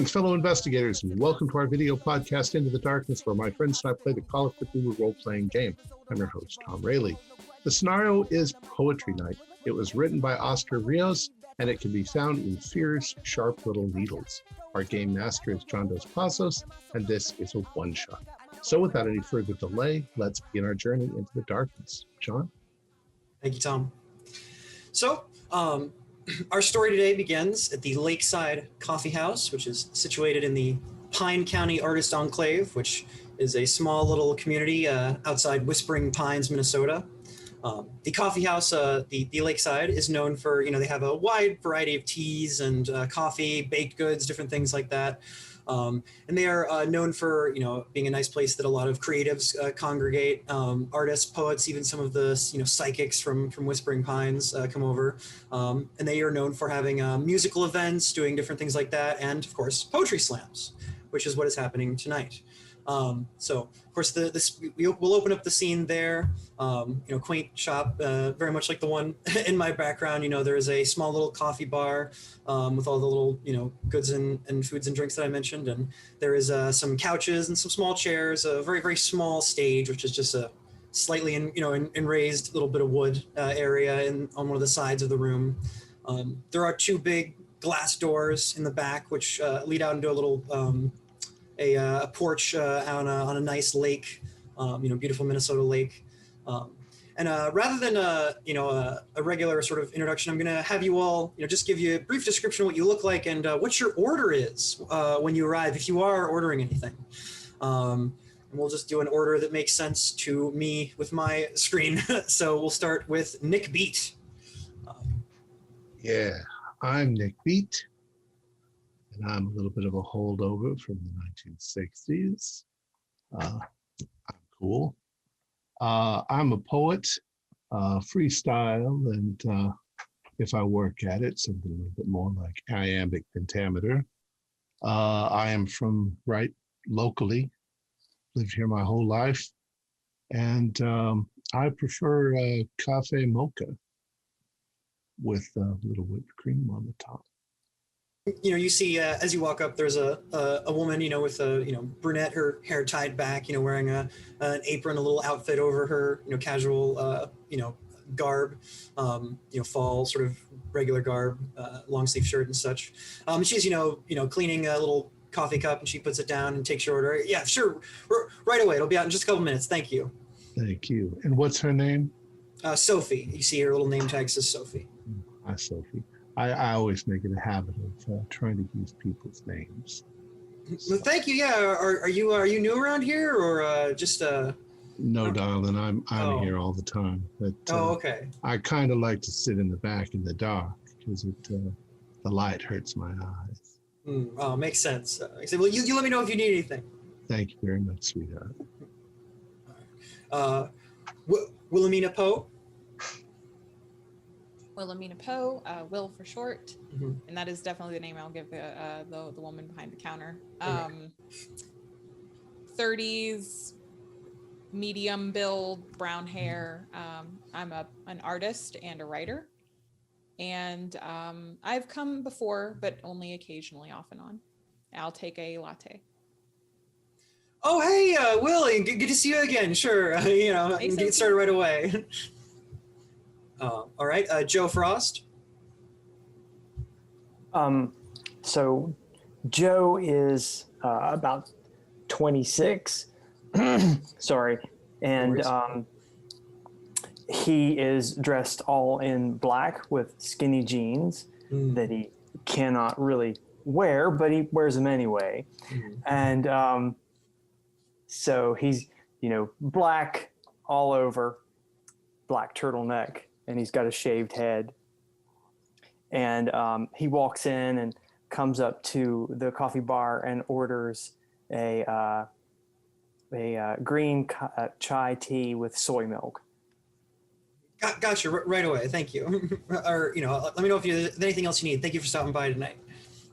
Greetings, fellow investigators, and welcome to our video podcast, Into the Darkness, where my friends and I play the Call of Cthulhu role-playing game. I'm your host, Tom Rayleigh. The scenario is Poetry Night. It was written by Oscar Rios, and it can be found in Fear's Sharp Little Needles. Our game master is John Dos Passos, and this is a one-shot. So without any further delay, let's begin our journey into the darkness. John? Thank you, Tom. So, our story today begins at the Lakeside Coffee House, which is situated in the Pine County Artist Enclave, which is a small little community outside Whispering Pines, Minnesota. The coffee house, the Lakeside, is known for, they have a wide variety of teas and coffee, baked goods, different things like that. And they are known for, being a nice place that a lot of creatives congregate, artists, poets, even some of the, psychics from Whispering Pines come over. And they are known for having musical events, doing different things like that, and of course, poetry slams, which is what is happening tonight. So, of course, we'll open up the scene there. Quaint shop, very much like the one in my background. There is a small little coffee bar with all the little, goods and foods and drinks that I mentioned. And there is some couches and some small chairs, a very, very small stage, which is just a slightly, raised little bit of wood area on one of the sides of the room. There are two big glass doors in the back, which lead out into a little a porch on a nice lake, beautiful Minnesota lake. And rather than a regular sort of introduction, I'm going to have you all, just give you a brief description of what you look like and what your order is when you arrive, if you are ordering anything. And we'll just do an order that makes sense to me with my screen. So we'll start with Nick Beat. Yeah, I'm Nick Beat. And I'm a little bit of a holdover from the 1960s. I'm cool. I'm a poet, freestyle, and if I work at it, something a little bit more like iambic pentameter. I am from right locally, lived here my whole life, and I prefer cafe mocha with a little whipped cream on the top. You see as you walk up, there's a woman, with a brunette, her hair tied back, wearing an apron, a little outfit over her, casual, garb, fall sort of regular garb, long sleeve shirt and such. She's cleaning a little coffee cup, and she puts it down and takes your order. Yeah, sure, right away. It'll be out in just a couple minutes. Thank you. Thank you. And what's her name? Sophie. You see her little name tag says Sophie. Hi, Sophie. I always make it a habit of trying to use people's names. So. Well, thank you. Yeah, are you new around here or just? No, darling. I'm here all the time. But okay. I kind of like to sit in the back in the dark because the light hurts my eyes. Makes sense. Well, you let me know if you need anything. Thank you very much, sweetheart. Wilhelmina Poe. Wilhelmina Poe, Will for short, mm-hmm. and that is definitely the name I'll give the woman behind the counter. 30s, medium build, brown hair. I'm an artist and a writer, and I've come before, but only occasionally, off and on. I'll take a latte. Oh, hey, Willie, good to see you again. Sure, get started right away. All right, Joe Frost. So Joe is about 26. Sorry, and he is dressed all in black with skinny jeans that he cannot really wear, but he wears them anyway. And so he's black all over, black turtleneck. And he's got a shaved head. And he walks in and comes up to the coffee bar and orders a green chai tea with soy milk. Gotcha, right away. Thank you. Or let me know if there's anything else you need. Thank you for stopping by tonight.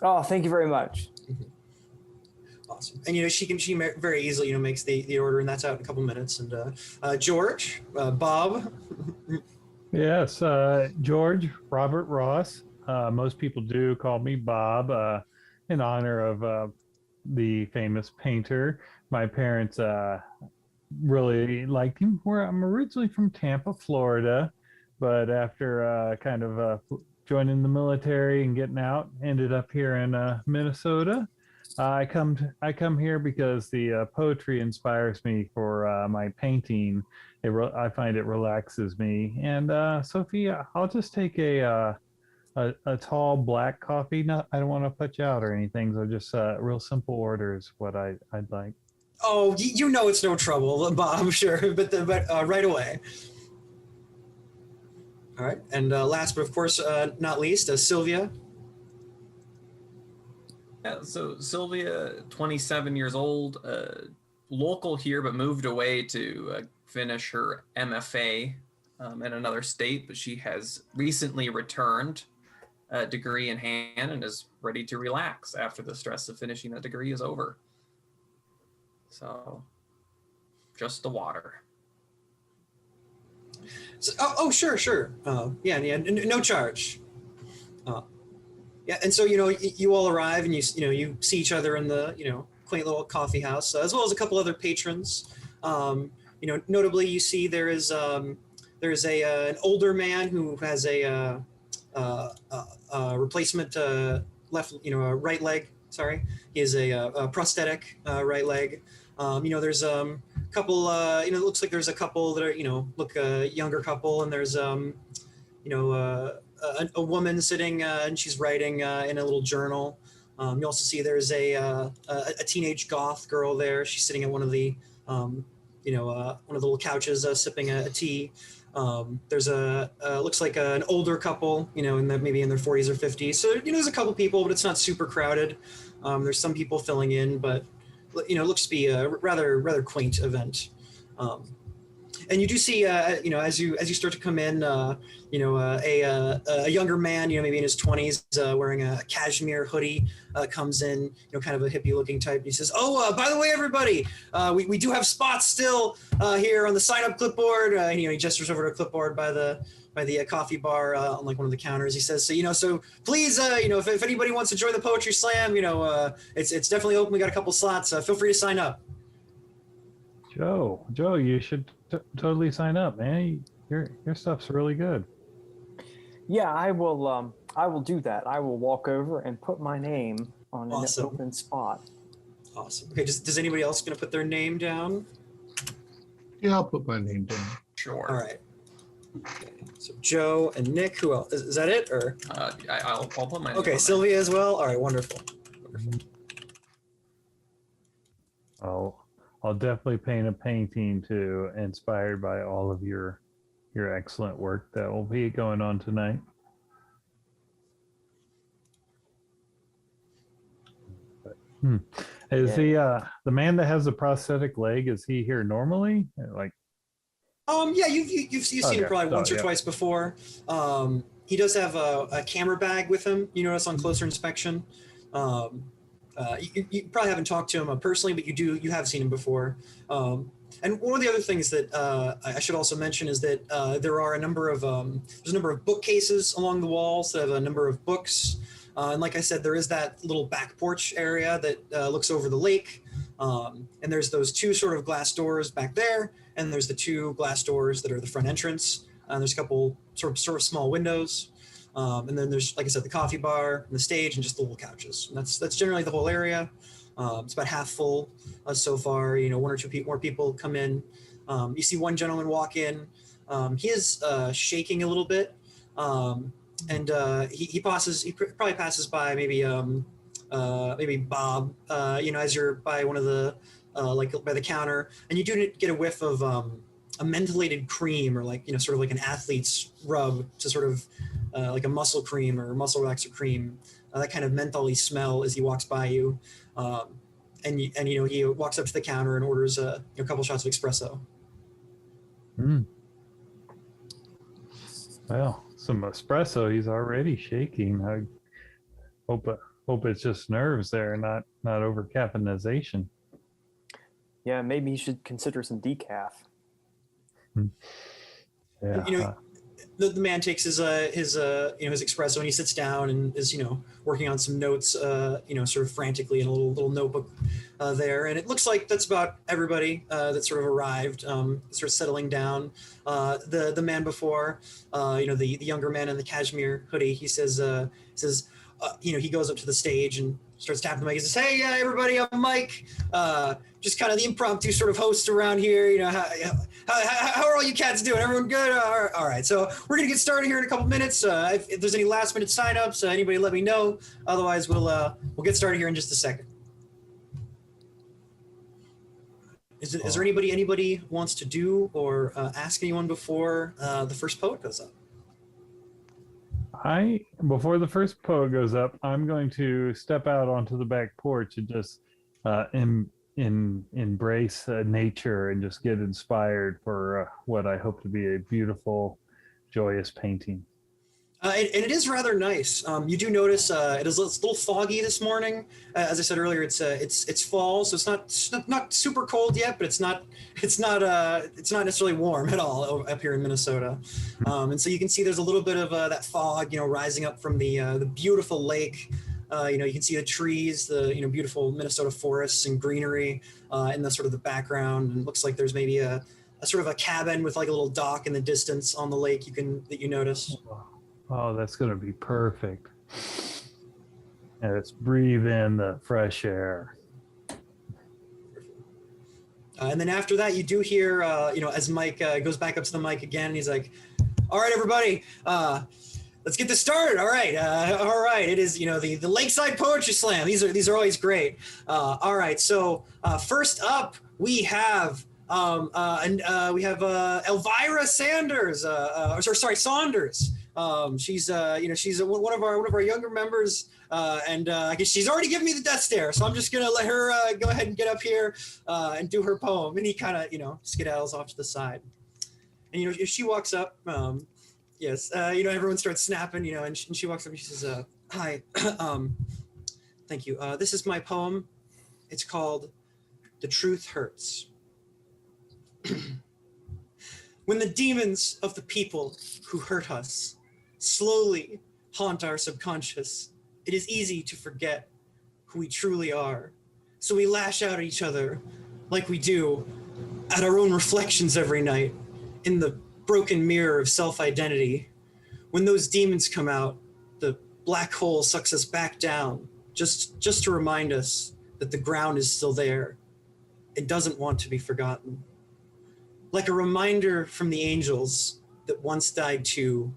Oh, thank you very much. Awesome. And she very easily makes the order, and that's out in a couple minutes. And George, Bob. Yes, George Robert Ross. Most people do call me Bob. in honor of the famous painter. My parents really liked him. I'm originally from Tampa, Florida, but after joining the military and getting out, ended up here in Minnesota. I come here because the poetry inspires me for my painting. I find it relaxes me. And Sophia, I'll just take a tall black coffee. Not, I don't want to put you out or anything. So just real simple order is what I'd like. Oh, you know it's no trouble, Bob. Sure, but right away. All right, and last but of course not least, Sylvia. Yeah, so Sylvia, 27 years old, local here, but moved away to finish her MFA in another state, but she has recently returned, a degree in hand, and is ready to relax after the stress of finishing a degree is over. So, just the water. So, sure. Yeah, no charge. Yeah, and so you all arrive and you see each other in the quaint little coffee house, as well as a couple other patrons. Notably you see there's an older man who has a replacement right leg. Sorry, he has a prosthetic right leg. There's a couple. It looks like there's a couple that are look a younger couple, and there's a woman sitting and she's writing in a little journal. You also see there's a teenage goth girl there. She's sitting at one of the one of the little couches sipping a tea. There's looks like an older couple, maybe in their 40s or 50s. So there's a couple people, but it's not super crowded. There's some people filling in, but it looks to be a rather quaint event. And you do see, as you start to come in, a younger man, maybe in his 20s, wearing a cashmere hoodie, comes in, kind of a hippie-looking type. And he says, "Oh, by the way, everybody, we do have spots still here on the sign-up clipboard." He gestures over to a clipboard by the coffee bar on like one of the counters. He says, "So please, if anybody wants to join the poetry slam, it's definitely open. We got a couple slots. Feel free to sign up." Joe, you should totally sign up, man. Your stuff's really good. Yeah, I will do that. I will walk over and put my name on an open spot. Awesome. Okay, does anybody else going to put their name down? Yeah, I'll put my name down. Sure. All right. Okay. So Joe and Nick, who else? Is that it, or? I'll put my name Okay, on Sylvia as well. All right, wonderful. Oh, I'll definitely paint a painting too, inspired by all of your excellent work that will be going on tonight. Is the man that has the prosthetic leg? Is he here normally? Like, yeah, you've seen him probably once or twice before. He does have a camera bag with him. You notice on closer inspection. You probably haven't talked to him personally, but you have seen him before. And one of the other things that I should also mention is that there are a number of bookcases along the walls that have a number of books. And like I said, there is that little back porch area that looks over the lake. And there's those two sort of glass doors back there, and there's the two glass doors that are the front entrance. And there's a couple sort of small windows. And then there's, like I said, the coffee bar, and the stage, and just the little couches. And that's generally the whole area. It's about half full so far. One or two more people come in. You see one gentleman walk in. He is shaking a little bit, and he probably passes by maybe Bob. As you're by one of the by the counter, and you do get a whiff of a mentholated cream, or sort of like an athlete's rub to sort of like a muscle cream or muscle relaxer cream. That kind of mentholy smell as he walks by you. And he walks up to the counter and orders a couple shots of espresso. Well, some espresso. He's already shaking. I hope it's just nerves there, not over caffeinization. Yeah, maybe he should consider some decaf. Yeah. the man takes his espresso and he sits down and is working on some notes sort of frantically in a little notebook there, and it looks like that's about everybody that sort of arrived, sort of settling down. The man before, the younger man in the cashmere hoodie, he says he goes up to the stage and starts tapping the mic. He says, "Hey, everybody, I'm Mike. Just kind of the impromptu sort of host around here. How are all you cats doing? Everyone good? All right. So we're gonna get started here in a couple minutes. If there's any last minute signups, anybody let me know. Otherwise, we'll get started here in just a second." Is there anybody wants to do or ask anyone before the first poet goes up? Before the first poet goes up, I'm going to step out onto the back porch and just embrace nature and just get inspired for what I hope to be a beautiful, joyous painting. And it is rather nice. You do notice it is a little foggy this morning. As I said earlier, it's fall, so it's not super cold yet, but it's not necessarily warm at all up here in Minnesota. And so you can see there's a little bit of that fog, rising up from the beautiful lake. You can see the trees, the beautiful Minnesota forests and greenery in the sort of the background. And it looks like there's maybe a sort of a cabin with like a little dock in the distance on the lake that you notice. Oh, that's going to be perfect. And let's breathe in the fresh air. And then after that, you do hear, as Mike goes back up to the mic again, and he's like, "All right, everybody, let's get this started. All right. It is, the Lakeside Poetry Slam. These are always great. All right. So first up, we have Elvira Saunders. She's one of our younger members, and I guess she's already given me the death stare, so I'm just gonna let her go ahead and get up here and do her poem. And he kind of skedaddles off to the side, and if she walks up, yes, everyone starts snapping, and she walks up and she says, "Hi, thank you. This is my poem. It's called The Truth Hurts." When the demons of the people who hurt us slowly haunt our subconscious, it is easy to forget who we truly are. So we lash out at each other like we do at our own reflections every night in the broken mirror of self-identity. When those demons come out, the black hole sucks us back down just to remind us that the ground is still there. It doesn't want to be forgotten. Like a reminder from the angels that once died too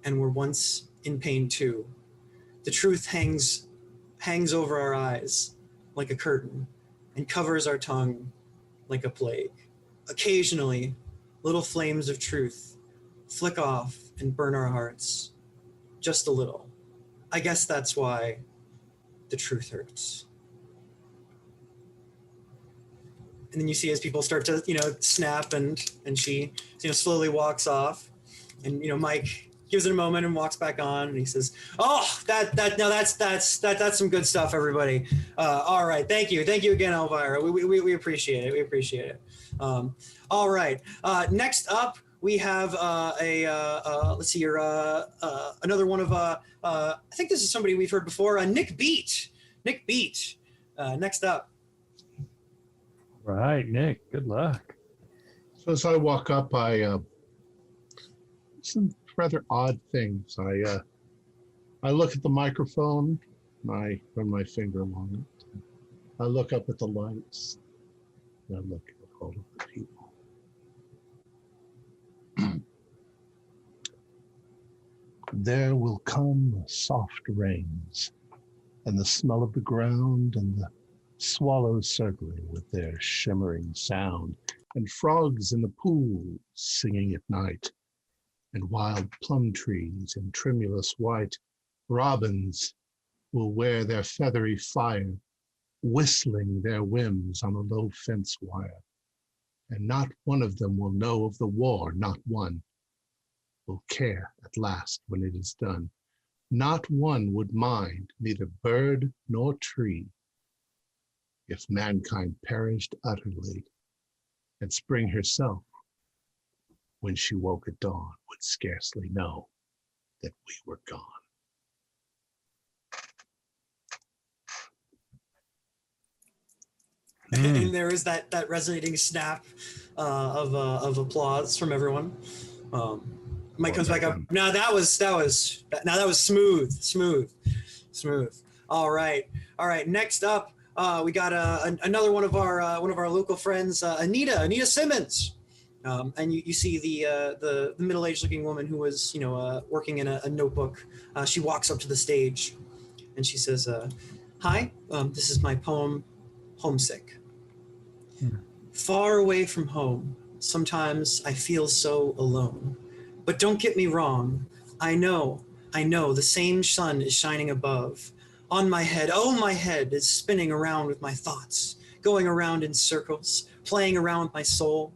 and were once in pain too. The truth hangs over our eyes like a curtain and covers our tongue like a plague. Occasionally, little flames of truth flick off and burn our hearts. Just a little. I guess that's why the truth hurts. And then you see as people start to, snap and she, slowly walks off, and, Mike gives it a moment and walks back on, and he says, "Oh, that's some good stuff, everybody. All right. Thank you again, Elvira. We appreciate it. We appreciate it. All right. Next up, we have let's see here, another one of, I think this is somebody we've heard before, Nick Beach. Next up. Right, Nick, good luck. So as I walk up, some rather odd things. I look at the microphone, I run my finger along it. I look up at the lights, and I look at all of the people. There will come soft rains, and the smell of the ground, and the swallows circling with their shimmering sound, and frogs in the pool singing at night, and wild plum trees in tremulous white. Robins will wear their feathery fire, whistling their whims on a low fence wire. And not one of them will know of the war, not one will care at last when it is done. Not one would mind, neither bird nor tree, if mankind perished utterly, and spring herself when she woke at dawn, would scarcely know that we were gone. And there is that resonating snap of applause from everyone. Mike comes back up. Now that was smooth. All right. Next up, we got another one of our local friends, Anita Simmons. And you see the middle-aged looking woman who was working in a notebook. She walks up to the stage, and she says, "Hi, this is my poem, Homesick. Far away from home, sometimes I feel so alone. But don't get me wrong, I know, the same sun is shining above. On my head, my head is spinning around with my thoughts, going around in circles, playing around with my soul.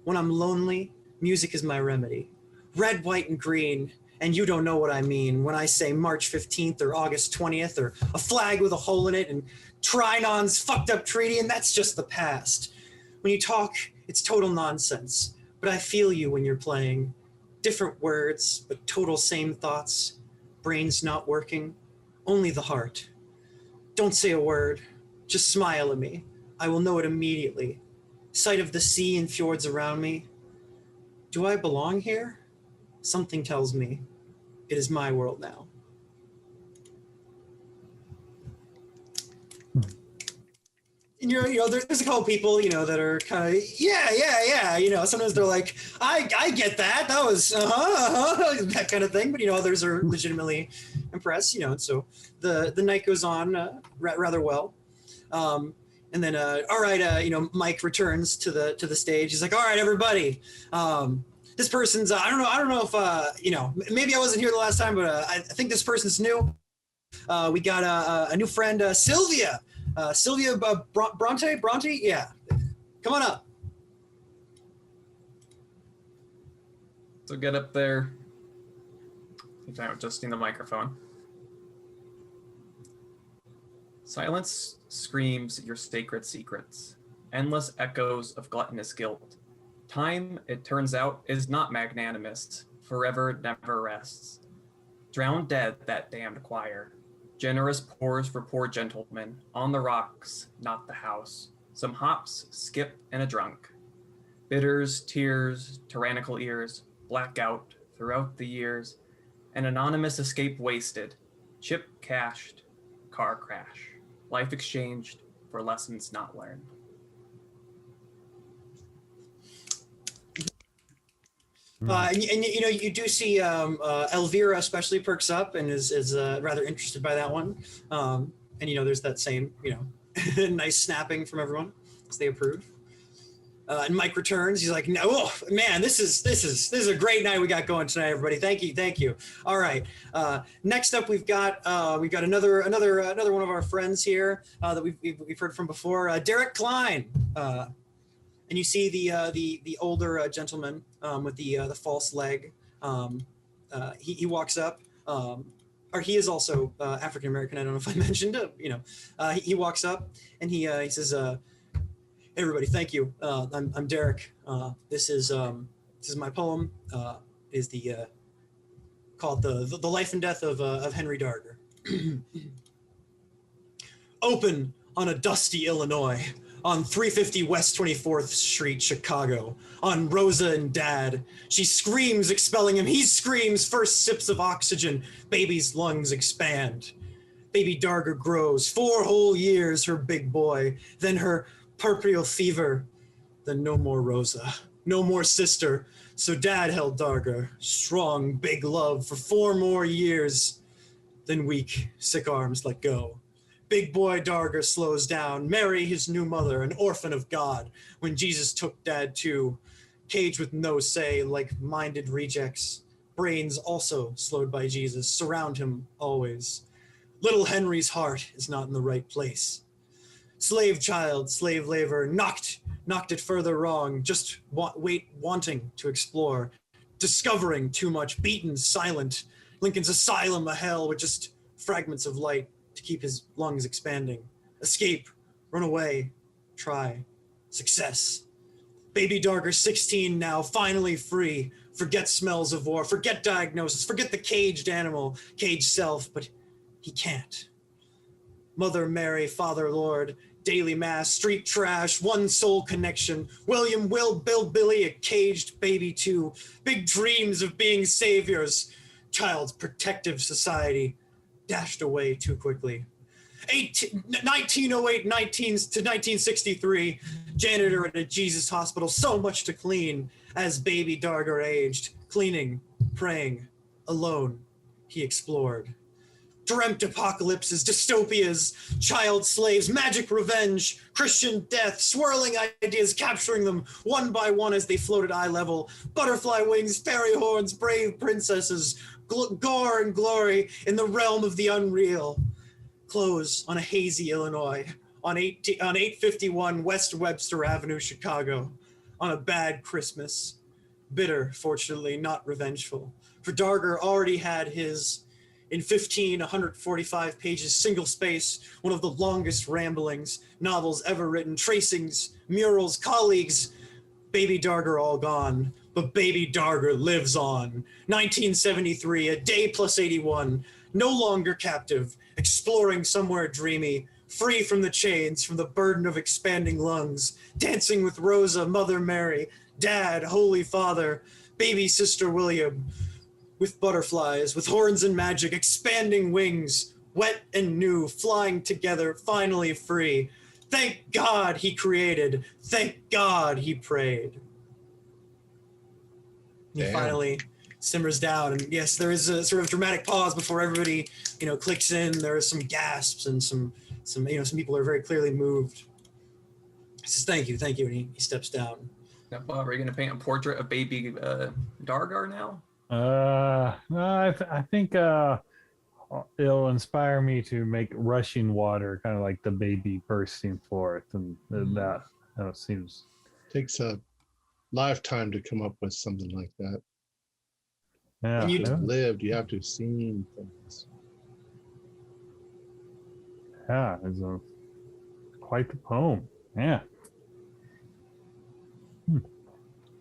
When I'm lonely, music is my remedy. Red, white, and green, and you don't know what I mean when I say March 15th or August 20th or a flag with a hole in it and Trinon's fucked up treaty, and that's just the past. When you talk, it's total nonsense, but I feel you when you're playing. Different words, but total same thoughts. Brain's not working, only the heart. Don't say a word, just smile at me. I will know it immediately. Sight of the sea and fjords around me. Do I belong here? Something tells me it is my world now." And there's a couple people, that are kind of, yeah. Sometimes they're like, I get that. That was, that kind of thing. But, others are legitimately impressed, and so the night goes on rather well. And then, all right, Mike returns to the stage. He's like, all right, everybody. This person's, I don't know if, maybe I wasn't here the last time, but I think this person's new. We got a new friend, Sylvia. Sylvia Bronte? Yeah. Come on up. So get up there. I'm adjusting the microphone. Silence screams your sacred secrets, endless echoes of gluttonous guilt. Time, it turns out, is not magnanimous, forever never rests. Drowned dead, that damned choir. Generous pours for poor gentlemen, on the rocks, not the house. Some hops, skip, and a drunk. Bitters, tears, tyrannical ears, blackout throughout the years. An anonymous escape wasted, chip cashed, car crash. Life exchanged for lessons not learned. And you do see Elvira especially perks up and is rather interested by that one. And there's that same nice snapping from everyone as they approve. And Mike returns. He's like, "No, man, this is a great night we got going tonight, everybody. Thank you. All right. Next up, we've got another one of our friends here that we've heard from before, Derek Klein. And you see the older gentleman with the false leg. He walks up, or he is also African American. I don't know if I mentioned it. He walks up and he says, "Hey everybody, thank you. I'm Derek. This is my poem. Is called the Life and Death of Henry Darger." Open on a dusty Illinois. On 350 West 24th Street, Chicago, on Rosa and Dad. She screams, expelling him. He screams, first sips of oxygen. Baby's lungs expand. Baby Darger grows. 4 whole years, her big boy. Then her puerperal fever. Then no more Rosa. No more sister. So Dad held Darger. Strong, big love for 4 more years. Then weak, sick arms let go. Big boy Darger slows down. Mary, his new mother, an orphan of God. When Jesus took Dad too, caged with no say, like minded rejects. Brains also slowed by Jesus, surround him always. Little Henry's heart is not in the right place. Slave child, slave labor, knocked it further wrong. Just wanting to explore. Discovering too much, beaten, silent. Lincoln's asylum, a hell with just fragments of light. To keep his lungs expanding. Escape, run away, try, success. Baby Darker 16 now, finally free. Forget smells of war, forget diagnosis, forget the caged animal, caged self, but he can't. Mother Mary, Father Lord, daily mass, street trash, one soul connection. William, Will, Bill, Billy, a caged baby too. Big dreams of being saviors. Child's protective society dashed away too quickly. 1908 to 1963, janitor at a Jesus hospital, so much to clean as baby Darger aged. Cleaning, praying, alone, he explored. Dreamt apocalypses, dystopias, child slaves, magic revenge, Christian death, swirling ideas, capturing them one by one as they floated eye level. Butterfly wings, fairy horns, brave princesses, gore and glory in the realm of the unreal. Close on a hazy Illinois, on 851 West Webster Avenue, Chicago, on a bad Christmas. Bitter, fortunately, not revengeful. For Darger already had his, in 145 pages, single space, one of the longest ramblings, novels ever written, tracings, murals, colleagues. Baby Darger all gone, but Baby Darger lives on. 1973, a day plus 81, no longer captive, exploring somewhere dreamy, free from the chains, from the burden of expanding lungs, dancing with Rosa, Mother Mary, Dad, Holy Father, baby sister William, with butterflies, with horns and magic, expanding wings, wet and new, flying together, finally free. Thank God he created. Thank God he prayed. He finally simmers down, and yes, there is a sort of dramatic pause before everybody, clicks in. There are some gasps and some people are very clearly moved. He says, "Thank you," and he steps down. Now, Bob, are you going to paint a portrait of baby Dargar now? I think it'll inspire me to make rushing water, kind of like the baby bursting forth, and that seems takes a lifetime to come up with something like that. Yeah, you have to lived, you have to have seen things. Yeah, it's quite the poem. Yeah.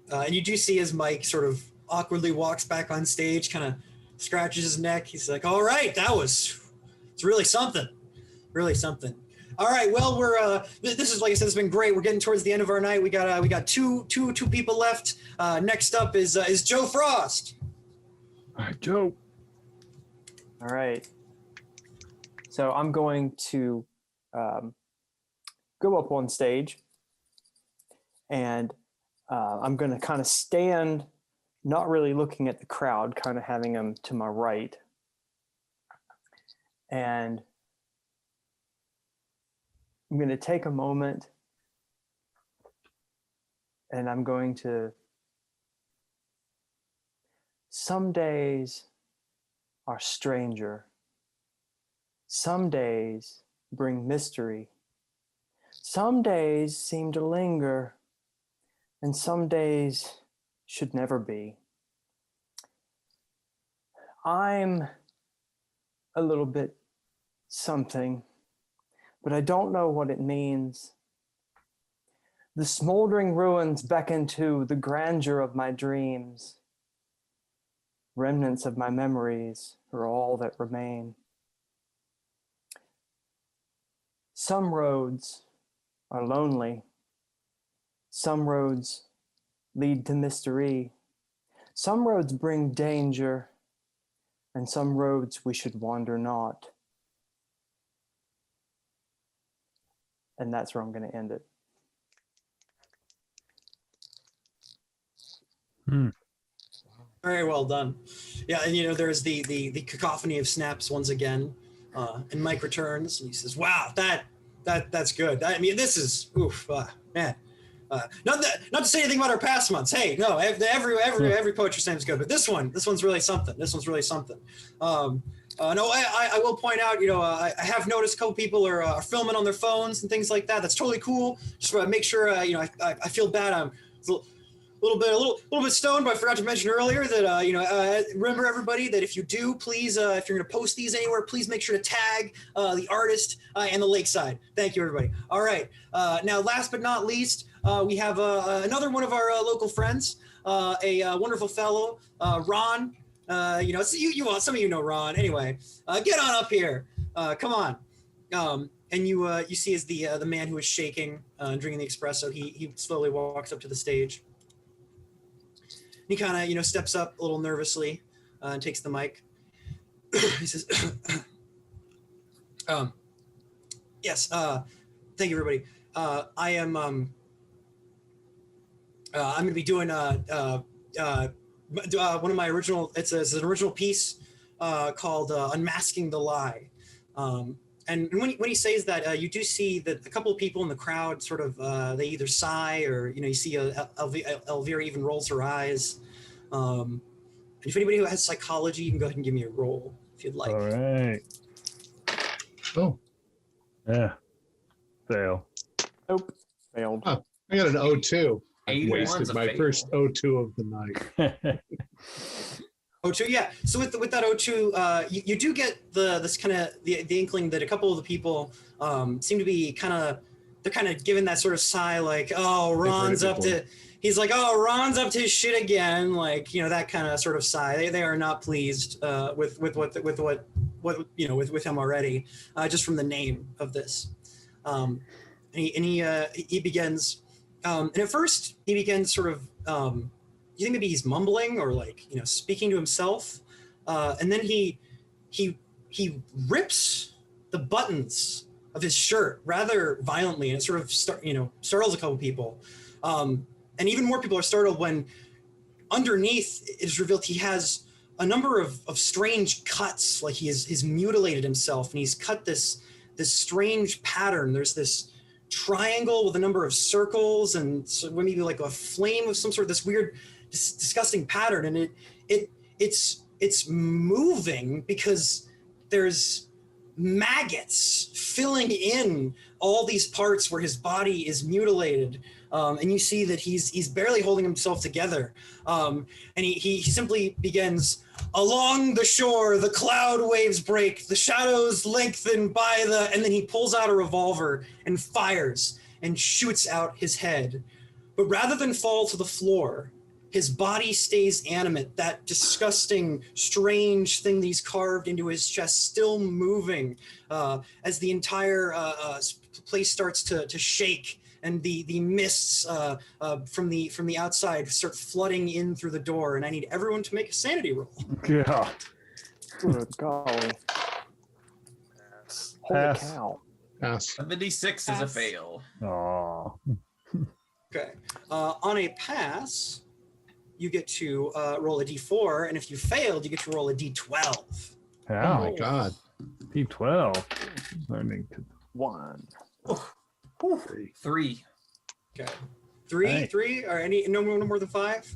And you do see as Mike sort of awkwardly walks back on stage, kind of scratches his neck. He's like, "All right, it's really something, really something." All right, well, we're this is, like I said, it's been great. We're getting towards the end of our night. We got two people left. Next up is Joe Frost. All right, Joe. All right. So I'm going to go up on stage, and I'm going to kind of stand, not really looking at the crowd, kind of having them to my right. And I'm going to take a moment, and I'm going to, some days are stranger. Some days bring mystery. Some days seem to linger, and some days should never be. I'm a little bit something, but I don't know what it means. The smoldering ruins beckon to the grandeur of my dreams. Remnants of my memories are all that remain. Some roads are lonely. Some roads lead to mystery. Some roads bring danger, and some roads we should wander not. And that's where I'm going to end it. Very well done. Yeah, and there's the cacophony of snaps once again, and Mike returns and he says, "Wow, that's good. I mean, this is man. Not to say anything about our past months. Hey, no, every poetry slam is good, but this one's really something. This one's really something. No, I will point out, I have noticed a couple people are filming on their phones and things like that. That's totally cool. Just want to make sure, I feel bad. I'm a little bit stoned, but I forgot to mention earlier that remember everybody that if you do, please, if you're going to post these anywhere, please make sure to tag the artist and the Lakeside. Thank you, everybody. All right. Now, last but not least, we have another one of our local friends, a wonderful fellow, Ron. Some of you know Ron. Anyway, get on up here. Come on. And you see as the man who is shaking and drinking the espresso, he slowly walks up to the stage. He kind of steps up a little nervously and takes the mic. He says, "Yes, thank you, everybody. I am I'm going to be doing one of my original. It's an original piece called Unmasking the Lie." And when he says that, you do see that a couple of people in the crowd sort of they either sigh or you see Elvira even rolls her eyes. And if anybody who has psychology, you can go ahead and give me a roll if you'd like. All right. Oh, Yeah. Fail. Nope. Failed. I got an 02. I 81's wasted a my fail. first 02 of the night. O2, yeah. So with that O2, you do get this kind of the inkling that a couple of the people seem to be they're kind of giving that sort of sigh, like, oh, Ron's up to his shit again, like that kind of sort of sigh. They are not pleased with him already, just from the name of this. And he begins, and at first he begins sort of. You think maybe he's mumbling or speaking to himself, and then he rips the buttons of his shirt rather violently, and it sort of startles a couple people, and even more people are startled when underneath it is revealed he has a number of strange cuts, like he's mutilated himself, and he's cut this strange pattern. There's this triangle with a number of circles and maybe like a flame of some sort, this weird disgusting pattern, and it's moving because there's maggots filling in all these parts where his body is mutilated, and you see that he's barely holding himself together, and he simply begins, along the shore the cloud waves break, the shadows lengthen and then he pulls out a revolver and fires and shoots out his head, but rather than fall to the floor, his body stays animate, that disgusting, strange thing that he's carved into his chest still moving as the entire place starts to shake, and the mists from the outside start flooding in through the door. And I need everyone to make a sanity roll. Yeah. Good golly. Holy Pass. cow. Pass. 76 is a Pass. fail. Oh. Okay. On a pass, you get to roll a d4, and if you failed, you get to roll a d12. Oh How? my God. P12. Learning to. 1. 3. Okay. Nice. Three, or no more than 5?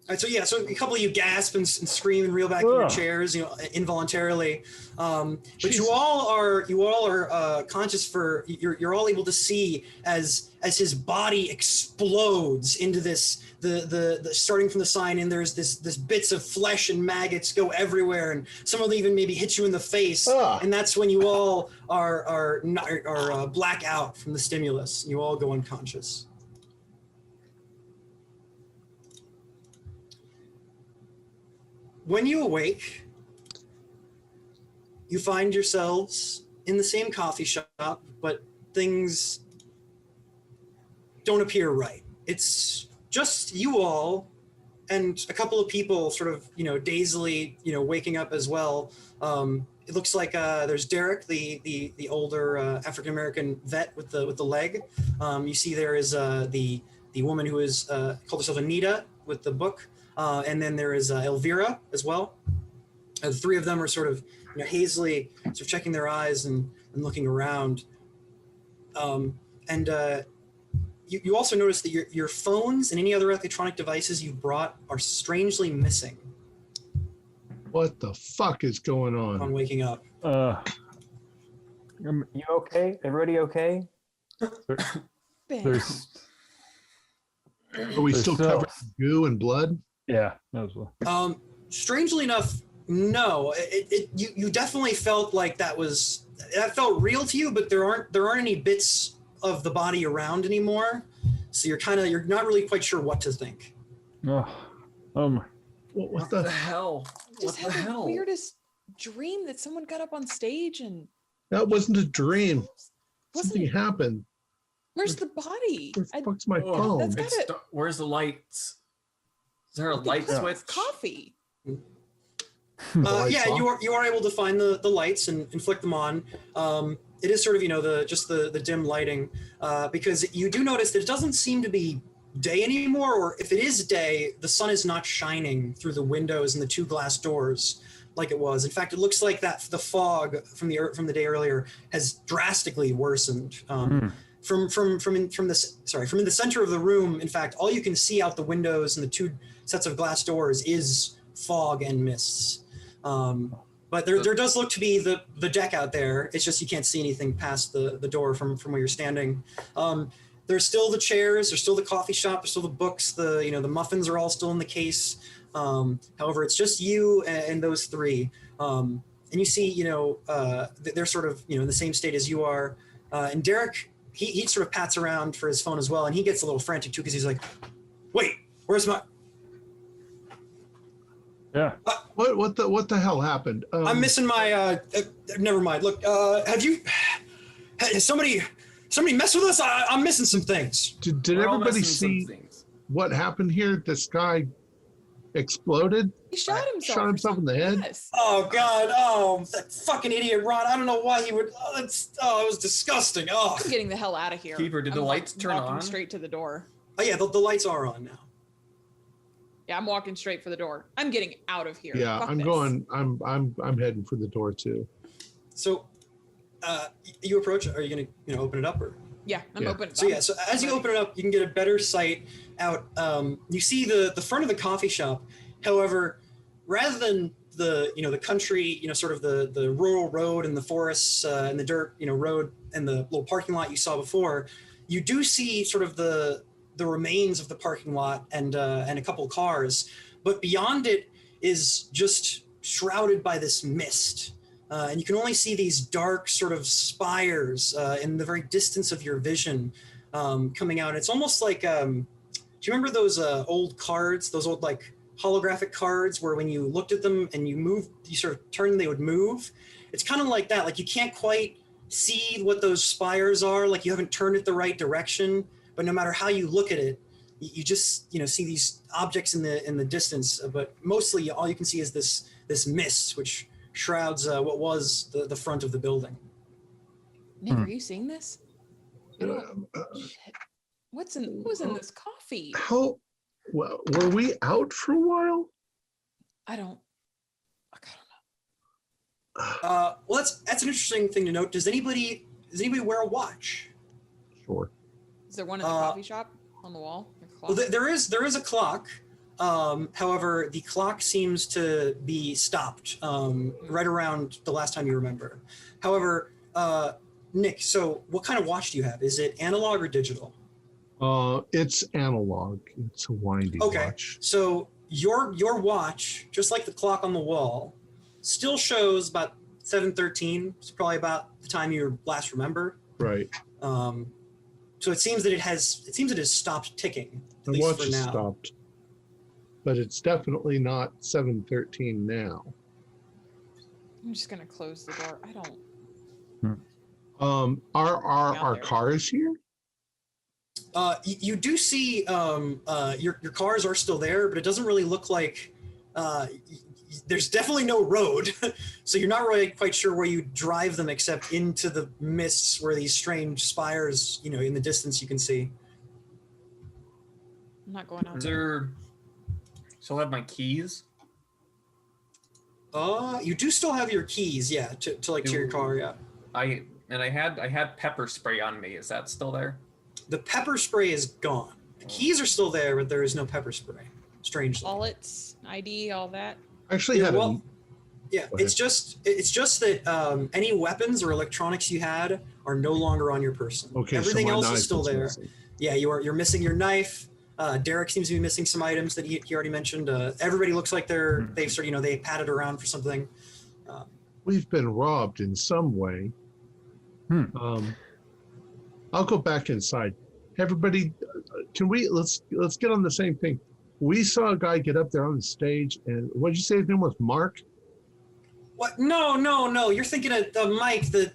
All right, so a couple of you gasp and scream and reel back in your Ugh. chairs, involuntarily. But Jesus. you all are conscious for you're all able to see as his body explodes into this the starting from the sign, and there's this bits of flesh and maggots go everywhere, and some of them even maybe hit you in the face, and that's when you all are black out from the stimulus. You all go unconscious. When you awake, you find yourselves in the same coffee shop, but things don't appear right. It's just you all and a couple of people sort of, dazedly, waking up as well. It looks like there's Derek, the older African-American vet with the leg. You see there is the woman who is called herself Anita with the book. And then there is Elvira as well. The three of them are sort of, hazily sort of checking their eyes and looking around. You also notice that your phones and any other electronic devices you brought are strangely missing What the fuck is going on on? waking up. You okay? Everybody okay? There's. Are we There's still still- covered in goo and blood? Yeah. That was one. Strangely enough, no. You definitely felt like that felt real to you, but there aren't any bits of the body around anymore. So you're not really quite sure what to think. Oh, my. What the the? hell? Just What the had the hell? weirdest dream that someone got up on stage and That wasn't a dream. wasn't Something it? happened. Where's the body? Where the fuck's my Oh, phone? That's got it. Where's the lights? Is there a light It's switch? coffee. The lights Yeah, off? you are able to find the lights and flick them on. It is sort of the dim lighting because you do notice that it doesn't seem to be day anymore, or if it is day, the sun is not shining through the windows and the 2 glass doors like it was. In fact, it looks like that the fog from the day earlier has drastically worsened. From the center of the room, in fact, all you can see out the windows and the 2 sets of glass doors is fog and mists. But there does look to be the deck out there. It's just you can't see anything past the door from where you're standing. There's still the chairs, there's still the coffee shop, there's still the books, the muffins are all still in the case. However, it's just you and those 3. And you see, they're sort of, in the same state as you are. And Derek, he sort of pats around for his phone as well, and he gets a little frantic too because he's like, "Wait, where's my?" Yeah. What the hell happened? I'm missing my. Never mind. Look, has somebody messed with us? I'm missing some things. Did We're all everybody missing some see things. what happened here? This guy exploded. He shot himself. Shot himself in the head? Yes. Oh God! Oh, that fucking idiot, Ron! I don't know why he would. It was disgusting. Oh, I'm getting the hell out of here. Keeper, did the I'm lights turn walking on? straight to the door. oh yeah, the lights are on now. Yeah, I'm walking straight for the door. I'm getting out of here. Yeah, Fuck I'm this. going. I'm heading for the door too. So, you approach. Are you gonna open it up or? Yeah, I'm Yeah. open. So yeah, so as you open it up, you can get a better sight out. You see the front of the coffee shop. However, rather than the country, sort of the rural road and the forests and the dirt, road and the little parking lot you saw before, you do see sort of the remains of the parking lot and a couple of cars, but beyond it is just shrouded by this mist. And you can only see these dark sort of spires in the very distance of your vision coming out. It's almost like, do you remember those old cards, those old like holographic cards where when you looked at them and you sort of turned, they would move? It's kind of like that. Like you can't quite see what those spires are. Like you haven't turned it the right direction, but no matter how you look at it, you just, see these objects in the distance. But mostly all you can see is this mist, which shrouds what was the front of the building. Nick, are you seeing this? Shit. What was in this coffee? How? Well, were we out for a while? I don't Well, that's an interesting thing to note. Does anybody wear a watch? Sure. Is there one in the coffee shop on the wall? Well, there is a clock. However, the clock seems to be stopped right around the last time you remember. However, Nick, so what kind of watch do you have? Is it analog or digital? It's analog. It's a windy watch. So your watch, just like the clock on the wall, still shows about 7:13. It's probably about the time you last remember. Right. So it seems that it has stopped ticking. At The least watch for has now. stopped, but it's definitely not 7:13 now. I'm just gonna close the door. I don't. Are there. cars here? You do see your cars are still there, but it doesn't really look like there's definitely no road. So you're not really quite sure where you drive them except into the mists where these strange spires, in the distance you can see. I'm not going out. Is there? Still have my keys. You do still have your keys, yeah, to your car, yeah. I had pepper spray on me. Is that still there? The pepper spray is gone. The keys are still there, but there is no pepper spray. Strangely. Wallets, ID, all that. I actually had well, yeah, Go it's just that any weapons or electronics you had are no longer on your person. okay. Everything so my else knife is still there. missing. Yeah, you're missing your knife. Derek seems to be missing some items that he already mentioned. Everybody looks like they've sort of, they patted around for something. We've been robbed in some way. I'll go back inside. Everybody, can we let's get on the same thing. We saw a guy get up there on the stage, and what did you say his name was? Mark? What? No. You're thinking of Mike, the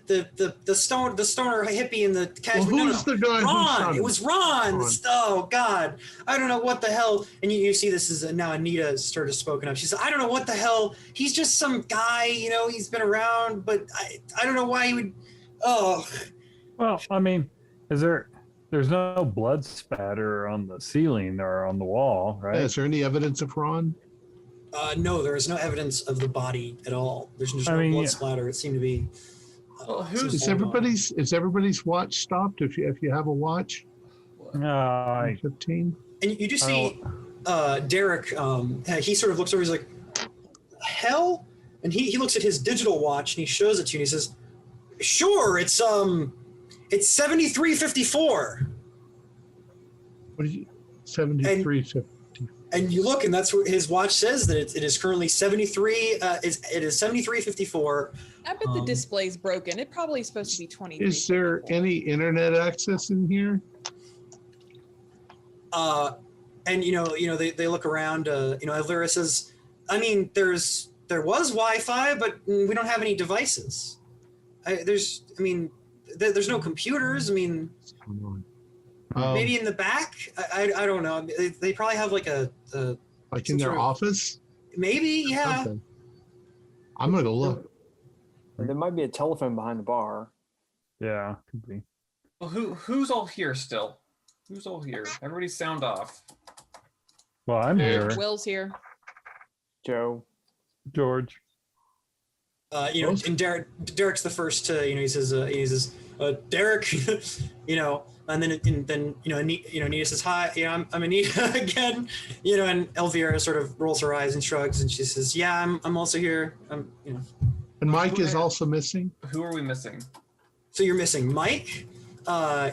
stoner hippie in the casual. Well, who's the guy? Ron. It was Ron. Oh God, I don't know what the hell. And you see, this is now Anita started spoken up. She said, I don't know what the hell. He's just some guy. You know, he's been around, but I don't know why he would. Oh. Well, I mean, there's no blood spatter on the ceiling or on the wall, right? Yeah, is there any evidence of Ron? No, there is no evidence of the body at all. There's just no blood splatter. It seemed to be. Is everybody's watch stopped? If you have a watch, 15. And you do see Derek. He sort of looks over. He's like, "Hell!" And he looks at his digital watch and he shows it to you. And he says, "Sure, it's 73:54." What is it? 73:50. And you look, and that's what his watch says, that it is currently 73. It is 73:54. I bet the display's broken. It probably is supposed to be 20. Is there any internet access in here? And they look around. Elvira says, I mean, there was Wi-Fi, but we don't have any devices. There's no computers. I mean. Maybe in the back. I don't know. They probably have like a like in their office. Maybe, yeah. Something. I'm gonna go look. There might be a telephone behind the bar. Yeah, could be. Well, who's all here still? Who's all here? Everybody sound off. Well, I'm here. Will's here. Joe. George. And Derek's the first to, he says, Derek, and then Anita says, hi, I'm Anita again, and Elvira sort of rolls her eyes and shrugs, and she says, yeah, I'm also here. And Mike is also missing. Who are we missing? So you're missing Mike.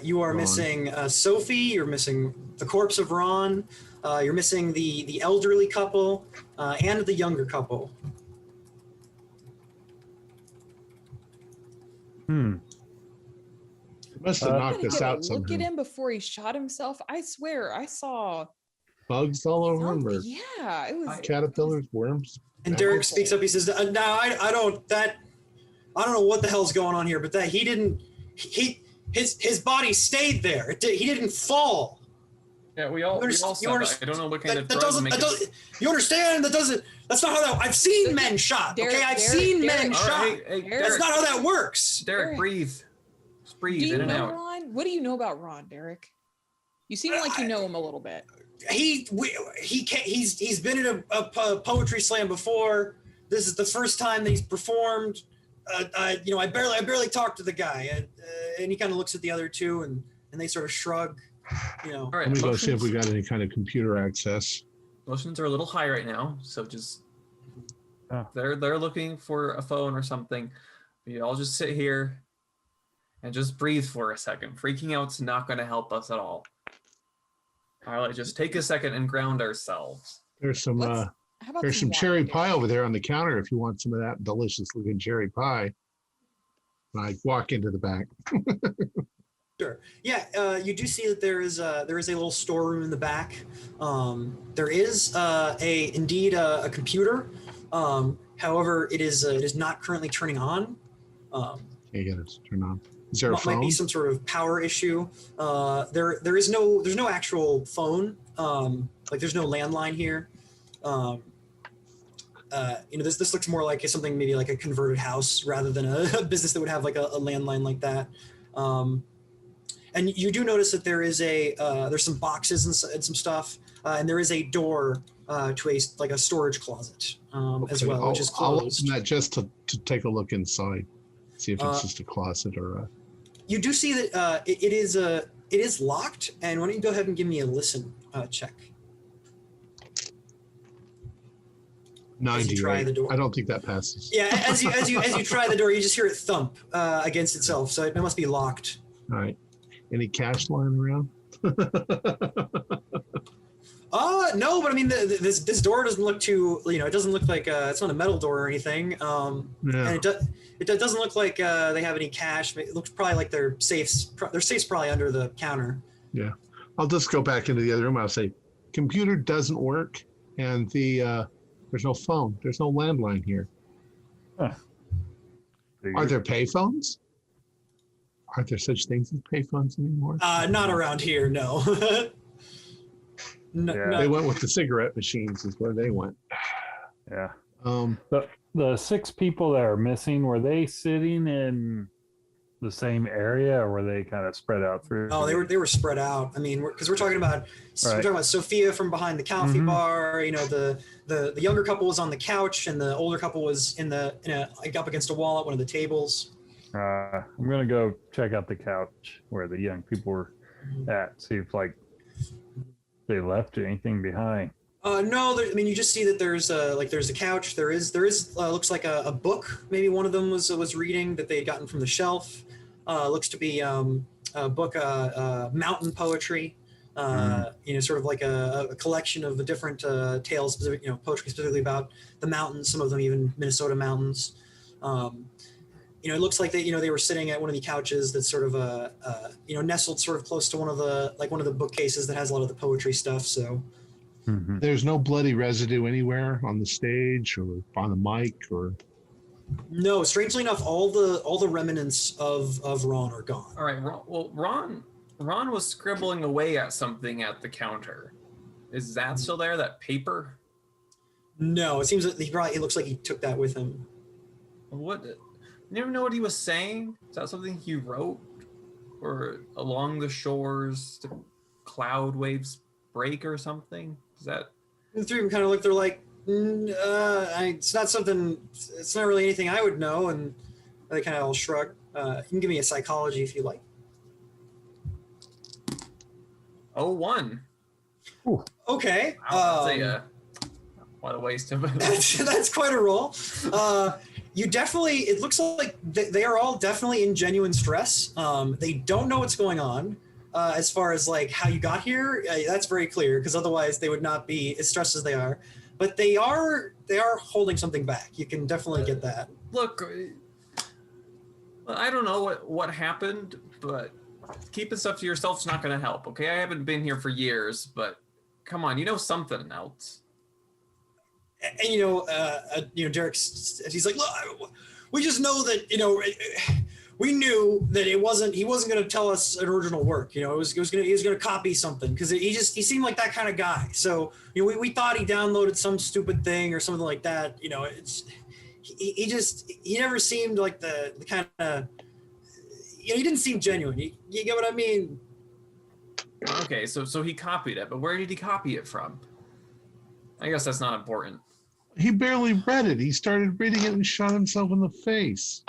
You are Ron. missing Sophie. You're missing the corpse of Ron. You're missing the elderly couple and the younger couple. Must have knocked us out somehow. Look at him before he shot himself. I swear, I saw bugs all over him. Or yeah, it was caterpillars, worms. And Derek speaks up. He says, "No, I don't know what the hell's going on here, but that his body stayed there. He didn't fall." Yeah, we all saw that. I don't know what kind of drugs you understand? That's not how I've seen men shot. Derek, okay, I've seen men shot. Hey, that's not how that works. Derek, breathe. Just breathe do you in and know out. Ron? What do you know about Ron, Derek? You seem like you know him a little bit. He's been at a poetry slam before. This is the first time that he's performed. I barely talked to the guy, and he kind of looks at the other two, and they sort of shrug. All right, let me go see if we got any kind of computer access. Emotions are a little high right now, so just they're looking for a phone or something. You all just sit here and just breathe for a second. Freaking out's not going to help us at all. All right, just take a second and ground ourselves. There's some cherry pie over there on the counter if you want some of that delicious looking cherry pie. And I walk into the back. Sure. Yeah, you do see that there is a little storeroom in the back. There is indeed a computer. However, it is not currently turning on. You get it to turn on. Is there a phone? Might be some sort of power issue. There's no actual phone. There's no landline here. This looks more like something maybe like a converted house rather than a business that would have like a landline like that. And you do notice that there is there's some boxes and some stuff, and there is a door to a storage closet as well, which is closed. I'll open that just to take a look inside, see if it's just a closet or a... You do see that it is locked, and why don't you go ahead and give me a listen check? 90. Try the door. I don't think that passes. Yeah, as you try the door, you just hear it thump against itself, so it must be locked. All right. Any cash lying around? No, but I mean, this door doesn't look too, it doesn't look like it's not a metal door or anything. And it doesn't look like they have any cash. It looks probably like their safe's probably under the counter. Yeah. I'll just go back into the other room. I'll say, computer doesn't work, and there's no phone. There's no landline here. Huh. Are there payphones? Aren't there such things as payphones anymore? Not around here, no. Yeah. They went with the cigarette machines is where they went. Yeah. Um, The 6 people that are missing, were they sitting in the same area, or were they kind of spread out through? Oh, they were spread out. I mean, because we're talking about Sophia from behind the coffee bar. You know, the younger couple was on the couch, and the older couple was like up against a wall at one of the tables. I'm gonna go check out the couch where the young people were at. See if they left anything behind. No, I mean, you just see that there's a couch. There is looks like a book. Maybe one of them was reading that they had gotten from the shelf. Looks to be a book, mountain poetry. Sort of like a collection of the different tales, poetry specifically about the mountains. Some of them even Minnesota mountains. It looks like they were sitting at one of the couches that's sort of nestled sort of close to one of the bookcases that has a lot of the poetry stuff. So. Mm-hmm. There's no bloody residue anywhere on the stage or on the mic or. No, strangely enough, all the remnants of Ron are gone. All right. Well, Ron was scribbling away at something at the counter. Is that still there? That paper? No, it seems that it looks like he took that with him. What? You never know what he was saying? Is that something he wrote? Or along the shores, the cloud waves break or something? Is that? The three of them kind of look. They're like, it's not something. It's not really anything I would know, and they kind of all shrug. You can give me a psychology if you like. 01. Ooh. Okay. Wow, what a waste of it. That's quite a roll. You definitely. It looks like they are all definitely in genuine stress. They don't know what's going on. As far as like how you got here, that's very clear because otherwise they would not be as stressed as they are. But they are holding something back. You can definitely get that. Look, I don't know what happened, but keeping stuff to yourself's not going to help. Okay, I haven't been here for years, but come on, something else. And Derek, he's like, look, we just know that we knew that he wasn't going to tell us an original work. He was going to copy something because he seemed like that kind of guy. So we thought he downloaded some stupid thing or something like that. He never seemed like the kind of he didn't seem genuine. You get what I mean? Okay, so he copied it, but where did he copy it from? I guess that's not important. He barely read it. He started reading it and shot himself in the face.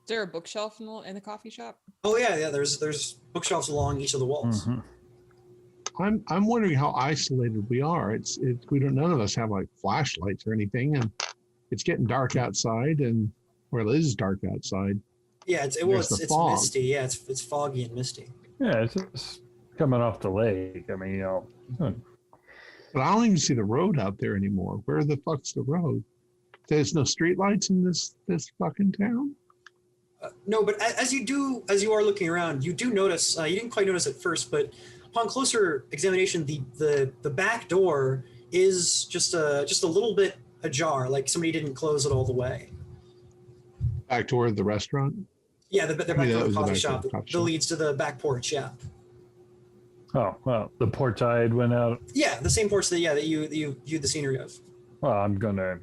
Is there a bookshelf in the coffee shop? Oh yeah. There's bookshelves along each of the walls. Mm-hmm. I'm wondering how isolated we are. None of us have like flashlights or anything, and it's getting dark outside, it is dark outside. Yeah, it's misty. Yeah, it's foggy and misty. Yeah, it's just coming off the lake. I mean, But I don't even see the road out there anymore. Where the fuck's the road? There's no streetlights in this fucking town? No, but as you are looking around, you do notice. You didn't quite notice at first, but upon closer examination, the back door is just a little bit ajar, like somebody didn't close it all the way. Back toward the restaurant? Yeah, the back door of the coffee shop that leads to the back porch. Yeah. Oh well, the porch I had went out. Yeah, the same porch that you viewed the scenery of. Well, I'm gonna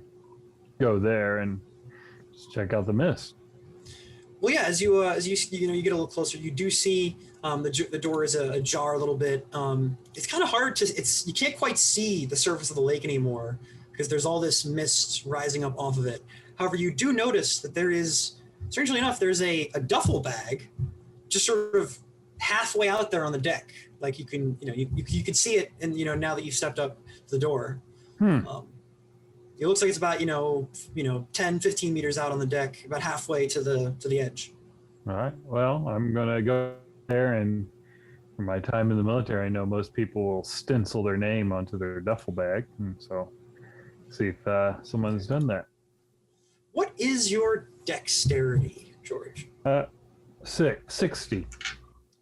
go there and just check out the mist. Well, yeah, as you get a little closer, you do see the door is ajar a little bit. It's kind of hard you can't quite see the surface of the lake anymore because there's all this mist rising up off of it. However, you do notice that there is, strangely enough, there's a duffel bag just sort of halfway out there on the deck. Like you can see it, and now that you've stepped up to the door. It looks like it's about 10, 15 meters out on the deck, about halfway to the edge. All right. Well, I'm gonna go there, and from my time in the military, I know most people will stencil their name onto their duffel bag, and so see if someone's done that. What is your dexterity, George? 60.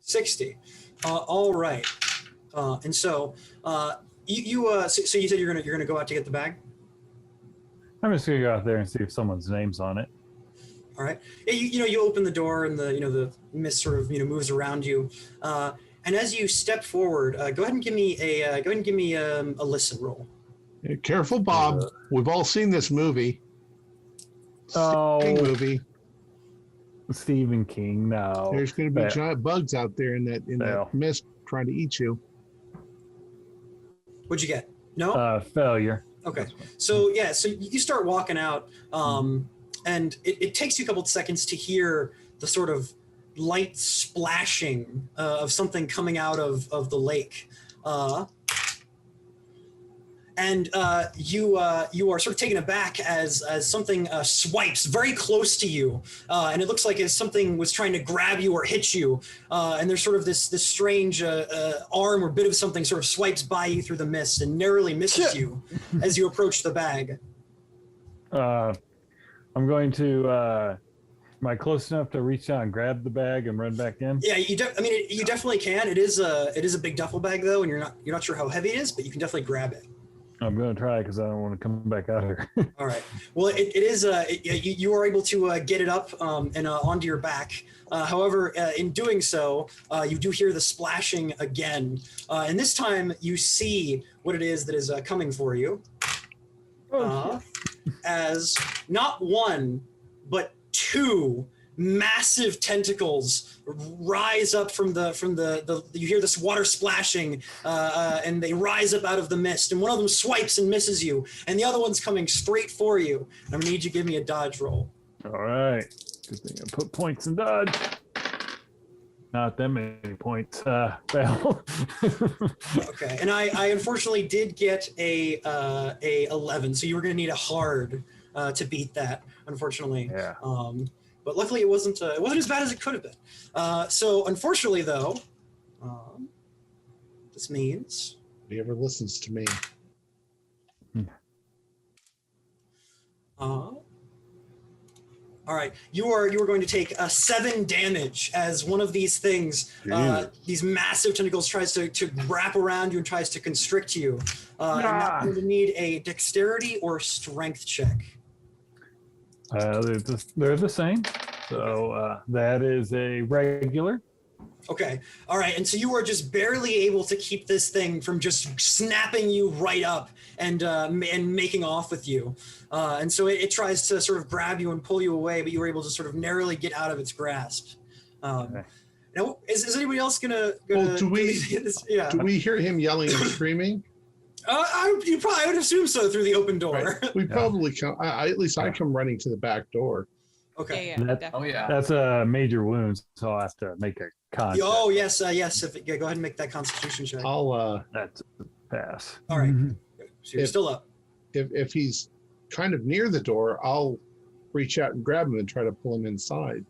60. All right. And so you said you're gonna go out to get the bag. I'm just gonna go out there and see if someone's name's on it. All right. Yeah, you open the door and the mist sort of moves around you. And as you step forward, go ahead and give me a listen roll. Yeah, careful, Bob. We've all seen this movie. Oh, Movie. Stephen King. No, There's going to be giant bugs out there in that mist trying to eat you. What'd you get? No. Failure. Okay. So you start walking out, and it takes you a couple of seconds to hear the sort of light splashing of something coming out of the lake. And you are sort of taken aback as something swipes very close to you, and it looks like as something was trying to grab you or hit you, and there's sort of this strange arm or bit of something sort of swipes by you through the mist and narrowly misses you as you approach the bag. I'm going to. Am I close enough to reach out and grab the bag and run back in? Yeah, you definitely can. It is a big duffel bag though, and you're not sure how heavy it is, but you can definitely grab it. I'm going to try because I don't want to come back out here. All right. Well, it is. You are able to get it up and onto your back. However, in doing so, you do hear the splashing again, and this time you see what it is that is coming for you. As not one, but two massive tentacles rise up from the you hear this water splashing and they rise up out of the mist, and one of them swipes and misses you, and the other one's coming straight for you. I'm gonna need you to give me a dodge roll. All right. Good thing I put points in dodge. Not that many points. Fail. Okay, and I unfortunately did get a 11, so you were gonna need a hard to beat that, unfortunately. Yeah. But luckily it wasn't as bad as it could have been. So unfortunately though, this means Nobody ever listens to me. all right, you are going to take 7 damage as one of these things, these massive tentacles, tries to wrap around you and tries to constrict you. And now you're going to need a dexterity or strength check. They're the same. So that is a regular. Okay. All right. And so you are just barely able to keep this thing from just snapping you right up and making off with you. And so it tries to sort of grab you and pull you away, but you were able to sort of narrowly get out of its grasp. Okay. Now, is anybody else gonna Do we hear him yelling and screaming? I would assume so through the open door. Right. We probably come. At least I come running to the back door. Okay. Yeah, That- definitely. That's a major wound, so I'll have to make a contact. Oh yes, yes. Go ahead and make that Constitution check. That's a pass. All right. Mhm. So you're still up. If he's kind of near the door, I'll reach out and grab him and try to pull him inside.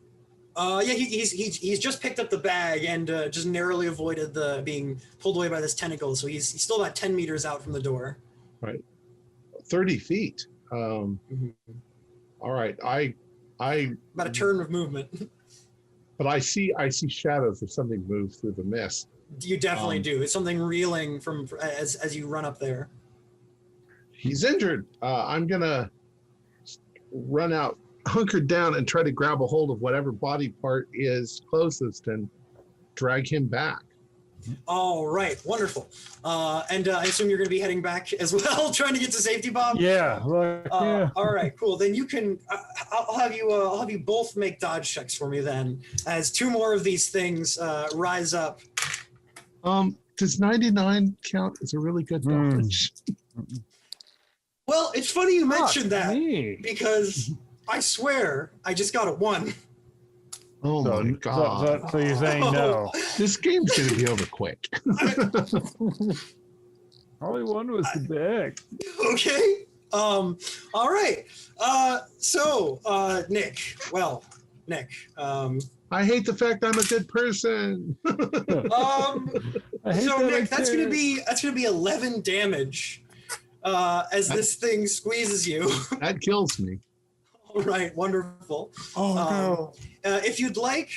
Yeah, he's just picked up the bag and just narrowly avoided the being pulled away by this tentacle. So he's still about 10 meters out from the door. Right, 30 feet. Mhm. All right, I About a turn of movement. but I see shadows of something move through the mist. You definitely do. It's something reeling from as you run up there. He's injured. I'm gonna run out, hunkered down, and try to grab a hold of whatever body part is closest and drag him back. All right, wonderful. And I assume you're going to be heading back as well, trying to get to safety, Bob. Yeah. Yeah. All right, cool. Then you can. I'll have you both make dodge checks for me then, as 2 more of these things rise up. Does 99 count as a really good dodge? Well, it's funny you mentioned that Me. because I swear I just got a 1. Oh my god! So you're saying no? This game's gonna be over quick. Only one was the bag. Okay. All right. So Nick. Well, Nick. I hate the fact I'm a good person. I hate So that Nick, that's I gonna be 11 damage as this thing squeezes you. That kills me. All right, wonderful. Oh no. If you'd like,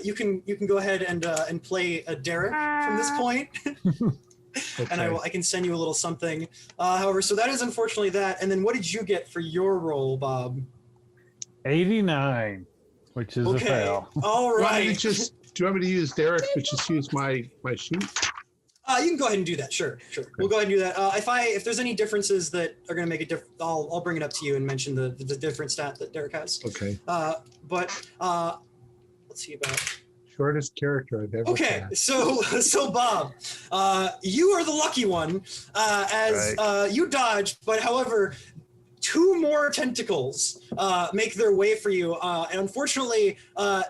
you can go ahead and play Derek from this point. And I can send you a little something. However, so that is unfortunately that. And then what did you get for your roll, Bob? 89, which is a fail. All right. Do you want me to use Derek, but just use my sheet? You can go ahead and do that. Sure. We'll go ahead and do that. If there's any differences that are going to make a difference, I'll bring it up to you and mention the different stat that Derek has. Okay. But let's see about. Shortest character I've ever had. So Bob, you are the lucky one, you dodged, but however, 2 more tentacles make their way for you, and unfortunately,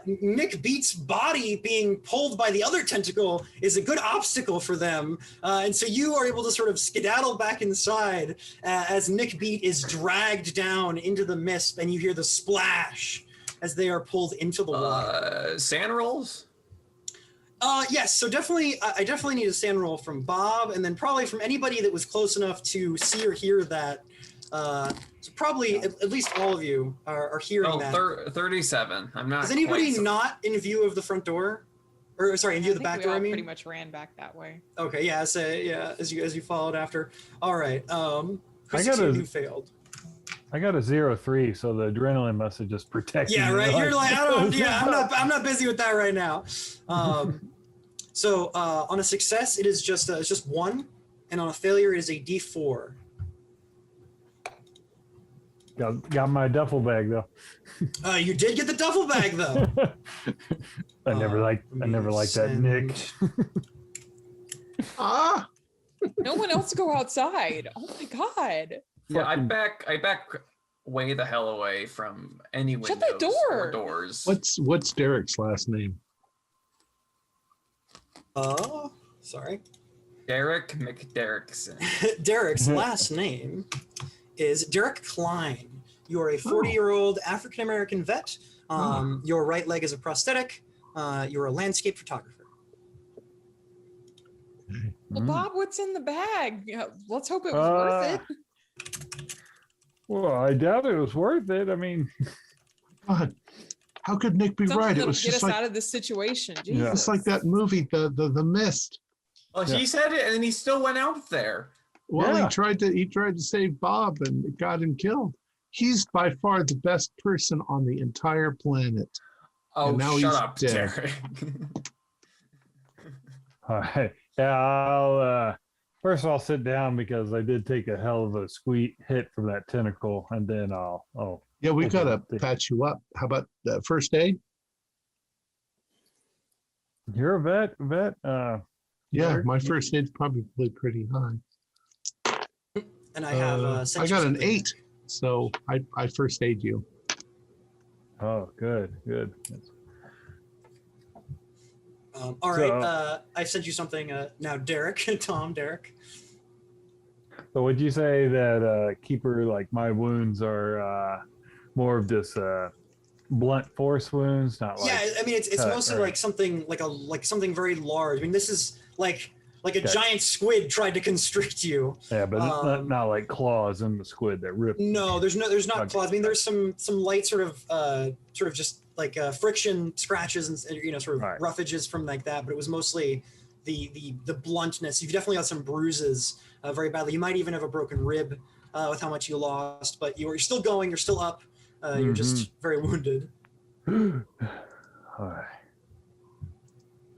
Nick Beat's body being pulled by the other tentacle is a good obstacle for them, and so you are able to sort of skedaddle back inside as Nick Beat is dragged down into the mist, and you hear the splash as they are pulled into the water. Sand rolls? Yes, so definitely, I definitely need a sand roll from Bob, and then probably from anybody that was close enough to see or hear that. So probably at least all of you are hearing that. 37. I'm not. Is anybody not in view of the front door? Or sorry, in view of the back door, I mean? Pretty much ran back that way. Okay, yeah, so yeah, as you followed after. All right. Who failed? I got a 0-3, so the adrenaline must have just protected me. Yeah, right. You're like, I'm not busy with that right now. So on a success, it is just it's just 1, and on a failure, it is a D4. Got my duffel bag though. You did get the duffel bag though. I never liked that, Nick. No one else go outside. Oh my god. Yeah, I back way the hell away from any windows Shut the door. or doors. What's Derek's last name? Sorry. Derek McDerrickson. Derek's last name is Derek Klein. You are a 40-year-old African-American vet. Your right leg is a prosthetic. You're a landscape photographer. Well, Bob, what's in the bag? Let's hope it was worth it. Well, I doubt it was worth it. I mean, God, how could Nick be right? It was get just us like out of this situation. Yeah. it's like that movie, the Mist. Well, he said it, and he still went out there. Well, Yeah. he tried to save Bob, and it got him killed. He's by far the best person on the entire planet. Oh, And now shut he's up, dead. Derek. all right. Yeah, I'll first I'll sit down because I did take a hell of a sweet hit from that tentacle, and then I'll Yeah, we Okay. gotta patch you up. How about first aid? You're a vet. Yeah, Derek? my first aid's probably pretty high. And I have I got an 8, so I first aid you. Oh, good. All right. I sent you something now, Derek. Derek. So would you say that Keeper, like my wounds are more of this blunt force wounds, not like Yeah, I mean it's mostly or- like something like something very large. I mean this is like a Okay. giant squid tried to constrict you. Yeah, but not like claws in the squid that rip. No, there's not Okay. claws. I mean there's some light sort of just like friction scratches and sort of Right. roughages from like that, but it was mostly the bluntness. You've definitely got some bruises very badly. You might even have a broken rib with how much you lost, but you're still going, you're still up. You're just very wounded. All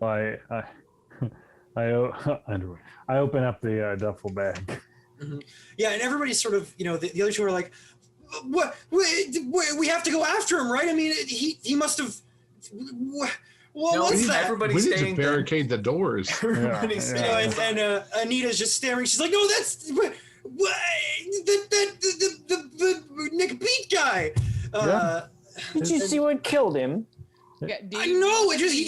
right. I open up the duffel bag. Yeah, and everybody's sort of, the other two are like, what? We have to go after him, right? I mean, he must have. What was that? Everybody's We need to staying. barricade the doors. Everybody's Yeah. staying. And Anita's just staring. She's like, no, that's the Nick Beat guy. Did you see what killed him? I know. He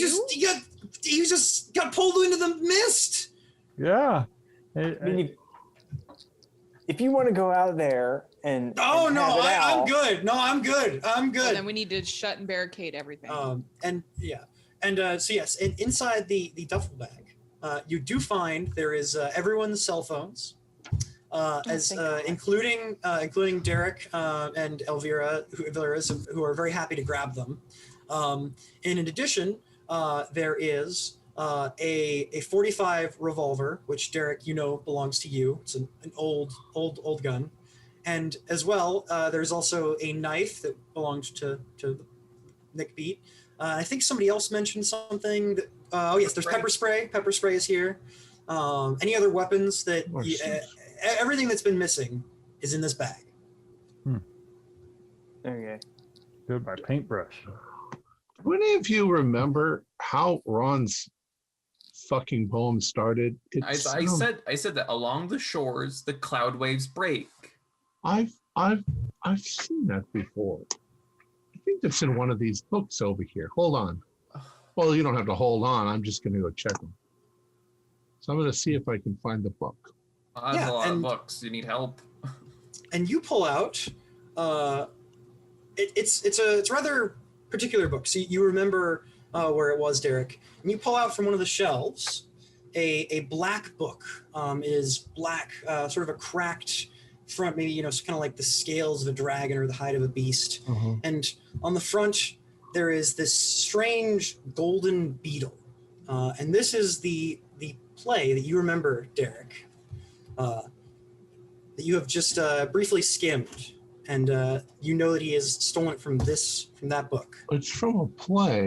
just got pulled into the mist. Yeah. I mean, if you want to go out there and Oh and no, have it I'm out, good. No, I'm good. I'm And good. then we need to shut and barricade everything. So yes, inside the duffel bag, you do find there is everyone's cell phones. including Derek and Elvira, who are very happy to grab them. And in addition, there is a 45 revolver, which Derek, belongs to you. It's an old gun. And as well, there's also a knife that belonged to Nick Beat. I think somebody else mentioned something. Yes, there's pepper spray. Pepper spray is here. Any other weapons that everything that's been missing is in this bag. Okay. Good by paintbrush. Do any of you remember how Ron's fucking poem started? I said that along the shores the cloud waves break. I've seen that before. I think it's in one of these books over here. Hold on. Well, you don't have to hold on. I'm just going to go check them. So I'm going to see if I can find the book. That's a lot of books. You need help. And you pull out. It's a rather particular book. So you remember where it was, Derek. And you pull out from one of the shelves a black book. It is black, sort of a cracked front, maybe, kind of like the scales of a dragon or the hide of a beast. And on the front, there is this strange golden beetle. And this is the play that you remember, Derek, that you have just briefly skimmed. And you know that he has stolen it from that book. It's from a play.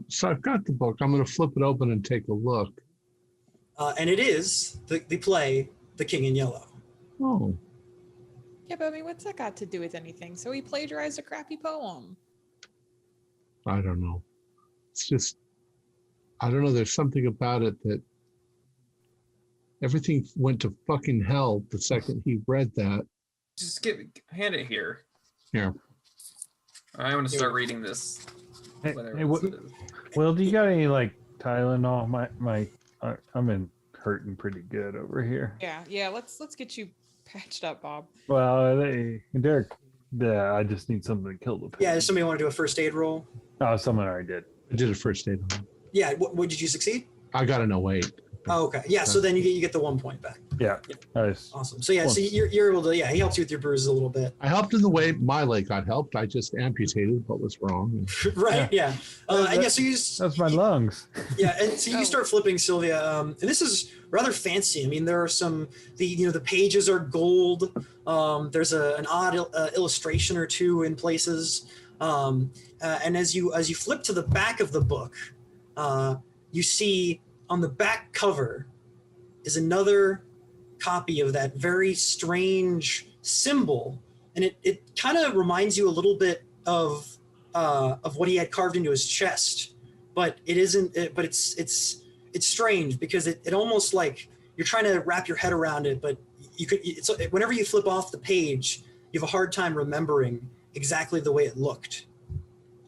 So I've got the book. I'm going to flip it open and take a look. And it is the play, The King in Yellow. Oh. Yeah, but I mean, what's that got to do with anything? So he plagiarized a crappy poem. I don't know. It's just, I don't know. There's something about it that everything went to fucking hell the second he read that. Just hand it here. Here. I want to start reading this. Hey, Will, do you got any like Tylenol? I'm hurting pretty good over here. Yeah. Let's get you patched up, Bob. Well, Derek, I just need something to kill the pain. Yeah, does somebody want to do a first aid roll? Oh, someone already did. I did a first aid on it. Yeah, what did you succeed? I got an 08. Oh, okay. Yeah, so then you get the 1 point back. Yeah. Nice. Awesome. So so you're able to, he helps you with your bruises a little bit. I helped in the way my leg got helped. I just amputated what was wrong. Right, yeah. So that's my lungs. Yeah, and so you start flipping, Sylvia. And this is rather fancy. I mean, there are the pages are gold. There's an odd illustration or two in places. And as you flip to the back of the book, you see on the back cover is another copy of that very strange symbol, and it kind of reminds you a little bit of what he had carved into his chest, but it isn't. But it's strange because it almost like you're trying to wrap your head around it, but whenever you flip off the page, you have a hard time remembering exactly the way it looked.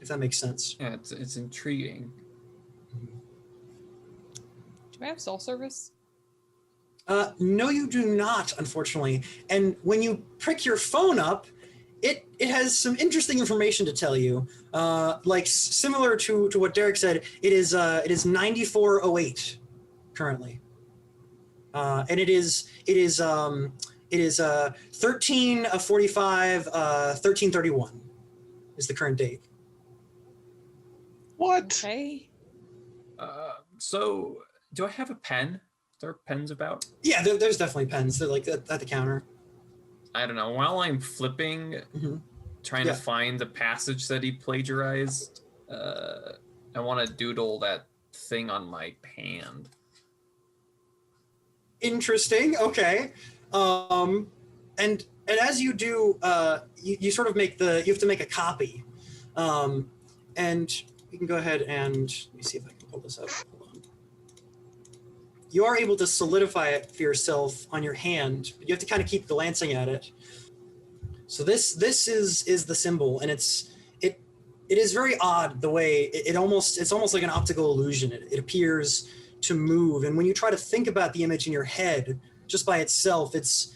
If that makes sense. Yeah, it's intriguing. Do I have soul service? No, you do not, unfortunately. And when you prick your phone up, it has some interesting information to tell you. Like similar to what Derek said, it is 9408 currently, and it is 13/45 1331 is the current date. What? Okay. So do I have a pen? There are pens about? Yeah, there's definitely pens. They're like at the counter. I don't know. While I'm flipping, trying to find the passage that he plagiarized, I want to doodle that thing on my hand. Interesting. Okay. And as you do, you sort of you have to make a copy, and you can go ahead and let me see if I can pull this up. You are able to solidify it for yourself on your hand, but you have to kind of keep glancing at it. So this is the symbol, and it is very odd the way it's almost like an optical illusion. It appears to move, and when you try to think about the image in your head just by itself, it's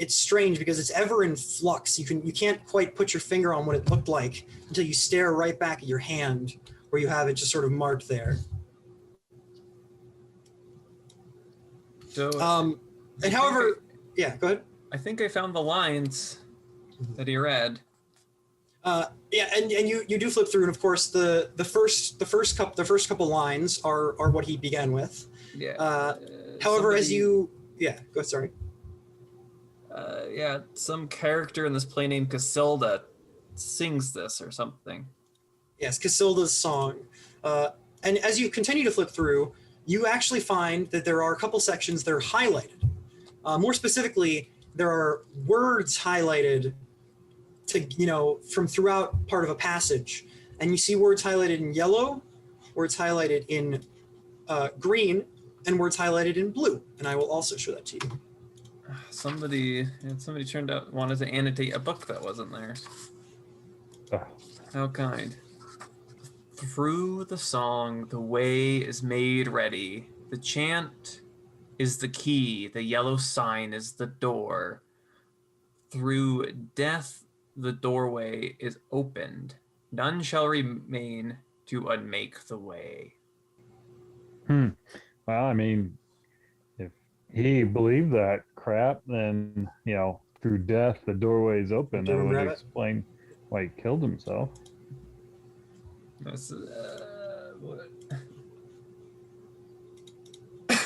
strange because it's ever in flux. You can't quite put your finger on what it looked like until you stare right back at your hand where you have it just sort of marked there. So, And however, yeah, go ahead. I think I found the lines that he read. Yeah, and you do flip through, and of course the first couple lines are what he began with. Yeah. However, somebody, as you go, sorry. Yeah, some character in this play named Casilda sings this or something. Yes, Casilda's song. And as you continue to flip through, you actually find that there are a couple sections that are highlighted. More specifically, there are words highlighted from throughout part of a passage, and you see words highlighted in yellow, words highlighted in green, and words highlighted in blue. And I will also show that to you. Somebody wanted to annotate a book that wasn't there. How kind. Through the song, the way is made ready. The chant is the key. The yellow sign is the door. Through death, the doorway is opened. None shall remain to unmake the way. Well, I mean, if he believed that crap, then, through death, the doorway is open. That would explain why he killed himself. That's, what?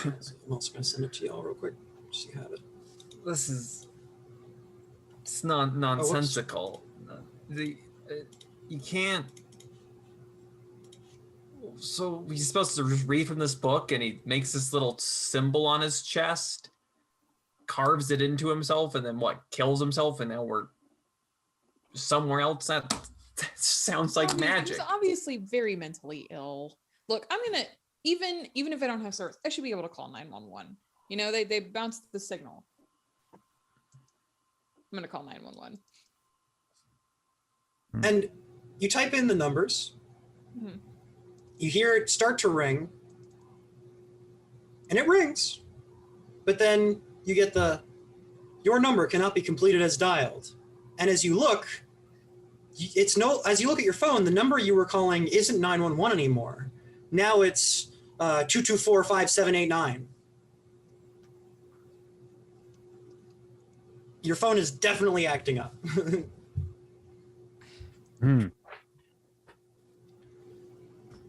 I'm also going to send it to y'all real quick, just so you have it. It's not nonsensical. You can't. So he's supposed to read from this book, and he makes this little symbol on his chest, carves it into himself, and then kills himself, and now we're somewhere else. That sounds like magic. He's obviously very mentally ill. Look, I'm gonna even if I don't have service, I should be able to call 911. They bounced the signal. I'm gonna call 911. And you type in the numbers. Mm-hmm. You hear it start to ring, and it rings, but then you get your number cannot be completed as dialed. And as you look, as you look at your phone, the number you were calling isn't 911 anymore. Now it's 224-5789. Your phone is definitely acting up.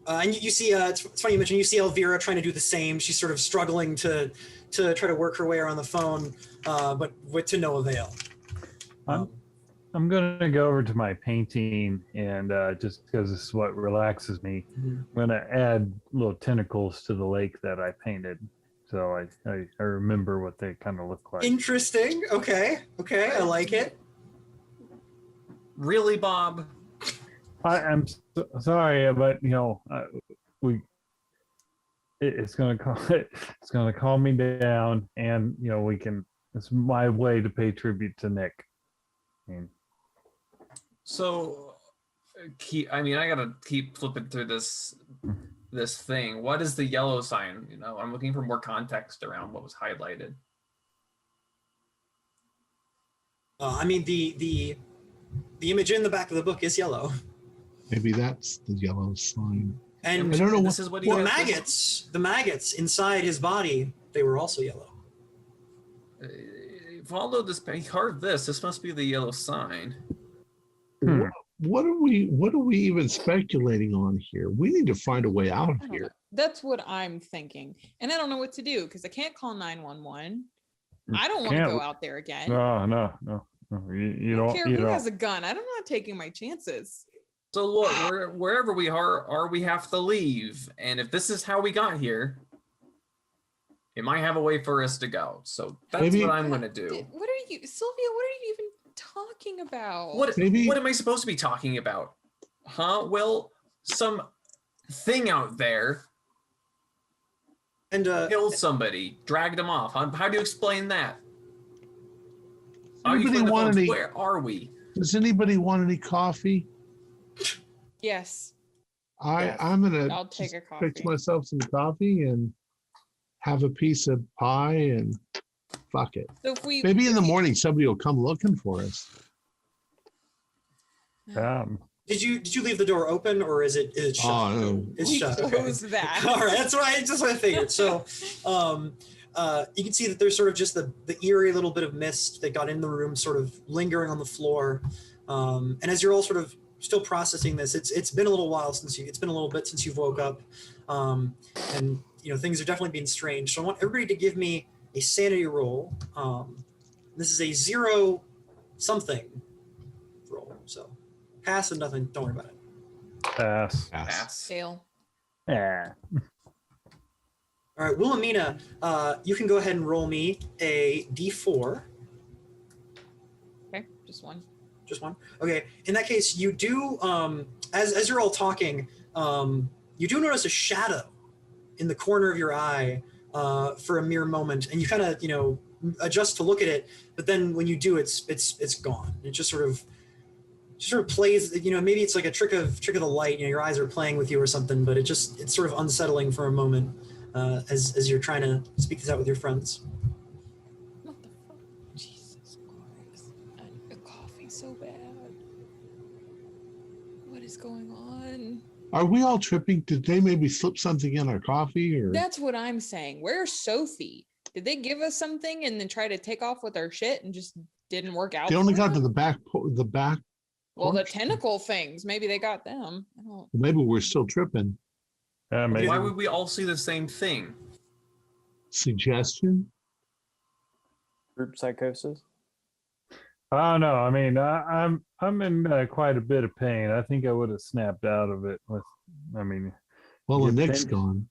And you see, it's funny you mentioned, you see Elvira trying to do the same. She's sort of struggling to try to work her way around the phone, but to no avail. I'm going to go over to my painting, and just because this is what relaxes me, I'm going to add little tentacles to the lake that I painted. So I remember what they kind of look like. Interesting. Okay, I like it. Really, Bob? I'm sorry, but it's going to calm me down, and it's my way to pay tribute to Nick. So, I gotta keep flipping through this thing. What is the yellow sign? I'm looking for more context around what was highlighted. The image in the back of the book is yellow. Maybe that's the yellow sign. And I don't know this is what he the maggots inside his body, they were also yellow. Follow this. He carved this. This must be the yellow sign. What are we even speculating on here? We need to find a way out of here. That's what I'm thinking, and I don't know what to do because I can't call 911. I don't want to go out there again. No. You don't. Who has a gun? I'm not taking my chances. So look, wherever we are, we have to leave. And if this is how we got here, it might have a way for us to go. So that's what I'm going to do. What are you, Sylvia? What are you even talking about? What am I supposed to be talking about? Huh? Well, some thing out there and killed somebody, dragged them off. How do you explain that? Where are we? Does anybody want any coffee? Yes. I'm gonna I'll take a coffee. fix myself some coffee and have a piece of pie and fuck it. So Maybe in the morning somebody will come looking for us. Did you leave the door open, or is it shut? Oh no, it's shut. Close that. All right, that's what I figured. So, you can see that there's sort of just the eerie little bit of mist that got in the room, sort of lingering on the floor. And as you're all sort of still processing this, it's been a little while it's been a little bit since you've woke up, and things are definitely being strange. So I want everybody to give me a sanity roll. This is a 0 something roll, so pass and nothing. Don't worry about it. Pass. Fail. Yeah. All right, Wilhelmina, you can go ahead and roll me a d4. Okay, just one. Just one. Okay. In that case, you do, as you're all talking, you do notice a shadow in the corner of your eye for a mere moment, and you kind of, adjust to look at it. But then when you do, it's gone. It just sort of plays. Maybe it's like a trick of the light. Your eyes are playing with you or something. But it's sort of unsettling for a moment as you're trying to speak this out with your friends. What the fuck? Jesus Christ. I need a coffee so bad. What is going on? Are we all tripping? Did they maybe slip something in our coffee? Or That's what I'm saying. Where's Sophie? Did they give us something and then try to take off with our shit and just didn't work out? they only for got her? to the back. Well, the porch? tentacle things. Maybe they got them. I don't. Maybe we're still tripping. Maybe. Why would we all see the same thing? Suggestion? Group psychosis. I don't know. I mean, I'm in quite a bit of pain. I think I would have snapped out of it with. Well, You've the Nick's been- gone.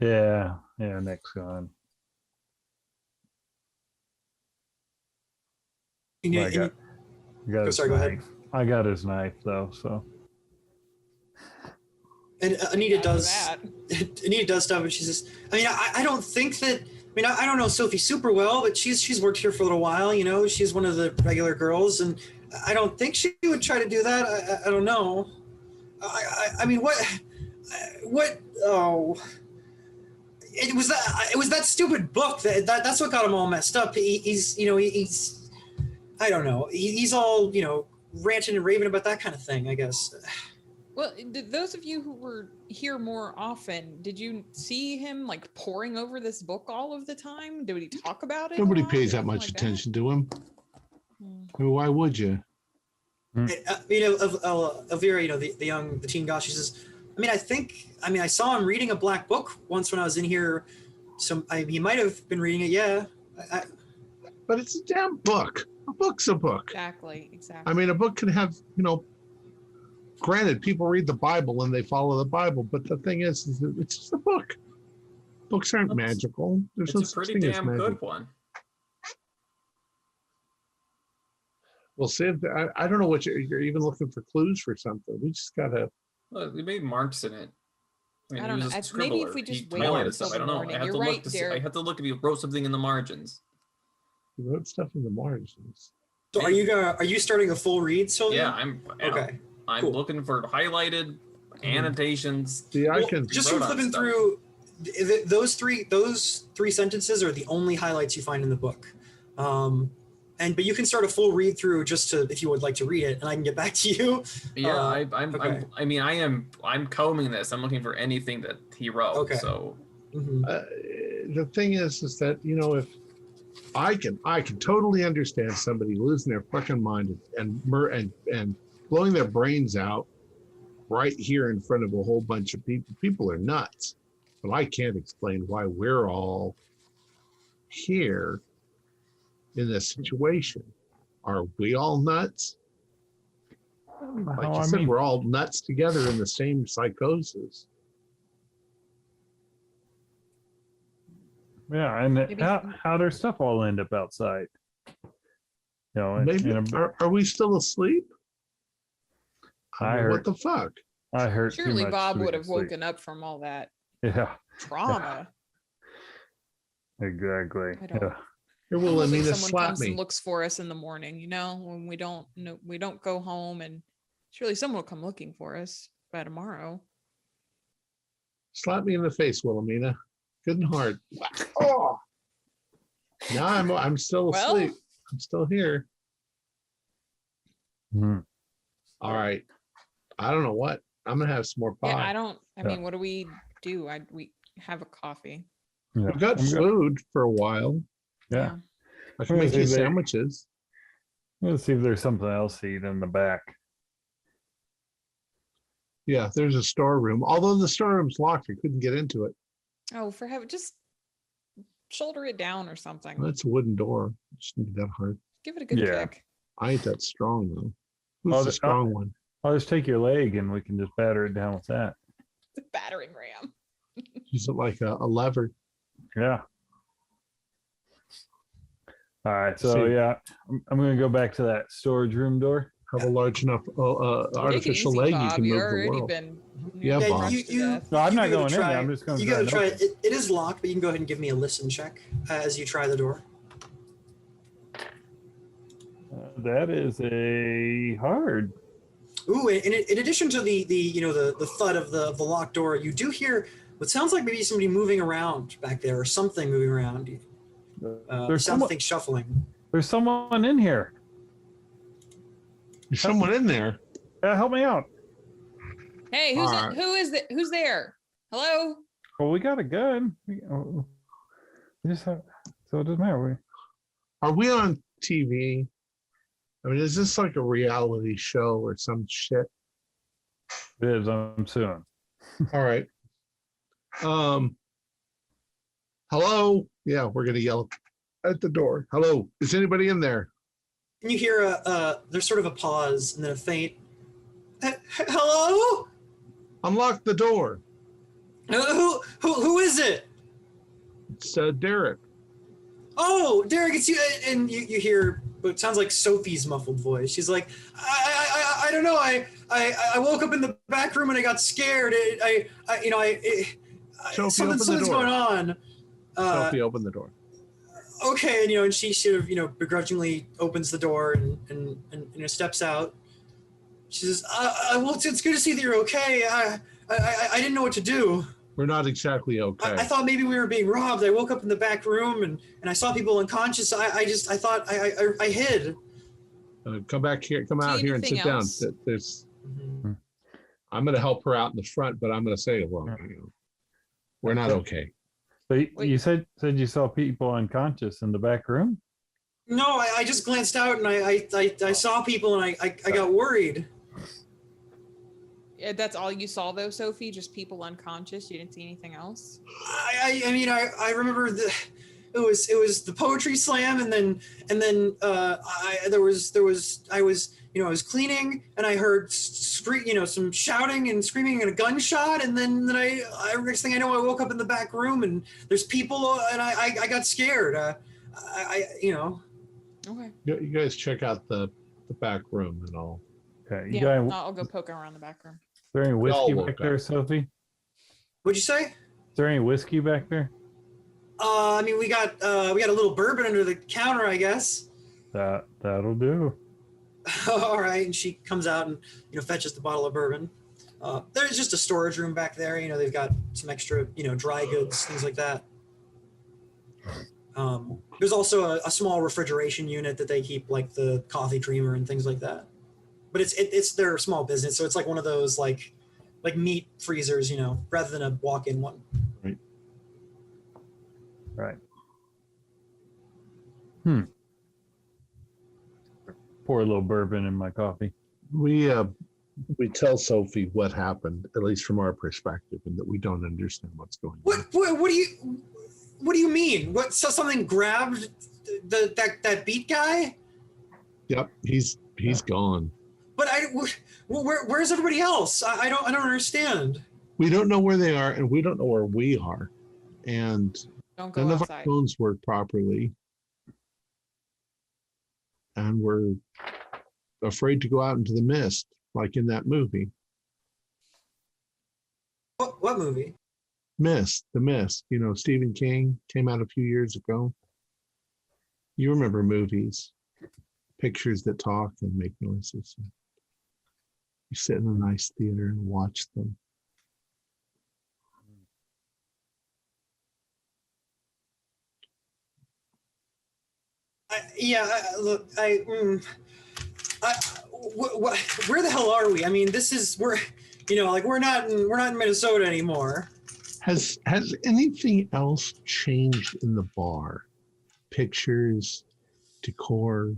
Yeah, Nick's gone. And you- I got his sorry, go ahead. knife. I got his knife though, so. And Anita Out of does. that. Anita does stuff, and she says, I don't think that. I don't know Sophie super well, but she's worked here for a little while. She's one of the regular girls, and I don't think she would try to do that. I don't know. I mean, what? Oh, it was that stupid book that's what got him all messed up. He's I don't know. He's all ranting and raving about that kind of thing, I guess. Well, did those of you who were here more often, did you see him like poring over this book all of the time? Did he talk about it? a Nobody lot? pays that Anything much like attention to him. Hmm. I mean, why would you? Elvira, the teen goth, she says, I saw him reading a black book once when I was in here. So he might have been reading it. Yeah. But it's a damn book. A book's a book. Exactly. I mean, a book can have, granted, people read the Bible and they follow the Bible, but the thing is that it's just a book. Books aren't magical. There's no It's a such pretty thing as damn magic. good one. We'll see if I don't know what you're even looking for clues for something. We just gotta. Look, they made marks in it. I he don't was know. a Maybe if scribbler. we just He wait highlighted until stuff. the I don't know. morning. I have You're to look right, to see. I Derek. have to look if he wrote something in the margins. You wrote stuff in the margins. So are you starting a full read, Sylvia? Yeah, Okay. I'm cool. looking for highlighted annotations. See, I Well, can. just wrote from on flipping stuff. through those three sentences are the only highlights you find in the book. But you can start a full read through if you would like to read it, and I can get back to you. Yeah, okay. I'm combing this. I'm looking for anything that he wrote. Okay. So Mhm. The thing is that if I can totally understand somebody losing their fucking mind and blowing their brains out right here in front of a whole bunch of people. People are nuts, but I can't explain why we're all here in this situation. Are we all nuts? Like you said, we're all nuts together in the same psychosis. Yeah, and Maybe- how their stuff all end up outside. Maybe are we still asleep? I mean, what heard- the fuck? I heard too Surely much Bob to be would have asleep. woken up from all that Yeah, trauma. exactly. I don't- Yeah. Here, I'm will hoping Anita someone slap comes me? and looks for us in the morning, when we don't go home, and surely someone will come looking for us by tomorrow. Slap me in the face, Wilhelmina. Good and hard. Oh. Now I'm still Well- asleep. I'm still here. Mhm. All right. I don't know what. I'm gonna have some more pie. Yeah, I Yeah. mean, what do we do? We have a coffee. Yeah. We got food for a while. Yeah. I can make you sandwiches. Let's see if there's something else to eat in the back. Yeah, there's a storeroom. Although the storeroom's locked, I couldn't get into it. Oh, for heaven, just shoulder it down or something. Well, it's a wooden door. It's not that hard. Give it a good kick. I ain't that strong though. Who's the strong one? I'll just take your leg and we can just batter it down with that. The battering ram. Use it like a lever. Yeah. All right. So yeah, I'm going to go back to that storage room door. Have a large enough artificial leg, Bob. you can You've move already the world. been. Yeah, Bob. No, I'm not going in there. I'm just going to You got to try it. It is locked, but you can go ahead and give me a listen check as you try the door. That is a hard. Ooh, and in addition to the thud of the locked door, you do hear what sounds like maybe somebody moving around back there or something moving around. There's something shuffling. There's someone in here. There's someone in there. Help me out. Hey, who's there? Hello? Well, we got a gun. We just have, so it doesn't matter. Are we on TV? I mean, is this like a reality show or some shit? It is. I'm suing. All right. Hello? Yeah, we're gonna yell at the door. Hello? Is anybody in there? And you hear there's sort of a pause and then a faint. Hello? Unlock the door. Who is it? It's Derek. Oh, Derek, it's you. And you hear what sounds like Sophie's muffled voice. She's like, I don't know. I woke up in the back room and I got scared. Something's going on. Sophie, open the door. Okay, and she sort of begrudgingly opens the door and steps out. She says, well, it's good to see that you're okay. I didn't know what to do. We're not exactly okay. I thought maybe we were being robbed. I woke up in the back room and I saw people unconscious. I thought I hid. Come back here. Come out here and sit down. There's. Mm-hmm. I'm going to help her out in the front, but I'm going to say, well, we're not okay. So you said you saw people unconscious in the back room? No, I just glanced out and I saw people and I got worried. That's all you saw though, Sophie? Just people unconscious? You didn't see anything else? I remember it was the poetry slam and then I was cleaning and I heard some shouting and screaming and a gunshot and then next thing I know I woke up in the back room and there's people and I got scared. Okay. You guys check out the back room and all. Okay. I'll go poking around the back room. Is there any whiskey back there, Sophie? What'd you say? Is there any whiskey back there? We got a little bourbon under the counter, I guess. That'll do. All right, and she comes out and fetches the bottle of bourbon. There's just a storage room back there. They've got some extra dry goods, things like that. There's also a small refrigeration unit that they keep like the coffee creamer and things like that. But it's their small business, so it's like one of those like meat freezers, rather than a walk-in one. Right. Pour a little bourbon in my coffee. We tell Sophie what happened, at least from our perspective, and that we don't understand what's going on. What do you mean? What? So something grabbed that beat guy? Yep, he's gone. But where's everybody else? I don't understand. We don't know where they are, and we don't know where we are, and Don't go none of outside. our phones work properly, and we're afraid to go out into the mist, like in that movie. What movie? Mist, The Mist. Stephen King came out a few years ago. You remember movies, pictures that talk and make noises. You sit in a nice theater and watch them. Where the hell are we? I mean, we're not in Minnesota anymore. Has anything else changed in the bar? Pictures, decor.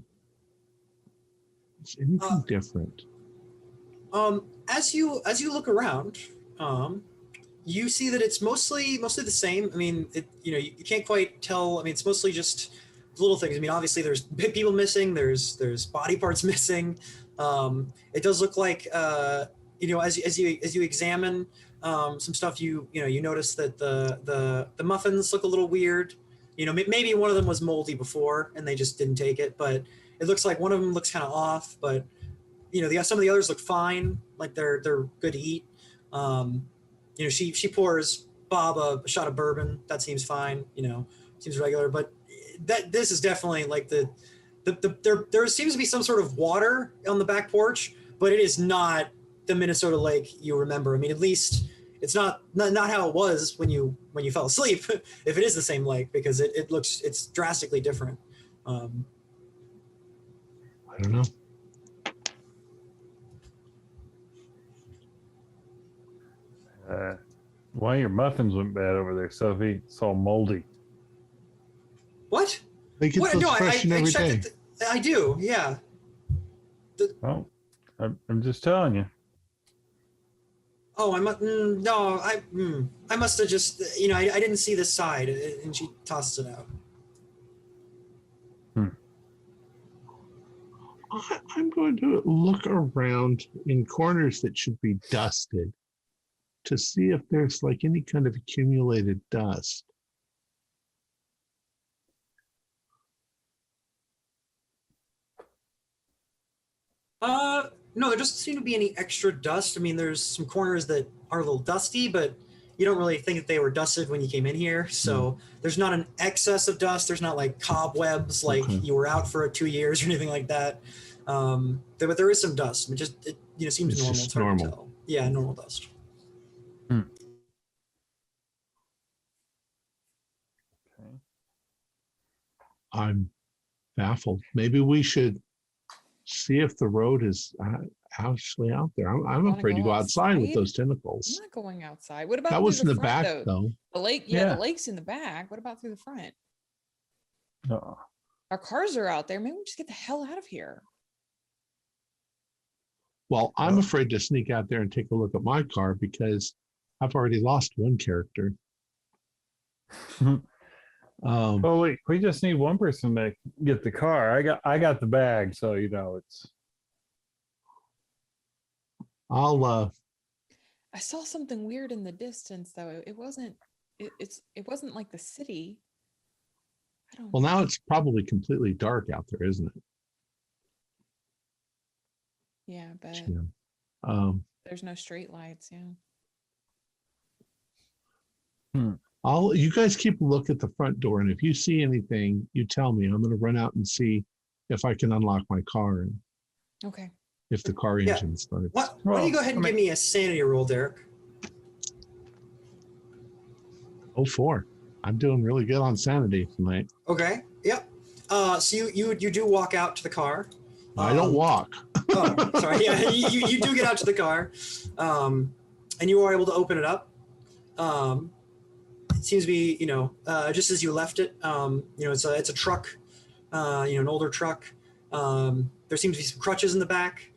Is anything different? As you look around, you see that it's mostly the same. I mean, you can't quite tell. I mean, it's mostly just little things. I mean, obviously there's people missing. There's body parts missing. It does look like as you examine some stuff, you notice that the muffins look a little weird. Maybe one of them was moldy before and they just didn't take it, but it looks like one of them looks kind of off. But some of the others look fine, like they're good to eat. She pours Bob a shot of bourbon. That seems fine. Seems regular. But this is definitely like there seems to be some sort of water on the back porch, but it is not the Minnesota lake you remember. I mean, at least it's not how it was when you fell asleep. If it is the same lake, because it's drastically different. I don't know. Why your muffins went bad over there, Sophie? It's all moldy. What? They get those fresh every day. I do, yeah. Oh, I'm just telling you. Oh, I must have just, I didn't see this side, and she tosses it out. I'm going to look around in corners that should be dusted to see if there's like any kind of accumulated dust. No, there doesn't seem to be any extra dust. I mean, there's some corners that are a little dusty, but you don't really think that they were dusted when you came in here. So there's not an excess of dust. There's not like cobwebs, like you were out for 2 years or anything like that. But there is some dust. It seems normal. It's hard to tell. Yeah, normal dust. Okay. I'm baffled. Maybe we should see if the road is actually out there. I'm afraid to go outside with those tentacles. I'm not going outside. What about that was in the front, back, though? The lake, the lake's in the back. What about through the front? Our cars are out there. Maybe we just get the hell out of here. Well, I'm afraid to sneak out there and take a look at my car because I've already lost one character. Oh wait, we just need one person to get the car. I got the bag, so it's. I saw something weird in the distance, though. It wasn't like the city. Well, now it's probably completely dark out there, isn't it? Yeah, but there's no street lights. Yeah. You guys keep a look at the front door, and if you see anything, you tell me. I'm going to run out and see if I can unlock my car and okay. If the car engine starts. Why don't you go ahead and give me a sanity roll, Derek? 04. I'm doing really good on sanity tonight. Okay. Yep. So you do walk out to the car. I don't walk. Oh, sorry. Yeah, you do get out to the car, and you are able to open it up. It seems to be, just as you left it. It's a truck, an older truck. There seems to be some crutches in the back.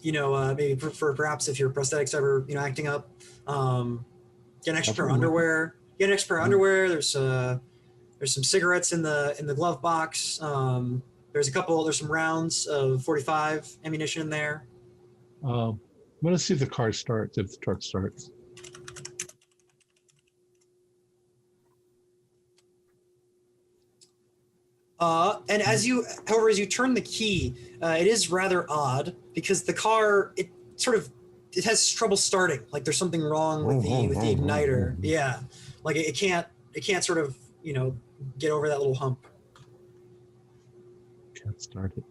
Maybe for perhaps if your prosthetics ever, acting up. Get an extra pair of underwear. There's some cigarettes in the glove box. There's some rounds of 45 ammunition in there. I'm going to see if the car starts, if the truck starts. And as you turn the key, it is rather odd because the car, it has trouble starting. Like there's something wrong with the igniter. Yeah. Like it can't sort of, get over that little hump. Can't start it.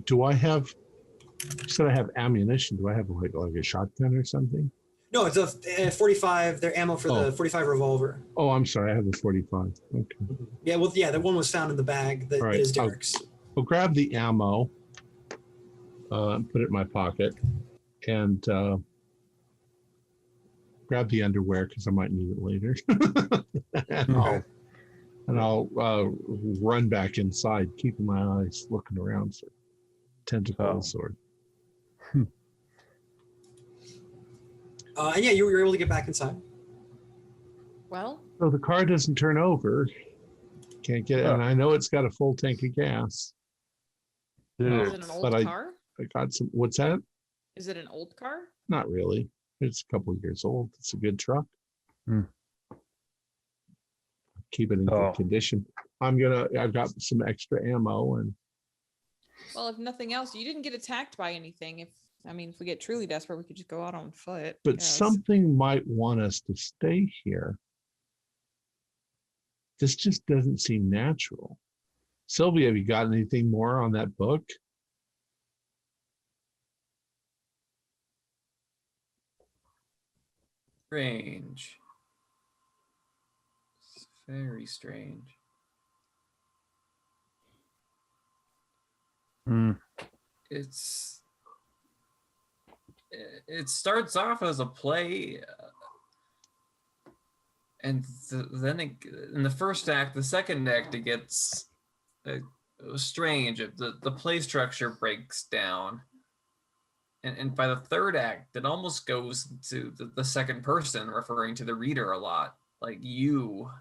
Do I have, you said I have ammunition. Do I have like a shotgun or something? No, it's a 45. Their ammo for the 45 revolver. Oh, I'm sorry. I have a 45. Okay. Yeah, well, that one was found in the bag that is Derek's. I'll grab the ammo, put it in my pocket, and grab the underwear because I might need it later. Okay. And I'll run back inside, keeping my eyes looking around for tentacles or. And yeah, you were able to get back inside. Well, So the car doesn't turn over. Can't get it, and I know it's got a full tank of gas. is Dude, it an old but car? I got some. What's that? Is it an old car? Not really. It's a couple of years old. It's a good truck. Keep it in good condition. I've got some extra ammo and. Well, if nothing else, you didn't get attacked by anything. If we get truly desperate, we could just go out on foot. I But guess. something might want us to stay here. This just doesn't seem natural. Sylvia, have you got anything more on that book? Strange. It's very strange. It starts off as a play, and then in the first act, the second act, it gets strange. The play structure breaks down, and by the third act, it almost goes to the second person, referring to the reader a lot, like you.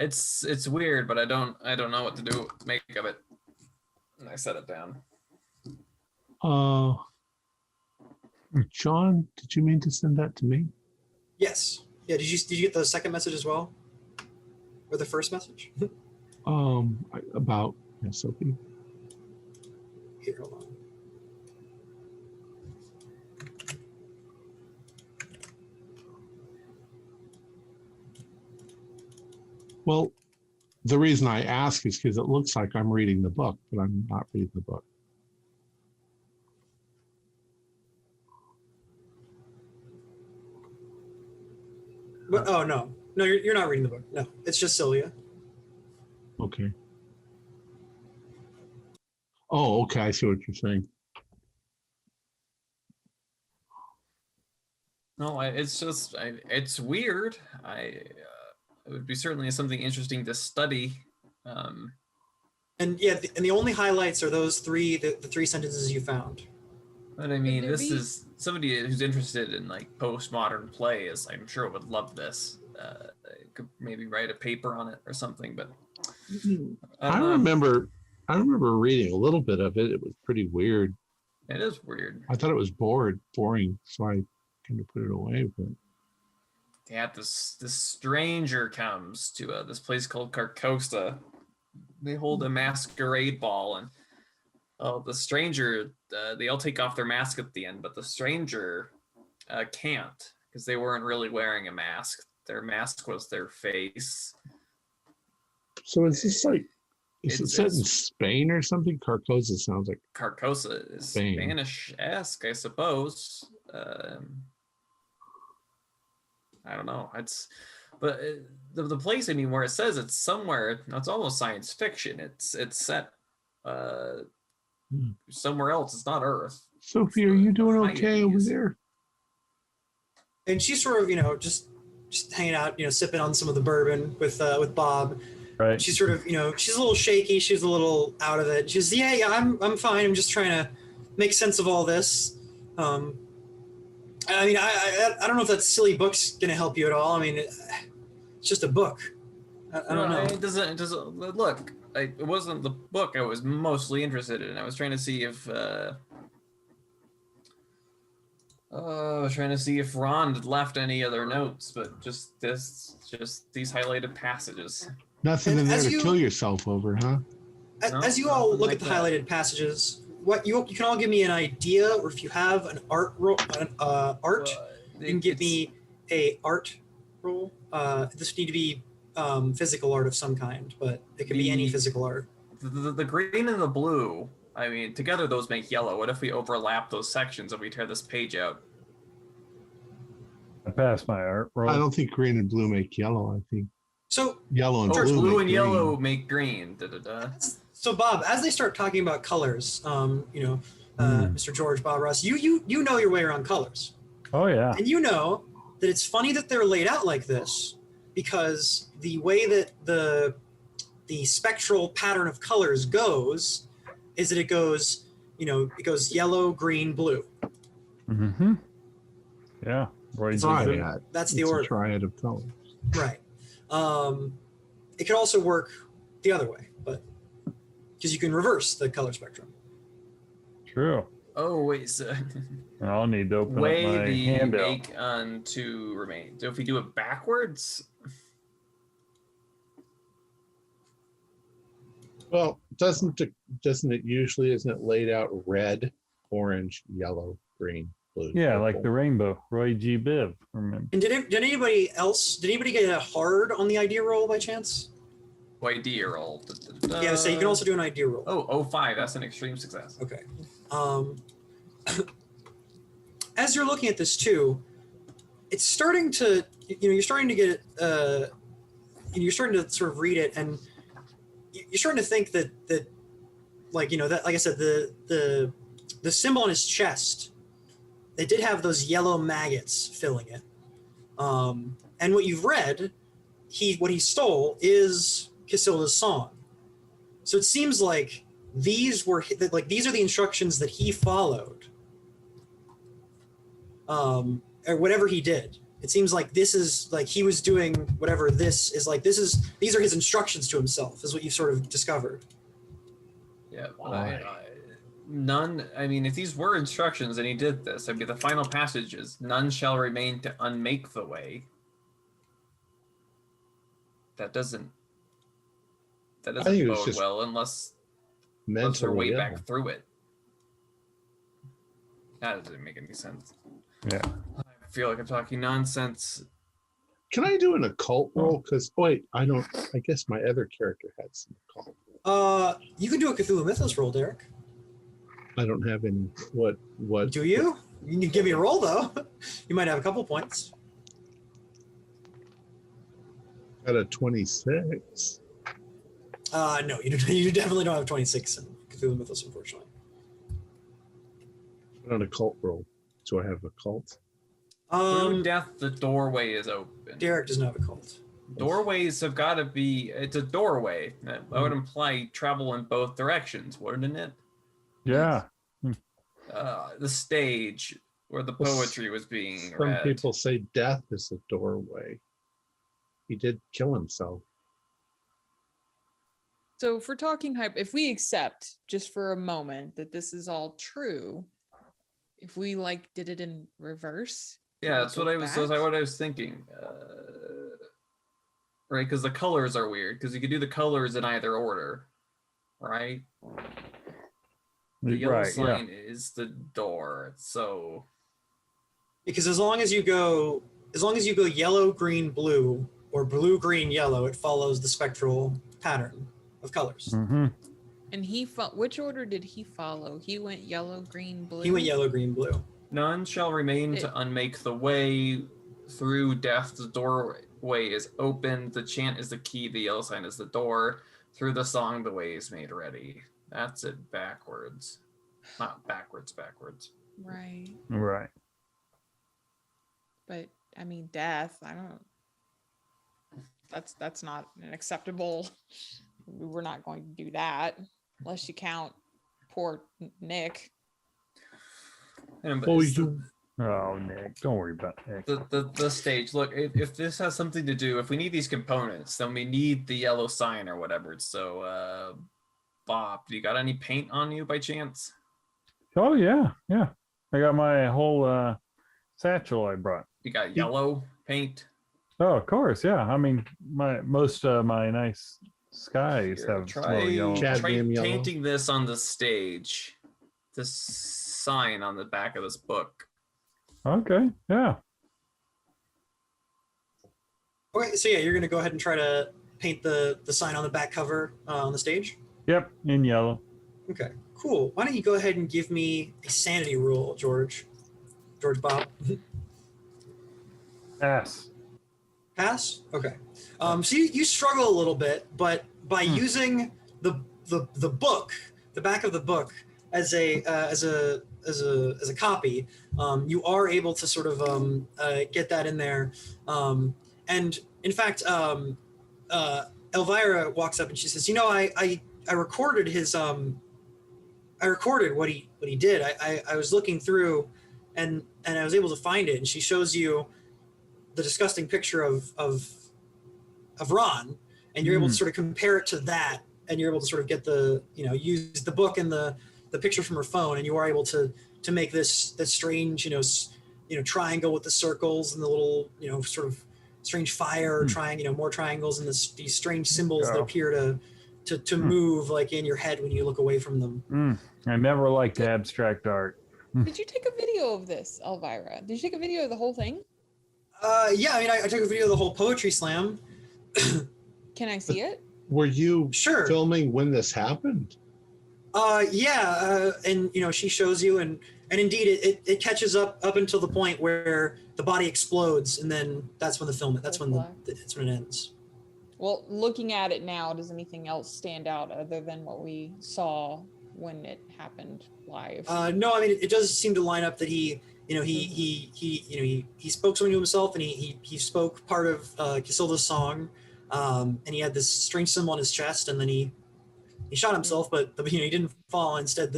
It's weird, but I don't know what to make of it. And I set it down. John, did you mean to send that to me? Yes. Yeah. Did you get the second message as well, or the first message? About Sophie. Here, hold on. Well, the reason I ask is because it looks like I'm reading the book, but I'm not reading the book. But, oh no, you're not reading the book. No, it's just Sylvia. Okay. Oh, okay. I see what you're saying. No, it's weird. It would be certainly something interesting to study. And yeah, and the only highlights are those the three sentences you found. But I mean, this is somebody who's interested in like postmodern play I'm sure would love this. Could maybe write a paper on it or something. But I remember reading a little bit of it. It was pretty weird. It is weird. I thought it was boring, so I kind of put it away. But yeah, this stranger comes to this place called Carcosa. They hold a masquerade ball, and the stranger, they all take off their mask at the end, but the stranger can't, because they weren't really wearing a mask. Their mask was their face. So is this is it set in Spain or something? Carcosa sounds like Carcosa is Spain. Spanish-esque, I suppose. I don't know. But the place, I mean, where it says it's somewhere, it's almost science fiction. It's set somewhere else. It's not Earth. Sophie, are you doing okay over there? And she's sort of, just hanging out, sipping on some of the bourbon with Bob. Right. She's sort of, she's a little shaky. She's a little out of it. She's, yeah, I'm fine. I'm just trying to make sense of all this. I mean, I don't know if that silly book's going to help you at all. I mean, it's just a book. I don't know. It doesn't look. It wasn't the book I was mostly interested in. I was trying to see if Ron had left any other notes, but just these highlighted passages. Nothing in there to kill yourself over, huh? As you all look at the highlighted passages, what you can all give me an idea, or if you have an art roll, you can give me a art roll. This would need to be physical art of some kind, but it could be any physical art. The green and the blue, I mean, together those make yellow. What if we overlap those sections and we tear this page out? I passed my art roll. I don't think green and blue make yellow. I think So yellow and blue blue and make yellow green. make green. Da, da, da. So Bob, as they start talking about colors, Mr. George Bob Ross, you know your way around colors. Oh yeah. And you know that it's funny that they're laid out like this because the way that the spectral pattern of colors goes is that it goes yellow, green, blue. Mm-hmm. Yeah. Triad. That's the It's order. a triad of colors. Right. It could also work the other way, but because you can reverse the color spectrum. True. Oh wait, so I'll need to open up way my the handout. make unto remain. So if we do it backwards, Well, doesn't it usually, isn't it laid out red, orange, yellow, green, blue? Yeah, purple? like the rainbow. Roy G. Biv. Remember? And did anybody get a hard on the idea roll by chance? idea roll. Yeah, so you can also do an idea roll. Oh, 05. That's an extreme success. Okay. As you're looking at this too, it's starting to, you're starting to get, you're starting to sort of read it, and you're starting to think that like I said, the symbol on his chest, they did have those yellow maggots filling it. And what you've read, what he stole is Casilda's song. So it seems like these are the instructions that he followed, or whatever he did. It seems like this is like he was doing whatever this is like. These are his instructions to himself, is what you've sort of discovered. Yeah. None. I mean, if these were instructions and he did this, I mean, the final passage is "None shall remain to unmake the way." That doesn't think it was bode just well unless their mentally way ill. back through it. That doesn't make any sense. Yeah. I feel like I'm talking nonsense. Can I do an occult roll? Because I guess my other character had some occult. You can do a Cthulhu Mythos roll, Derek. I don't have any. What? Do you? You can give me a roll though. You might have a couple points. Got a 26. No, you definitely don't have 26 in Cthulhu Mythos, unfortunately. Not a cult roll. Do I have a cult? Through death, the doorway is open. Derek does not have a cult. Doorways have got to be. It's a doorway. That would imply travel in both directions, wouldn't it? Yeah. The stage where the poetry was being Some read. people say death is a doorway. He did kill himself. So if we're talking if we accept just for a moment that this is all true, if we did it in reverse. Yeah, that's what I was. That's back? what I was thinking. Right, because the colors are weird. Because you could do the colors in either order, right? The yellow Right. Yeah. sign is the door. So Because as long as you go yellow, green, blue, or blue, green, yellow, it follows the spectral pattern of colors. Mm-hmm. And which order did he follow? He went yellow, green, blue. He went yellow, green, blue. none shall remain to unmake the way. Through death, the doorway is opened. The chant is the key. The yellow sign is the door. Through the song, the way is made ready. That's it backwards. Not backwards. Right. Right. But I mean, death. I don't. That's not an acceptable. We're not going to do that unless you count poor Nick. And Well, we do. Oh, Nick, don't worry about Nick. the stage. Look, if this has something to do, if we need these components, then we need the yellow sign or whatever. So, Bob, do you got any paint on you by chance? Oh yeah. I got my whole satchel I brought. You got yellow paint? Oh, of course, yeah. I mean, most of my nice skies Here, have try, little yellow. Chad- try Cadmium yellow. painting this on the stage. This sign on the back of this book. Okay, yeah. Okay, so yeah, you're gonna go ahead and try to paint the sign on the back cover on the stage. Yep, in yellow. Okay, cool. Why don't you go ahead and give me a sanity roll, George Bob? Pass. Pass. Okay. So you struggle a little bit, but by using the book, the back of the book, as a copy, you are able to sort of get that in there. And in fact, Elvira walks up and she says, I recorded his I recorded what he did. I was looking through and I was able to find it, and she shows you the disgusting picture of Ron, and you're able to sort of compare it to that, and you're able to sort of get the, use the book and the picture from her phone, and you are able to make this strange, triangle with the circles and the little, sort of strange fire, more triangles and these strange symbols that appear to move like in your head when you look away from them. I never liked abstract art. Did you take a video of this, Elvira? Did you take a video of the whole thing? Yeah, I mean, I took a video of the whole poetry slam. Can I see it? Were you Sure filming when this happened? Yeah, and she shows you, and indeed it catches up until the point where the body explodes, and then that's when that's when it ends. Well, looking at it now, does anything else stand out other than what we saw when it happened live? No, I mean, it does seem to line up that he spoke something to himself, and he spoke part of Casilda's song, and he had this strange symbol on his chest, and then he shot himself, but he didn't fall. Instead,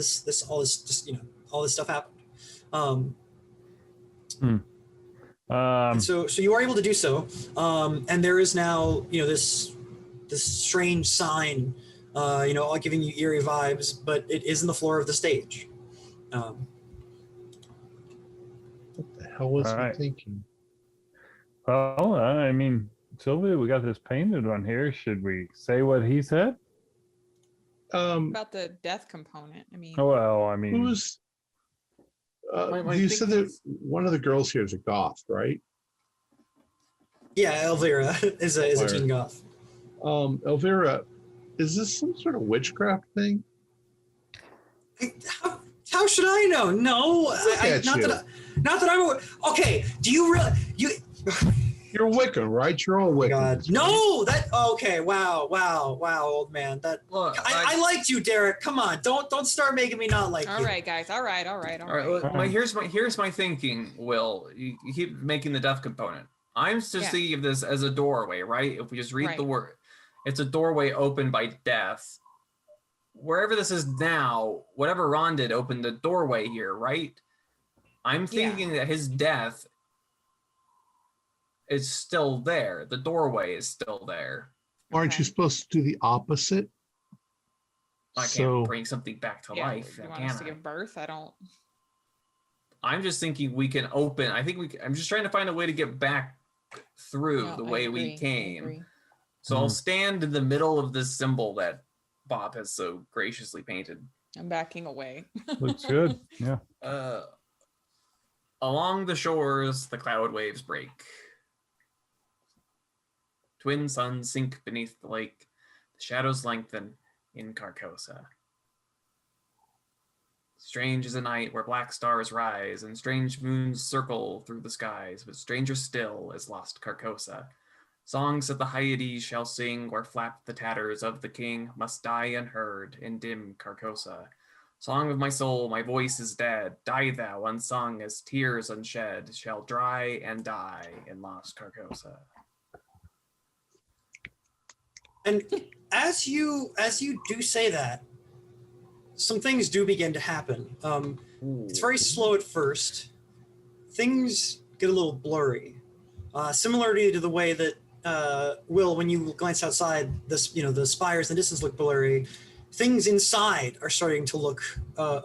all this stuff happened. And so you are able to do so, and there is now this strange sign, all giving you eerie vibes, but it is in the floor of the stage. What the hell was he thinking? Well, I mean, Sylvia, we got this painted on here. Should we say what he said? About the death component. I mean, who's? You said that one of the girls here is a goth, right? Yeah, Elvira is a teen goth. Elvira, is this some sort of witchcraft thing? How should I know? No, not that I'm. Okay, do you really You're Wiccan, right? You're all Wiccan. God. No, okay. Wow, old man. That look, I liked you, Derek. Come on, don't start making me not like you. All right, guys. All right. Well, here's my thinking. Will, you keep making the death component. I'm just thinking of this as a doorway, right? If we just read the word, it's a doorway opened by death. Wherever this is now, whatever Ron did opened the doorway here, right? I'm thinking that his death is still there. The doorway is still there. Aren't you supposed to do the opposite? I can't bring something back to life. You want us to give birth? I don't. I'm just thinking we can open. I'm just trying to find a way to get back through the way we came. So I'll stand in the middle of this symbol that Bob has so graciously painted. I'm backing away. Looks good. Yeah. Along the shores, the cloud waves break. Twin suns sink beneath the lake. The shadows lengthen in Carcosa. Strange is a night where black stars rise and strange moons circle through the skies, but stranger still is lost Carcosa. Songs that the Hyades shall sing where flap the tatters of the king must die unheard in dim Carcosa. Song of my soul, my voice is dead. Die thou unsung as tears unshed shall dry and die in lost Carcosa. And as you do say that, some things do begin to happen. It's very slow at first. Things get a little blurry, similarly to the way that Will, when you glance outside, the spires in the distance look blurry. Things inside are starting to look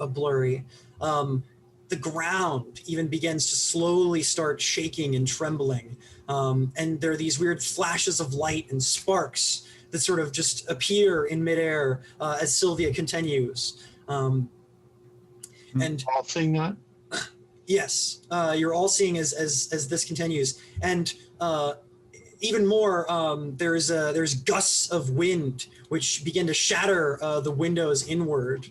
blurry. The ground even begins to slowly start shaking and trembling, and there are these weird flashes of light and sparks that sort of just appear in midair as Sylvia continues. And all seeing that? Yes, you're all seeing as this continues, and even more. There's gusts of wind which begin to shatter the windows inward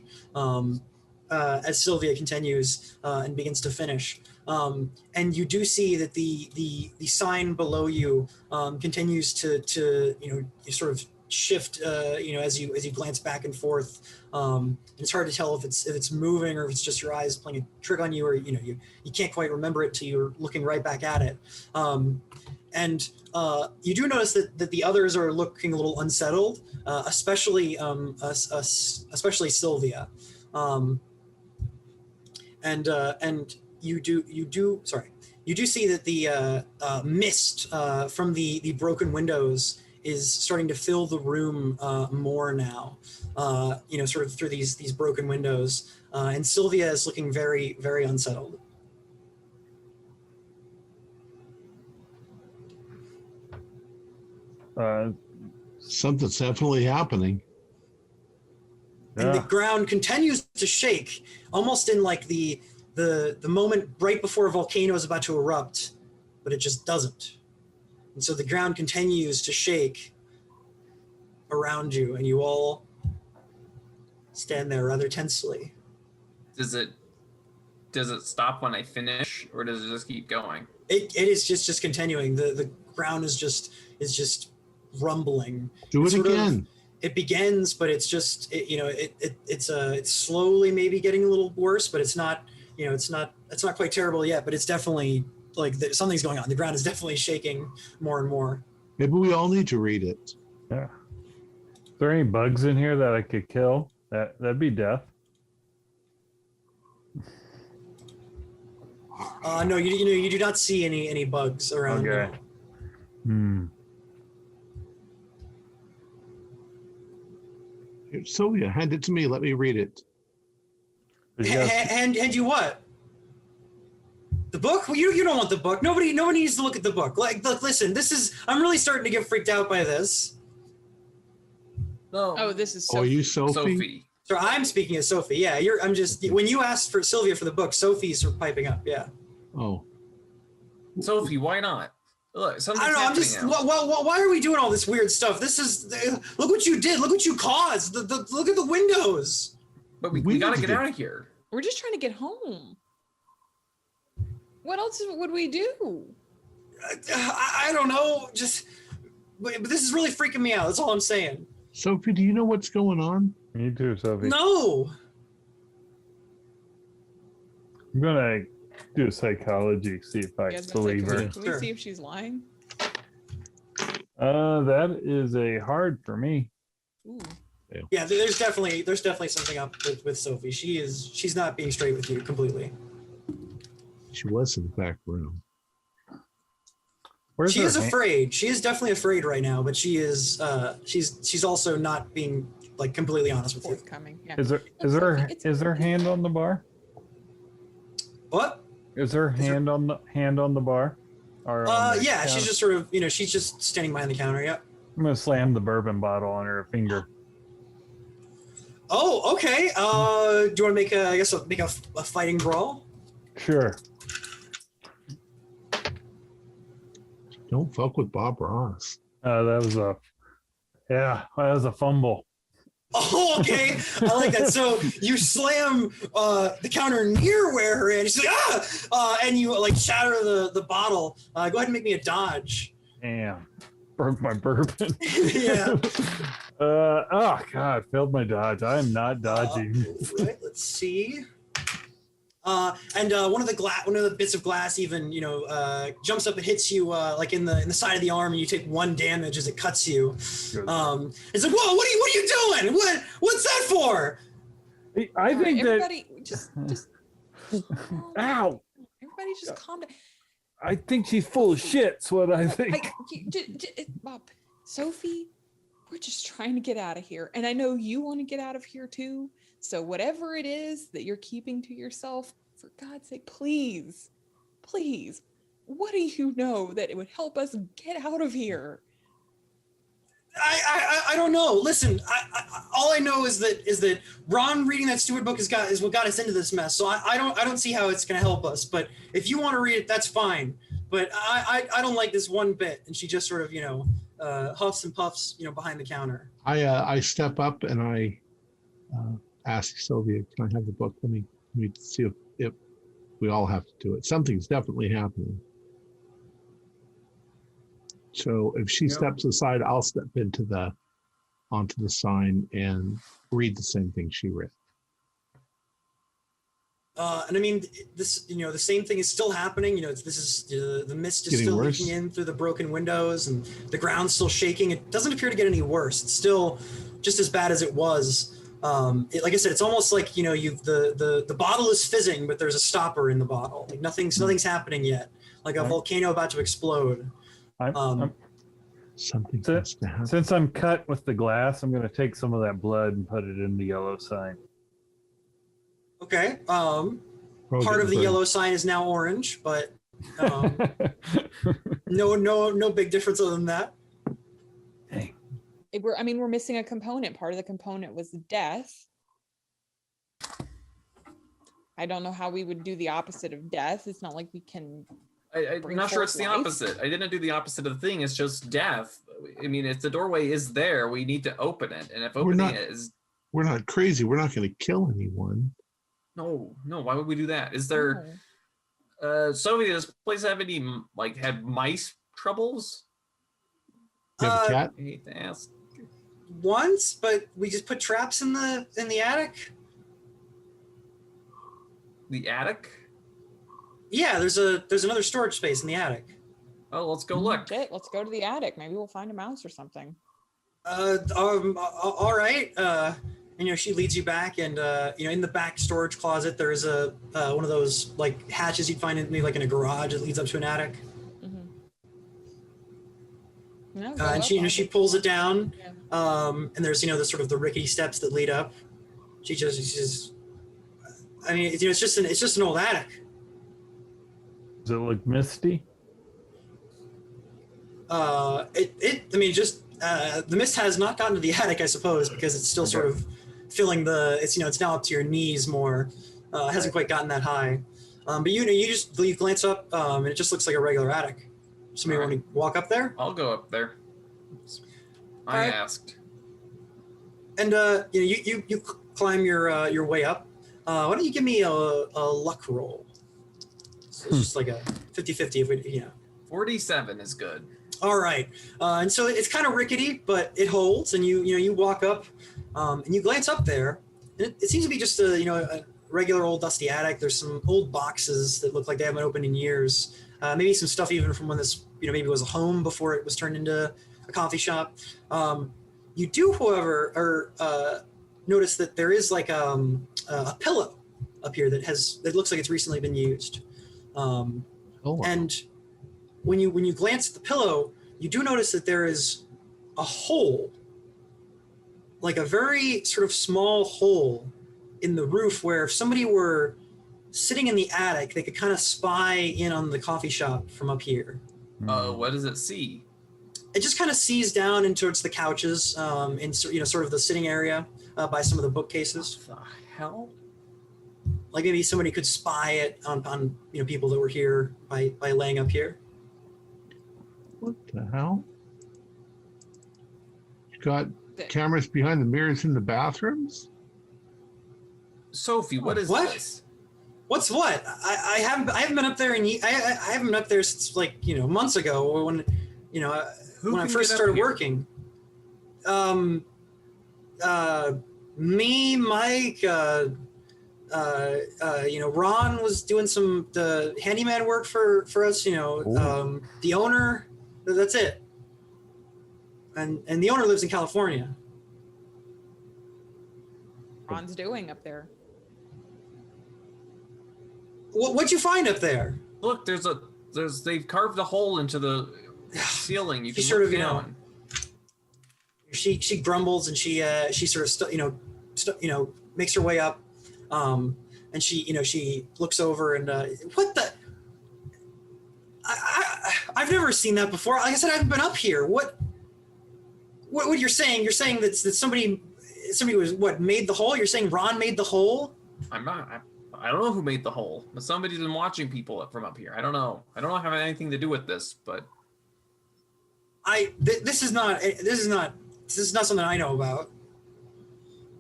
as Sylvia continues and begins to finish. And you do see that the sign below you continues to sort of shift, as you glance back and forth. It's hard to tell if it's moving or if it's just your eyes playing a trick on you, or you can't quite remember it till you're looking right back at it. And you do notice that the others are looking a little unsettled, especially Sylvia. And you do see that the mist from the broken windows is starting to fill the room more now, sort of through these broken windows. And Sylvia is looking very, very unsettled. Something's definitely happening. And the ground continues to shake, almost in like the moment right before a volcano is about to erupt, but it just doesn't. And so the ground continues to shake around you, and you all stand there rather tensely. Does it stop when I finish, or does it just keep going? It is just continuing. The ground is just rumbling. Do it again. It begins, but it's just it's slowly maybe getting a little worse, but it's not quite terrible yet. But it's definitely like something's going on. The ground is definitely shaking more and more. Maybe we all need to read it. Yeah. Is there any bugs in here that I could kill? That'd be death. No, you do not see any bugs around. Okay. Here, Sylvia, hand it to me. Let me read it. And you what? The book? Well, you don't want the book. Nobody needs to look at the book. Look, listen, I'm really starting to get freaked out by this. No. Oh, this is Oh, Sophie. you Sophie? So I'm speaking as Sophie. Yeah, when you asked for Sylvia for the book, Sophie's sort of piping up. Yeah. Oh. Sophie, why not? Look, something's I don't know. I'm happening just. now. Why are we doing all this weird stuff? This is. Look what you did. Look what you caused. Look at the windows. But we gotta get out of here. We're just trying to get home. What else would we do? I don't know. But this is really freaking me out. That's all I'm saying. Sophie, do you know what's going on? Me too, Sophie. No. I'm gonna do a psychology, see if I believe her. Can we see if she's lying? That is a hard for me. Ooh. Yeah, there's definitely something up with Sophie. She's not being straight with you completely. She was in the back room. She is afraid. She is definitely afraid right now, but she is she's also not being like completely honest with you. Forthcoming. Yeah. Is her hand on the bar? What? Is her hand on the bar? Or yeah, counter? she's just sort of she's just standing behind the counter. Yeah. I'm gonna slam the bourbon bottle on her finger. Oh, okay. Do you want to make a fighting brawl? Sure. Don't fuck with Bob Ross. That was a fumble. Oh, okay. I like that. So you slam the counter near where her is. She's like, and you like shatter the bottle. Go ahead and make me a dodge. Damn. Broke my bourbon. Yeah. Oh God, failed my dodge. I am not dodging. Right. Let's see. And one of the bits of glass even jumps up and hits you like in the side of the arm, and you take 1 damage as it cuts you. It's like, whoa, what are you doing? What's that for? I think everybody just ow. Everybody just calm down. I think she's full of shit. That's what I think. Bob, Sophie, we're just trying to get out of here, and I know you want to get out of here too. So whatever it is that you're keeping to yourself, for God's sake, please, what do you know that it would help us get out of here? I don't know. Listen, all I know is that Ron reading that stupid book is what got us into this mess. So I don't see how it's going to help us. But if you want to read it, that's fine. But I don't like this one bit. And she just sort of huffs and puffs behind the counter. I step up and I ask Sylvia, can I have the book? Let me see if we all have to do it. Something's definitely happening. So if she steps aside, I'll step into the onto the sign and read the same thing she read. And I mean, this, the same thing is still happening. This is the mist is Getting still worse. leaking in through the broken windows, and the ground's still shaking. It doesn't appear to get any worse. It's still just as bad as it was. Like I said, it's almost like the bottle is fizzing, but there's a stopper in the bottle. Like nothing's happening yet. Like a volcano about to explode. Something has to happen. Since I'm cut with the glass, I'm going to take some of that blood and put it in the yellow sign. Okay. Part Probably of the burn. yellow sign is now orange, but no big difference other than that. Hey. We're missing a component. Part of the component was death. I don't know how we would do the opposite of death. It's not like we can. I'm not sure it's the opposite. I didn't do the opposite of the thing. It's just death. I mean, if the doorway is there, we need to open it. And if opening it is... We're not crazy. We're not going to kill anyone. No. Why would we do that? Is there... Sophie, does this place have any, had mice troubles? You have a cat? I hate to ask. Once, but we just put traps in the attic. The attic? Yeah, there's another storage space in the attic. Oh, let's go look. Shit, let's go to the attic. Maybe we'll find a mouse or something. All right. And she leads you back, and in the back storage closet there is a one of those like hatches you'd find in a garage that leads up to an attic. Mm-hmm. No, And she pulls it down, Yeah. and there's the sort of the rickety steps that lead up. She's just I mean, it's just an old attic. Does it look misty? The mist has not gotten to the attic, I suppose, because it's still sort of filling it's now up to your knees more. It hasn't quite gotten that high. But you glance up, and it just looks like a regular attic. Somebody want to walk up there? I'll go up there. I Alright. asked. And you climb your way up. Why don't you give me a luck roll? So it's just like a 50-50 if we 47 is good. All right, and so it's kind of rickety, but it holds. And you walk up, and you glance up there, and it seems to be just a regular old dusty attic. There's some old boxes that look like they haven't opened in years. Maybe some stuff even from when this maybe was a home before it was turned into a coffee shop. You do, however, notice that there is like a pillow up here that looks like it's recently been used. And when you glance at the pillow, you do notice that there is a hole, like a very sort of small hole in the roof, where if somebody were sitting in the attic, they could kind of spy in on the coffee shop from up here. What does it see? It just kind of sees down in towards the couches, in sort of the sitting area by some of the bookcases. What the hell? Like maybe somebody could spy it on people that were here by laying up here. What the hell? You got cameras behind the mirrors in the bathrooms? Sophie, what is What? this? What's what? I haven't been up there I haven't been up there since months ago when when I first started working. Me, Mike, Ron was doing the handyman work for us. The owner. That's it. And the owner lives in California. Ron's doing up there. What'd you find up there? Look, they've carved a hole into the ceiling. You She can sort look of, down. She grumbles, and she sort of makes her way up, and she looks over and what the. I've never seen that before. Like I said, I haven't been up here. What you're saying? You're saying that somebody was made the hole? You're saying Ron made the hole? I'm not. I don't know who made the hole, but somebody's been watching people from up here. I don't know. I don't have anything to do with this, but this is not something I know about.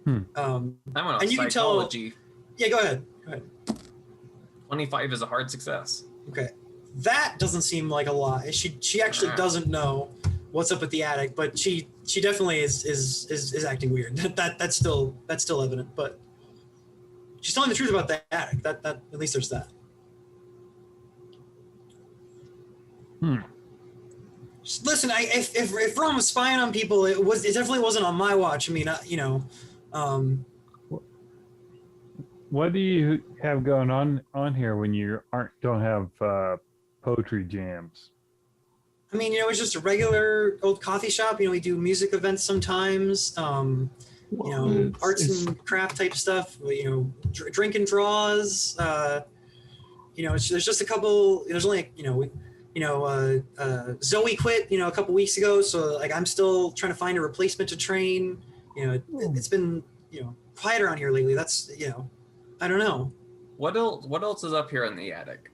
I'm on and you can tell. psychology. Yeah, go ahead. 25 is a hard success. Okay, that doesn't seem like a lie. She actually doesn't know. what's up with the attic, but she definitely is acting weird. That's still evident, but she's telling the truth about the attic. That at least there's that. Just listen, if Ron was spying on people, it definitely wasn't on my watch. I mean, What do you have going on here when you don't have poetry jams? I mean, it's just a regular old coffee shop. We do music events sometimes. Arts and craft type stuff. Drink and draws. There's just a couple. There's only Zoe quit. A couple weeks ago, so like I'm still trying to find a replacement to train. It's been quiet around here lately. That's I don't know. What else is up here in the attic?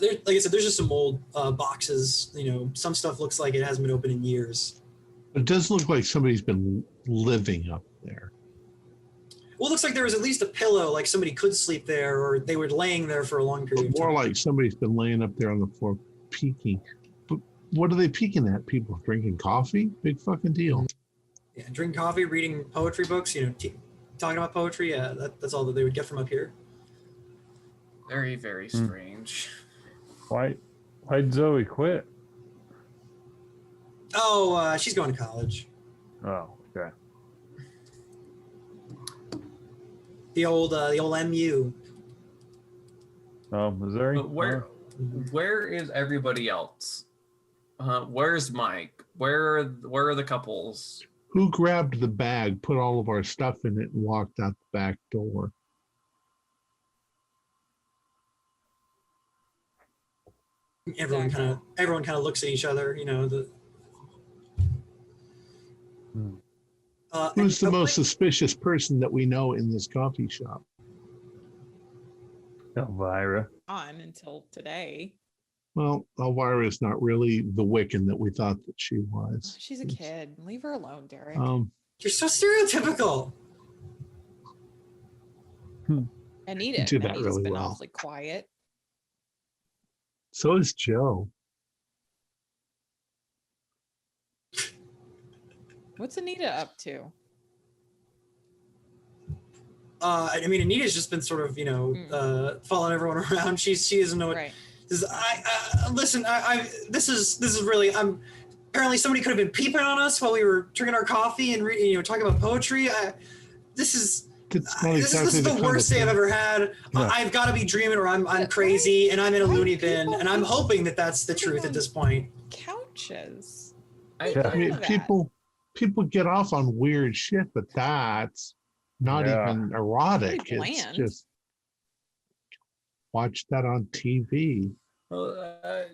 Like I said, there's just some old boxes. Some stuff looks like it hasn't been open in years. It does look like somebody's been living up there. Well, it looks like there was at least a pillow, like somebody could sleep there, or they were laying there for a long period of time. More like somebody's been laying up there on the floor peeking. But what are they peeking at? People drinking coffee? Big fucking deal. Yeah, drinking coffee, reading poetry books, talking about poetry. Yeah, that's all that they would get from up here. Very, very strange. Why'd Zoe quit? Oh, she's going to college. Oh, okay. The old MU. Oh, Missouri. Where is everybody else? Where's Mike? Where are the couples? Who grabbed the bag, put all of our stuff in it, and walked out the back door? Everyone kind of looks at each other. Who's the most suspicious person that we know in this coffee shop? Elvira. On until today. Well, Elvira is not really the Wiccan that we thought that she was. She's a kid. Leave her alone, Derek. You're so stereotypical. Anita. You do that Anita's really been well. awfully quiet. So is Joe. What's Anita up to? I mean, Anita's just been sort of, following everyone around. She doesn't know what. Right. Listen. This is really. Apparently somebody could have been peeping on us while we were drinking our coffee and talking about poetry. This is the worst day I've ever had. Yeah. I've got to be dreaming, or I'm crazy, and I'm in a loony bin, and I'm hoping that that's the truth at this point. Couches. I mean, people get off on weird shit, but that's not even erotic. Pretty It's bland. just watch that on TV.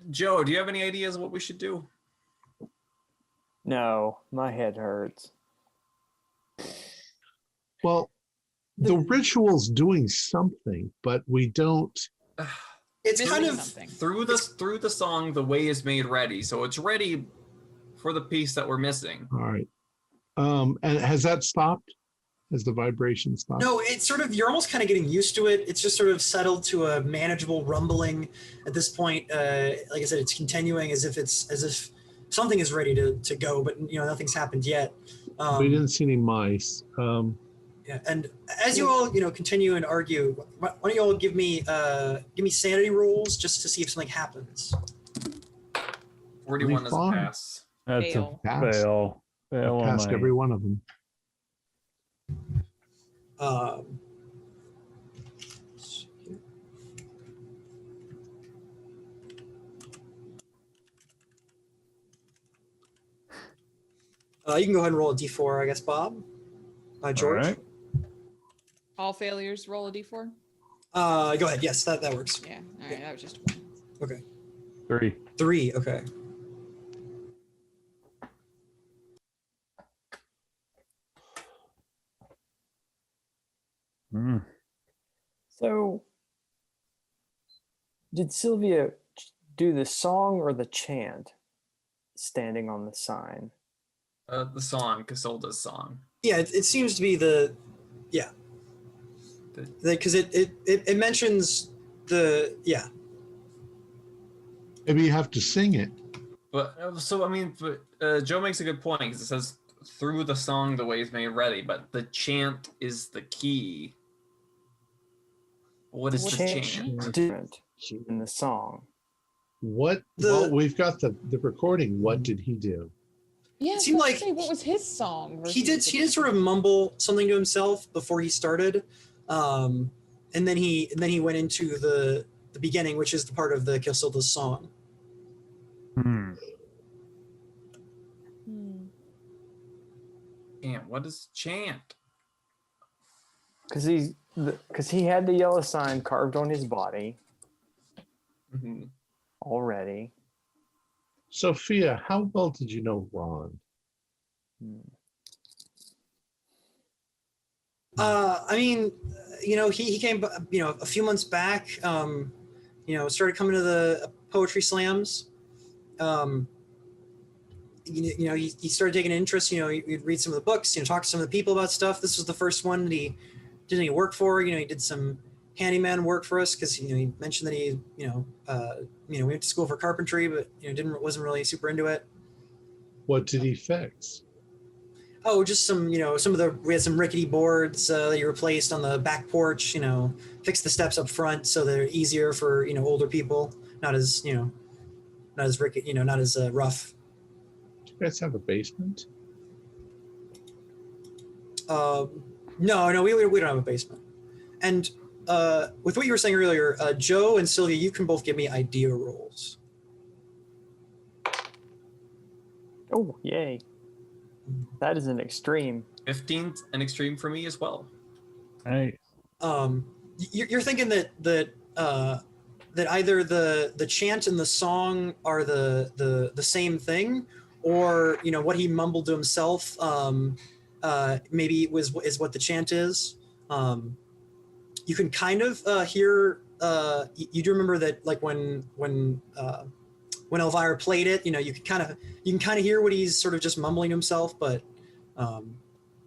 Joe, do you have any ideas what we should do? No, my head hurts. Well, the ritual's doing something, but we don't. It's Missing kind of something. Through the song, the way is made ready, so it's ready for the piece that we're missing. All right. And has that stopped? Has the vibration stopped? No, it's sort of, you're almost kind of getting used to it. It's just sort of settled to a manageable rumbling at this point. Like I said, it's continuing as if something is ready to go, but nothing's happened yet. We didn't see any mice. Yeah, and as you all continue and argue, why don't you all give me sanity rolls just to see if something happens. 41 is a Fine. pass. That's Fail. a fail. Fail on Passed my- every one of them. You can go ahead and roll a d4, I guess, Bob. George. All right. All failures roll a d4? Go ahead. Yes, that works. Yeah. All right. That was just one. Okay. 3. 3. Okay. Mm. So, did Sylvia do the song or the chant standing on the sign? The song, Casilda's song. Yeah, it seems to be because it mentions the Maybe you have to sing it. But so I mean, but Joe makes a good point because it says through the song the way is made ready, but the chant is the key. What is the chant? Different in the song. Well, we've got the recording. What did he do? Yeah, It seemed like what was his song? He did sort of mumble something to himself before he started, and then he went into the beginning, which is the part of the Casilda's song. Chant. What is chant? Because he had the yellow sign carved on his body already. Sophia, how well did you know Ron? I mean, he came, a few months back, started coming to the poetry slams. He started taking an interest, he'd read some of the books, talk to some of the people about stuff. This was the first one that he did any work for. He did some handyman work for us because, he mentioned that he, we went to school for carpentry, but, wasn't really super into it. What did he fix? Oh, just some, we had some rickety boards that he replaced on the back porch, fixed the steps up front so they're easier for, older people, not as rickety, not as rough. Do you guys have a basement? No, we don't have a basement. And with what you were saying earlier, Joe and Sylvia, you can both give me idea rolls. Oh, yay. That is an extreme. 15's an extreme for me as well. Hey. You're thinking that either the chant and the song are the same thing, or what he mumbled to himself maybe is what the chant is. You can kind of hear. You do remember that, like when Elvira played it, you can kind of hear what he's sort of just mumbling to himself, but so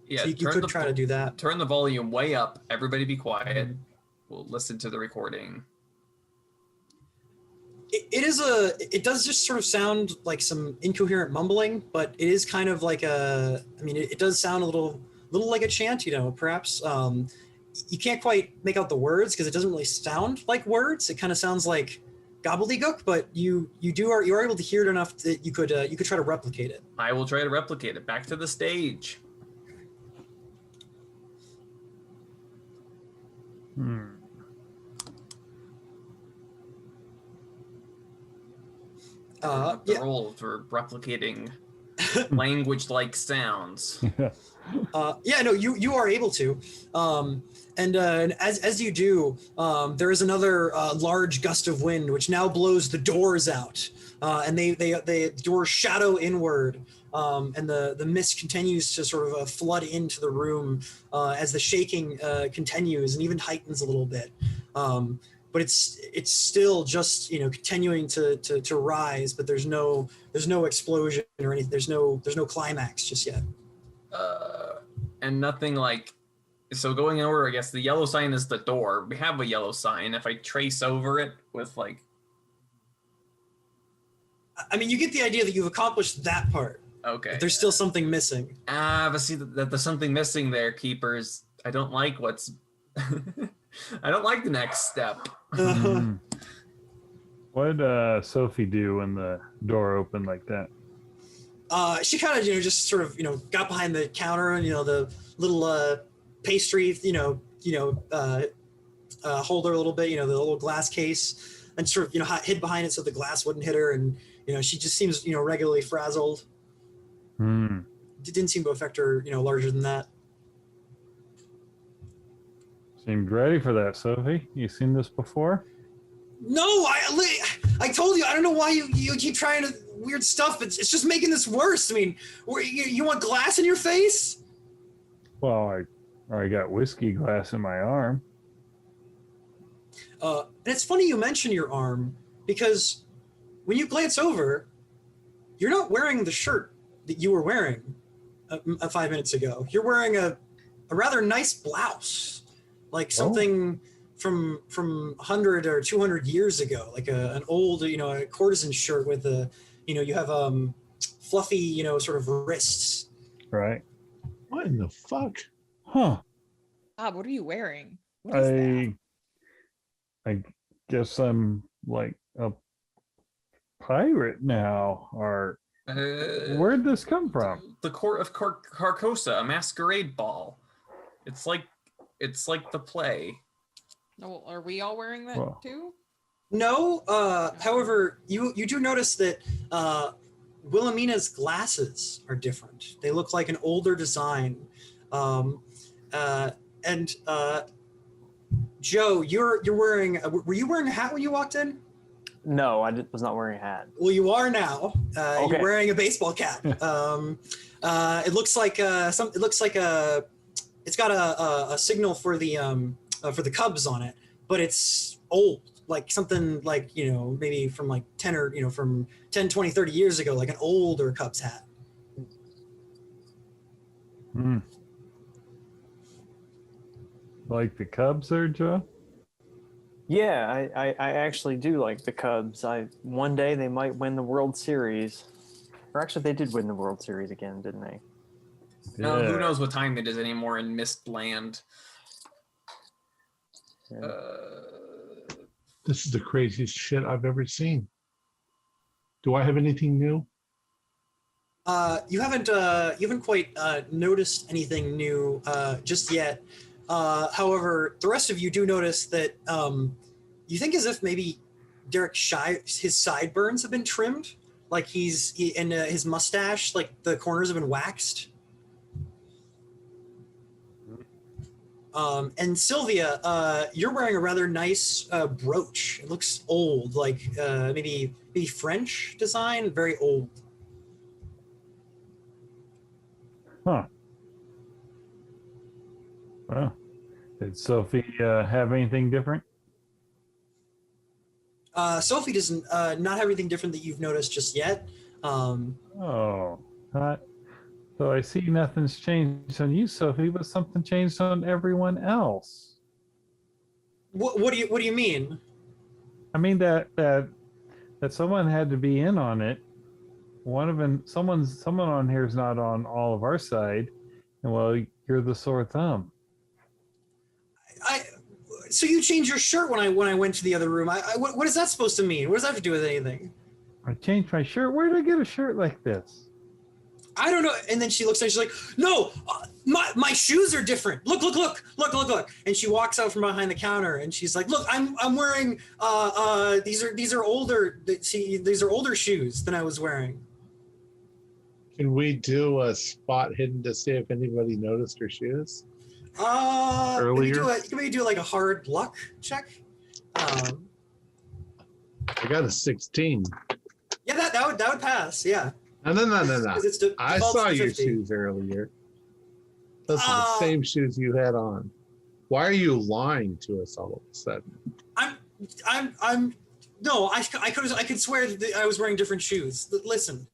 you could try to do that. Turn the volume way up. Everybody be quiet. We'll listen to the recording. It does just sort of sound like some incoherent mumbling, but it is kind of like it does sound a little like a chant, perhaps. You can't quite make out the words because it doesn't really sound like words. It kind of sounds like gobbledygook, but you are able to hear it enough that you could try to replicate it. I will try to replicate it. Back to the stage. The role for replicating language like sounds. You are able to. And as you do, there is another large gust of wind which now blows the doors out, and the doors shadow inward, and the mist continues to sort of flood into the room as the shaking continues and even heightens a little bit. But it's still just continuing to rise, but there's no explosion or anything. There's no climax just yet. And nothing like. So going in order, I guess the yellow sign is the door. We have a yellow sign. If I trace over it with like... you get the idea that you've accomplished that part. Okay. But there's still something missing. But see, that there's something missing there, Keepers. I don't like what's... I don't like the next step. What did Sophie do when the door opened like that? She kind of, just sort of, got behind the counter and, the little... pastry, holder a little bit, the little glass case, and sort of, hid behind it so the glass wouldn't hit her. And, she just seems, regularly frazzled. It didn't seem to affect her, larger than that. Seemed ready for that, Sophie. You seen this before? No, I told you, I don't know why you keep trying to weird stuff. It's just making this worse. You want glass in your face? Well, I got whiskey glass in my arm. And it's funny you mention your arm, because when you glance over, you're not wearing the shirt that you were wearing 5 minutes ago. You're wearing a rather nice blouse, like something from 100 or 200 years ago, like an old, a courtesan shirt with a you have fluffy, sort of wrists. Right. What in the fuck? Huh. Bob, what are you wearing? What is that? I guess I'm like a pirate now, or where'd this come from? The court of Carcosa, a masquerade ball. It's like the play. Oh, are we all wearing that too? No. However, you do notice that Wilhelmina's glasses are different. They look like an older design. And Joe, you're wearing. Were you wearing a hat when you walked in? No, I was not wearing a hat. Well, you are now. Okay. You're wearing a baseball cap. It looks like it's got a signal for the Cubs on it, but it's old, like something like, maybe from like 10 or, from 10, 20, 30 years ago, like an older Cubs hat. Hmm. Like the Cubs there, Joe? Yeah, I actually do like the Cubs. One day they might win the World Series. Or actually, they did win the World Series again, didn't they? No, Yeah. who knows what time it is anymore in Mist Land. Yeah. This is the craziest shit I've ever seen. Do I have anything new? You haven't quite noticed anything new just yet. However, the rest of you do notice that you think as if maybe Derek his sideburns have been trimmed, like his mustache, like the corners have been waxed. And Sylvia, you're wearing a rather nice brooch. It looks old, like maybe French design, very old. Huh. Well, did Sophie have anything different? Sophie doesn't not have anything different that you've noticed just yet. Oh, so I see nothing's changed on you, Sophie, but something changed on everyone else. What do you mean? I mean that someone had to be in on it. One of them, someone on here is not on all of our side, and well, you're the sore thumb. So you changed your shirt when I went to the other room. What is that supposed to mean? What does that have to do with anything? I changed my shirt. Where did I get a shirt like this? I don't know. And then she looks at me, she's like, no, my shoes are different. Look. And she walks out from behind the counter and she's like, look, I'm wearing these are older. See, these are older shoes than I was wearing. Can we do a spot hidden to see if anybody noticed her shoes? Earlier? Can we do like a hard luck check? I got a 16. Yeah, that would pass. Yeah. No. 'Cause it's I defaults saw to your 50. shoes earlier. Those are the same shoes you had on. Why are you lying to us all of a sudden? No, I could swear that I was wearing different shoes. Listen,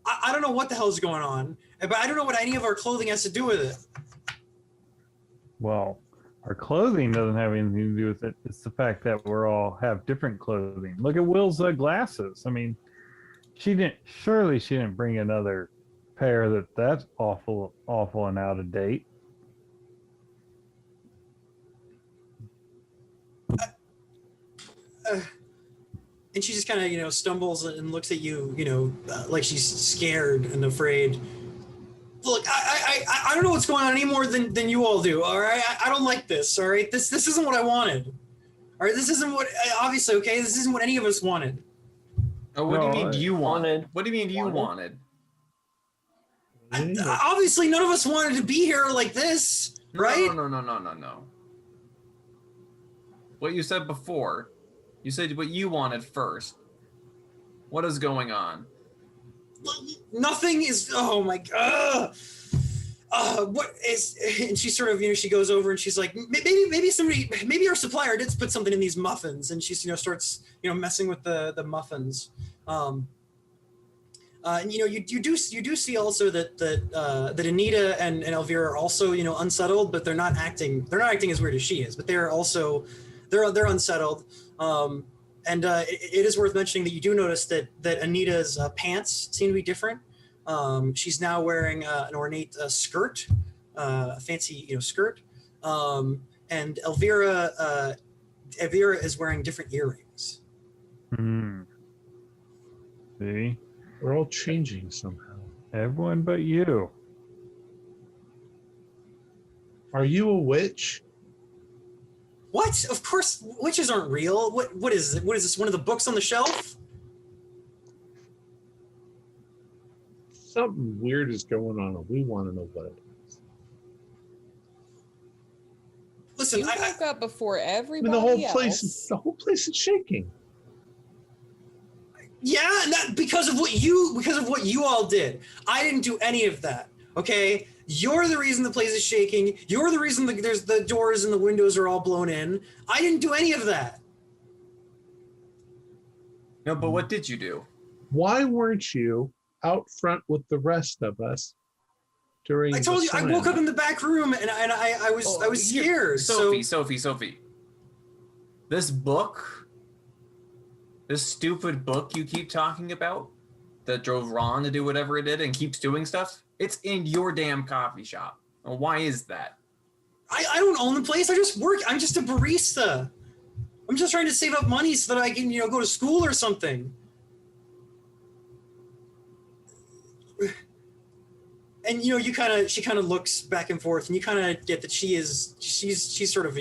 I don't know what the hell is going on, but I don't know what any of our clothing has to do with it. Well, our clothing doesn't have anything to do with it. It's the fact that we're all have different clothing. Look at Will's glasses. I mean, surely she didn't bring another pair that's awful and out of date. And she just kind of, stumbles and looks at you, like she's scared and afraid. Look, I don't know what's going on any more than you all do. All right, I don't like this. All right, this isn't what I wanted. All right, this isn't what obviously. Okay, this isn't what any of us wanted. Oh, what do you mean you wanted? What do you mean you wanted? Obviously, none of us wanted to be here like this, right? No. What you said before. You said what you wanted first. What is going on? Nothing is. Oh my god. What is? And she sort of, she goes over and she's like, maybe our supplier did put something in these muffins, and she, starts, messing with the muffins. And you do see also that Anita and Elvira are also, unsettled, but they're not acting as weird as she is, but they're also they're unsettled. it is worth mentioning that you do notice that Anita's pants seem to be different. She's now wearing an ornate skirt, a fancy skirt, and Elvira is wearing different earrings. See, We're all changing somehow. everyone but you. Are you a witch? What? Of course, witches aren't real. What is it? What is this? One of the books on the shelf? Something weird is going on, and we want to know what it is. Listen, You woke up before I everybody mean, else. the whole place is shaking. yeah, and that because of what you all did. I didn't do any of that. Okay, you're the reason the place is shaking. You're the reason there's the doors and the windows are all blown in. I didn't do any of that. No, but what did you do? Why weren't you out front with the rest of us during? I told the you, I sign? woke up in the back room and I was scared. Sophie. This book, this stupid book you keep talking about that drove Ron to do whatever it did and keeps doing stuff, it's in your damn coffee shop. Well, why is that? I don't own the place. I just work. I'm just a barista. I'm just trying to save up money so that I can, go to school or something. And she kind of looks back and forth, and you kind of get that she's sort of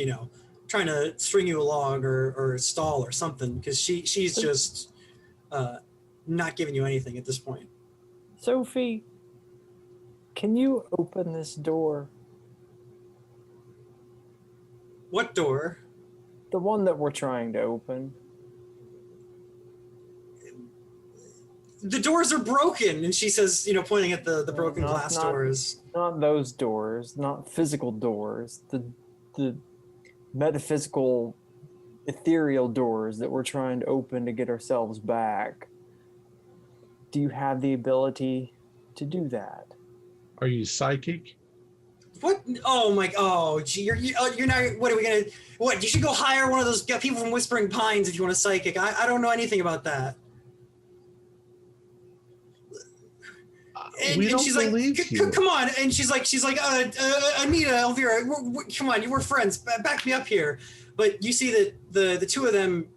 trying to string you along or stall or something, because she's just not giving you anything at this point. Sophie, can you open this door? What door? The one that we're trying to open. The doors are broken, and she says, pointing at the broken glass doors. Not those doors, not physical doors. The metaphysical, ethereal doors that we're trying to open to get ourselves back. Do you have the ability to do that? Are you psychic? What? Oh my! Oh, gee, you're not. What are we gonna? What? You should go hire one of those people from Whispering Pines if you want a psychic. I don't know anything about that. And she's like, come on. And she's like, Anita, Elvira, come on, we're friends. Back me up here. But you see that the two of them,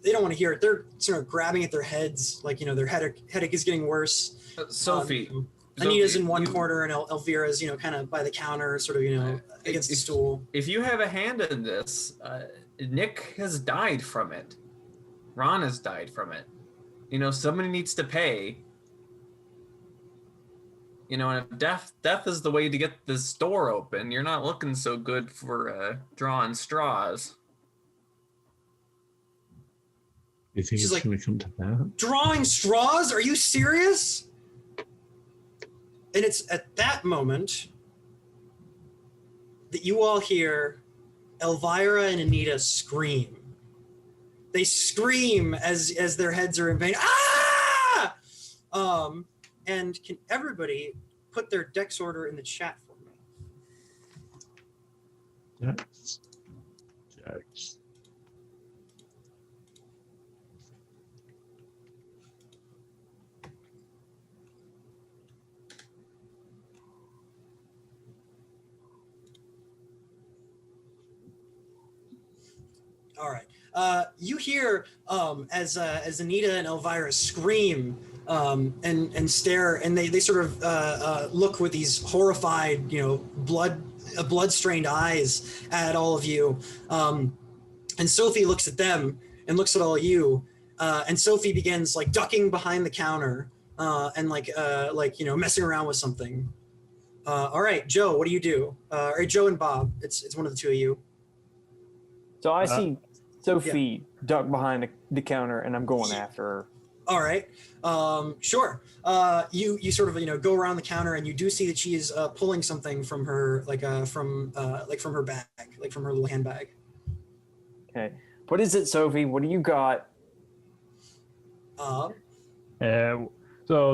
they don't want to hear it. They're sort of grabbing at their heads, like, their headache is getting worse. Sophie. Anita's in one corner, and Elvira's, kind of by the counter, sort of, against the stool. If you have a hand in this, Nick has died from it. Ron has died from it. Somebody needs to pay. And if death is the way to get this door open, you're not looking so good for drawing straws. You think She's it's going to come to that? Drawing straws? Are you serious? And it's at that moment that you all hear Elvira and Anita scream. They scream as their heads are in pain. Ah! And can everybody put their dex order in the chat for me? Dex. All right. You hear as Anita and Elvira scream and stare, and they sort of look with these horrified, blood-stained eyes at all of you. And Sophie looks at them and looks at all of you, and Sophie begins like ducking behind the counter and messing around with something. All right, Joe, what do you do? Or Joe and Bob, it's one of the two of you. So I see Sophie duck behind the counter, and I'm going after her. All right, sure. You sort of go around the counter, and you do see that she is pulling something from her from her bag, like from her little handbag. Okay, what is it, Sophie? What do you got? So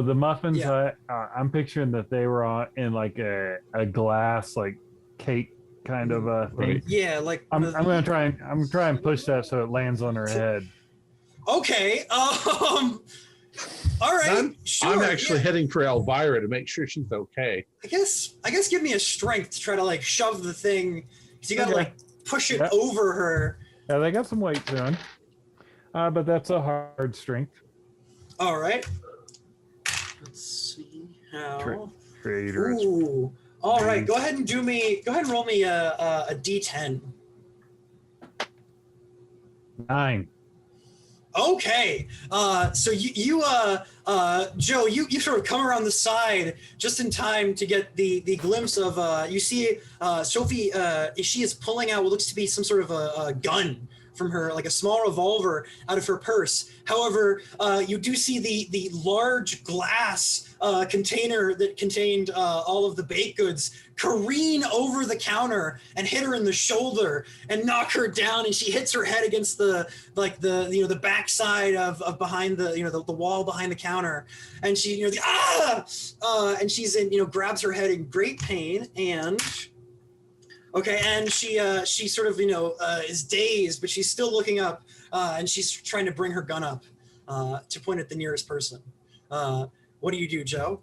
the muffins, I'm picturing that they were in like a glass like cake kind of thing. Yeah, like I'm gonna try and push that so it lands on her head. Okay. All right. Sure. I'm actually heading for Elvira to make sure she's okay. I guess give me a strength to try to like shove the thing. Cause you gotta like push it over her. Yeah, they got some weight to them. But that's a hard strength. All right. Let's see how. Traitors. Ooh. All right. Go ahead and roll me a D10. 9. Okay. So you Joe, you sort of come around the side just in time to get the glimpse of you see Sophie. She is pulling out what looks to be some sort of a gun from her, like a small revolver out of her purse. However, you do see the large glass container that contained all of the baked goods careen over the counter and hit her in the shoulder and knock her down, and she hits her head against the backside of behind the wall behind the counter, and she and she's in grabs her head in great pain. And okay, and she sort of is dazed, but she's still looking up, and she's trying to bring her gun up to point at the nearest person. What do you do, Joe?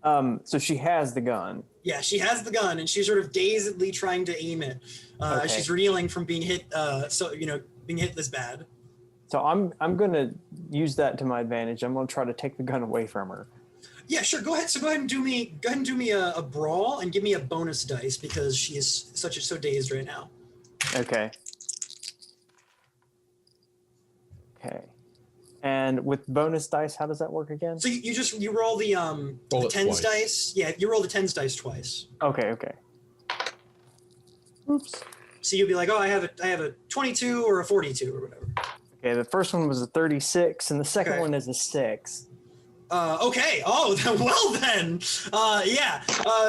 So she has the gun. Yeah, she has the gun, and she's sort of dazedly trying to aim it. Okay. She's reeling from being hit. Being hit this bad. So I'm gonna use that to my advantage. I'm gonna try to take the gun away from her. Yeah, sure. Go ahead. So go ahead and do me a brawl and give me a bonus dice because she is so dazed right now. Okay. Okay. And with bonus dice, how does that work again? So you roll the tens dice. Yeah, you roll the tens dice twice. Okay. Oops. So you'll be like, oh, I have a 22 or a 42 or whatever. Okay, the first one was a 36, and the second Okay. one is a 6. Okay. Oh, well then. Yeah.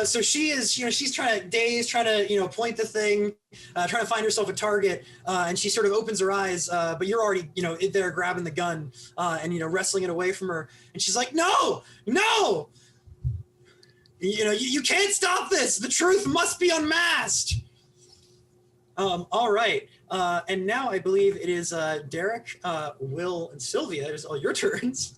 So she is, she's trying to point the thing, trying to find herself a target, and she sort of opens her eyes, but you're already, there grabbing the gun, and wrestling it away from her, and she's like, no. You can't stop this. The truth must be unmasked. All right. And now I believe it is Derek, Will, and Sylvia. It is all your turns.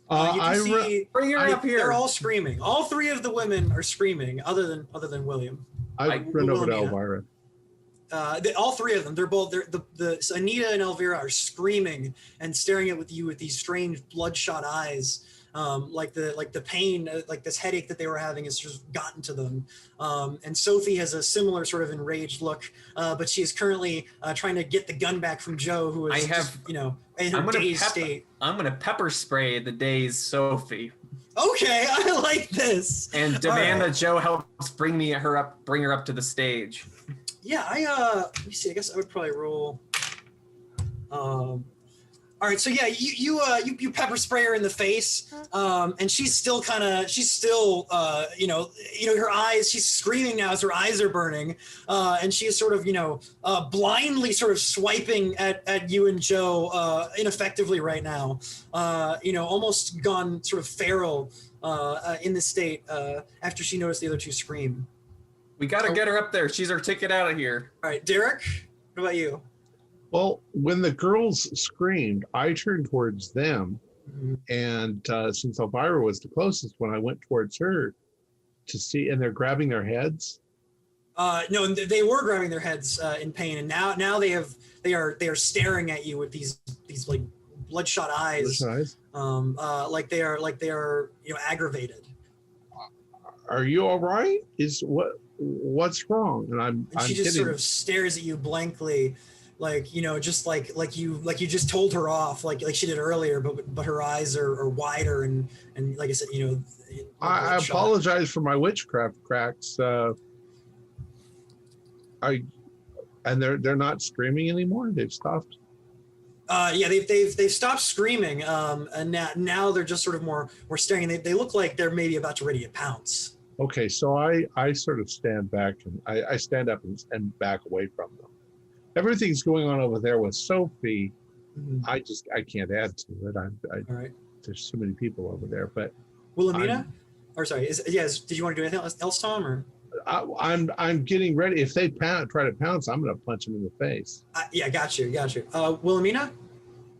Bring her up here. They're all screaming. All three of the women are screaming, other than William. I run over to Elvira. All three of them. They're both. The Anita and Elvira are screaming and staring at you with these strange bloodshot eyes. Like the pain, like this headache that they were having has just gotten to them. And Sophie has a similar sort of enraged look, but she is currently trying to get the gun back from Joe, who is in her dazed state. I'm gonna pepper spray the dazed Sophie. Okay, I like this. And demand that Joe helps bring her up to the stage. Yeah, let me see. I guess I would probably roll. All right, so yeah, you pepper spray her in the face, and she's still her eyes. She's screaming now as her eyes are burning, and she is sort of blindly sort of swiping at you and Joe ineffectively right now. Almost gone sort of feral in this state after she noticed the other two scream. We gotta get her up there. She's our ticket out of here. All right, Derek, what about you? Well, when the girls screamed, I turned towards them. Mm-hmm. And since Elvira was the closest, when I went towards her to see, and they're grabbing their heads. No, they were grabbing their heads in pain, and now they are staring at you with these like bloodshot eyes. Like they are aggravated. Are you all right? What's wrong? And she just sort of stares at you blankly. Like just like you just told her off, like she did earlier, but her eyes are wider and like I said, I apologize for my witchcraft cracks. They're not screaming anymore. They've stopped. Yeah, they've stopped screaming, and now they're just sort of more staring. They look like they're maybe about to ready to pounce. Okay, so I sort of stand back and I stand up and back away from them. Everything's going on over there with Sophie. Mm-hmm. I can't add to it. All right. There's so many people over there, but Wilhelmina, or sorry, did you want to do anything else, Tom? Or I'm getting ready. If they try to pounce, I'm going to punch them in the face. Yeah, got you. Wilhelmina.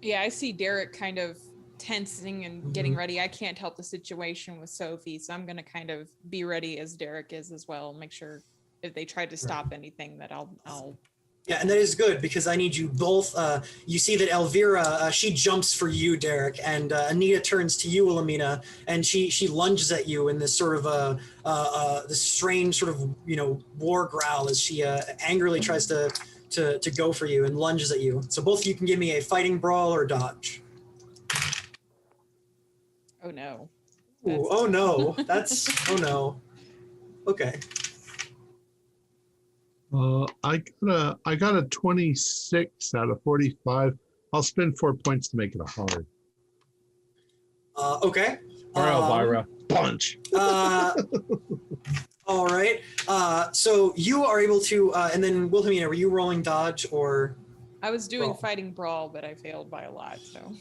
Yeah, I see Derek kind of tensing and getting ready. I can't help the situation with Sophie, so I'm gonna kind of be ready as Derek is as well. Make sure if they try to stop anything that I'll. Yeah, and that is good because I need you both. You see that Elvira, she jumps for you, Derek, and Anita turns to you, Wilhelmina, and she lunges at you in this sort of this strange sort of war growl as she angrily tries to go for you and lunges at you. So both of you can give me a fighting brawl or dodge. Oh no. Ooh, oh no. That's oh no. Okay. I got a 26 out of 45. I'll spend 4 points to make it a hard. Okay. Or Elvira. Punch. All right. So you are able to, and then Wilhelmina, were you rolling dodge or? I was doing brawl? fighting brawl, but I failed by a lot. So.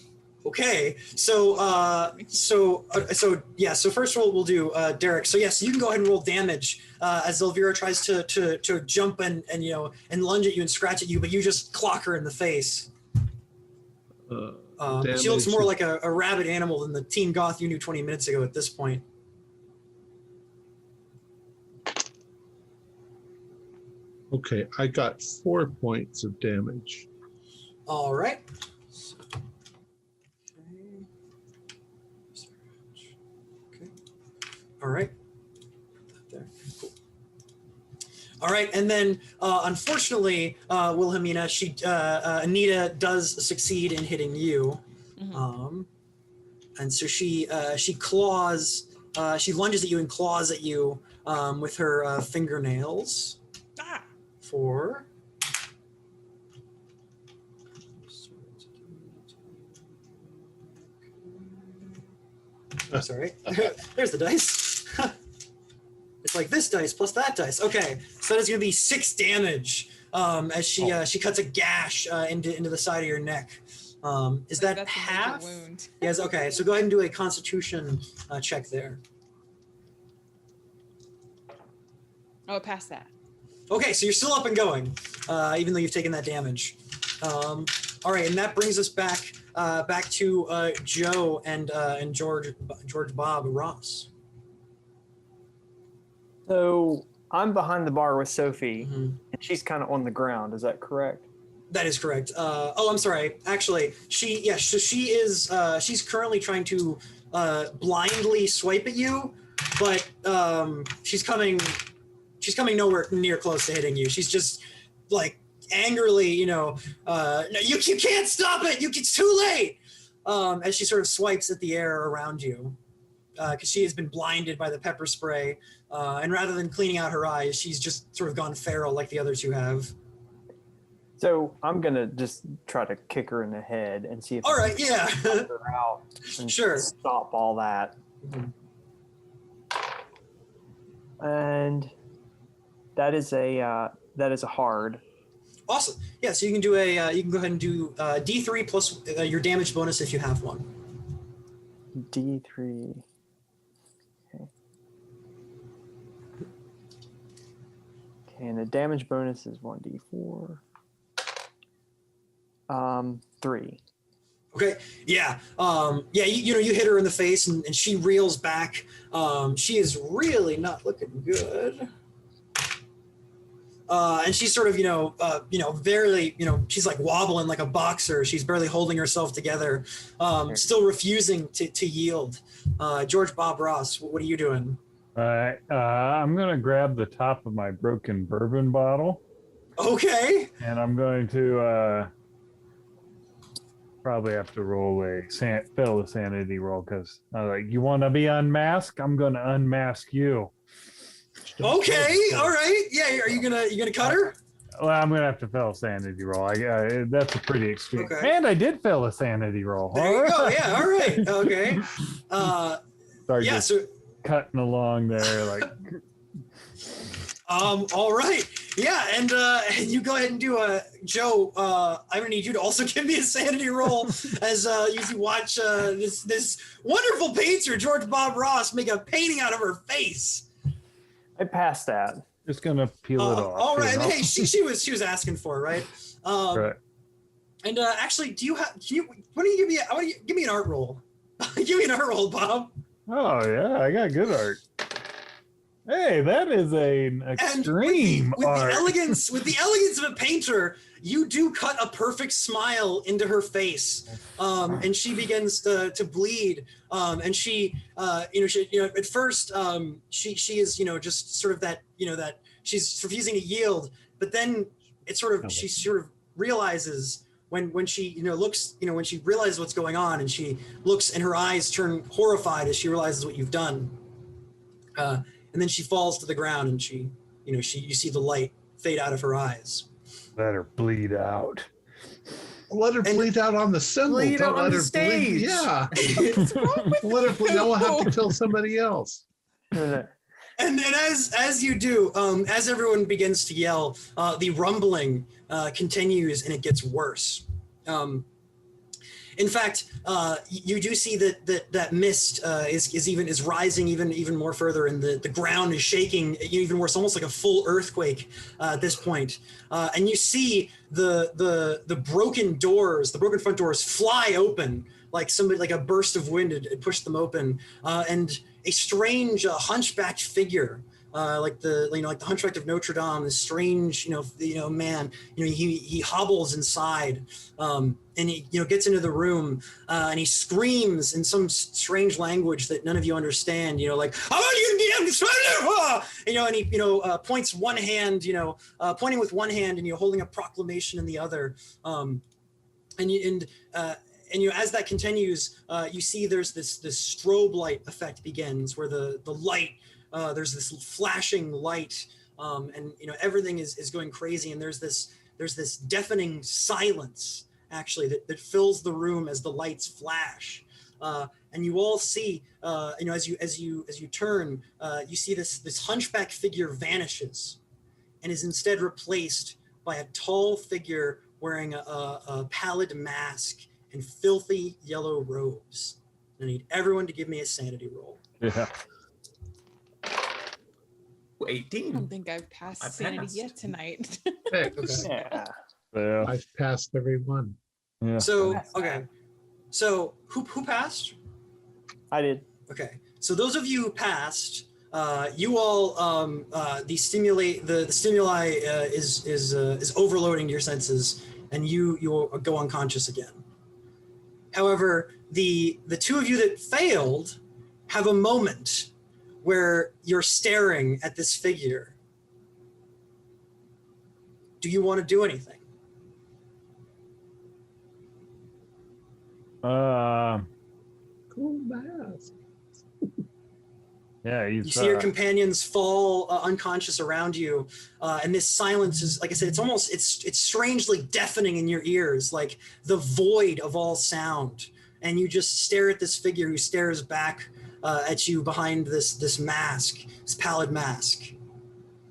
Okay. So yeah. So first we'll do Derek. So yes, you can go ahead and roll damage as Elvira tries to jump and lunge at you and scratch at you, but you just clock her in the face. She looks more like a rabid animal than the teen goth you knew 20 minutes ago at this point. Okay, I got 4 points of damage. All right. Okay. All right. Put that there. Cool. All right, and then unfortunately, Wilhelmina, Anita does succeed in hitting you, and so she claws, she lunges at you and claws at you with her fingernails. For I'm sorry. There's the dice. It's like this dice plus that dice. Okay, so that is going to be 6 damage as she cuts a gash into the side of your neck. Is that That's half? a major wound. Yes. Okay. So go ahead and do a Constitution check there. Oh, past that. Okay, so you're still up and going, even though you've taken that damage. All right, and that brings us back to Joe and George Bob Ross. So I'm behind the bar with Sophie, and she's kind of on the ground. Is that correct? That is correct. I'm sorry. Actually, she's currently trying to blindly swipe at you, but she's coming nowhere near close to hitting you. She's just like angrily, no, you can't stop it. It's too late. As she sort of swipes at the air around you, because she has been blinded by the pepper spray, and rather than cleaning out her eyes, she's just sort of gone feral like the other two have. So I'm gonna just try to kick her in the head and see if all right, yeah, her out and sure, stop all that. And that is a hard. Awesome. Yeah, so you can do you can go ahead and do D3 plus your damage bonus if you have one. D3. Okay. Okay, and the damage bonus is 1d4. 3. Okay. Yeah. You hit her in the face and she reels back. She is really not looking good. And she's sort of, barely, she's like wobbling like a boxer. She's barely holding herself together, still refusing to yield. George Bob Ross, what are you doing? All right. I'm going to grab the top of my broken bourbon bottle. Okay. And I'm going to probably have to fail a sanity roll because you want to be unmasked? I'm going to unmask you. Okay, all right. Yeah, are you gonna cut her? Well, I'm gonna have to fail a sanity roll. That's a pretty extreme. Okay. And I did fail a sanity roll. There you go. Yeah, all right. Okay. So cutting along there, like. All right. Yeah, and you go ahead and do Joe. I'm gonna need you to also give me a sanity roll as you watch this wonderful painter George Bob Ross make a painting out of her face. I passed that. Just gonna peel it off. All right. Hey, she was asking for it, right? Right. And actually, why don't you give me an art roll? Give me an art roll, Bob. Oh yeah, I got good art. Hey, that is an extreme with art. with the elegance of a painter, you do cut a perfect smile into her face, and she begins to bleed. And she, at first, she is, just sort of that, that she's refusing to yield. But then she sort of realizes when she, looks, when she realizes what's going on, and she looks, and her eyes turn horrified as she realizes what you've done. And then she falls to the ground, and you see the light fade out of her eyes. Let her bleed out. Let her bleed out on the symbol. Bleed Don't out on let the her stage. bleed. Yeah. Let her bleed. Now we'll have to kill somebody else. And as you do, as everyone begins to yell, the rumbling continues, and it gets worse. In fact, you do see that mist is rising even more further, and the ground is shaking even worse, almost like a full earthquake at this point. And you see the broken front doors fly open, like a burst of wind had pushed them open, and a strange hunchbacked figure. Like the Hunchback of Notre Dame, this strange, man, he hobbles inside, and he, gets into the room, and he screams in some strange language that none of you understand, like, and he, points one hand, pointing with one hand, and holding a proclamation in the other, and as that continues, you see there's this strobe light effect begins, where the light, there's this flashing light, and everything is going crazy, and there's this deafening silence actually that fills the room as the lights flash, and you all see, as you turn, you see this hunchback figure vanishes, and is instead replaced by a tall figure wearing a pallid mask and filthy yellow robes. I need everyone to give me a sanity roll. Yeah. 18. I don't think I've passed sanity yet tonight. Okay. Yeah. I've passed every one. Yeah. So who passed? I did. Okay. So those of you who passed, you all the stimuli is overloading your senses, and you'll go unconscious again. However, the two of you that failed have a moment where you're staring at this figure. Do you want to do anything? Cool mask. Yeah, You see your companions fall unconscious around you, and this silence is, like I said, it's strangely deafening in your ears, like the void of all sound. And you just stare at this figure who stares back at you behind this mask, this pallid mask.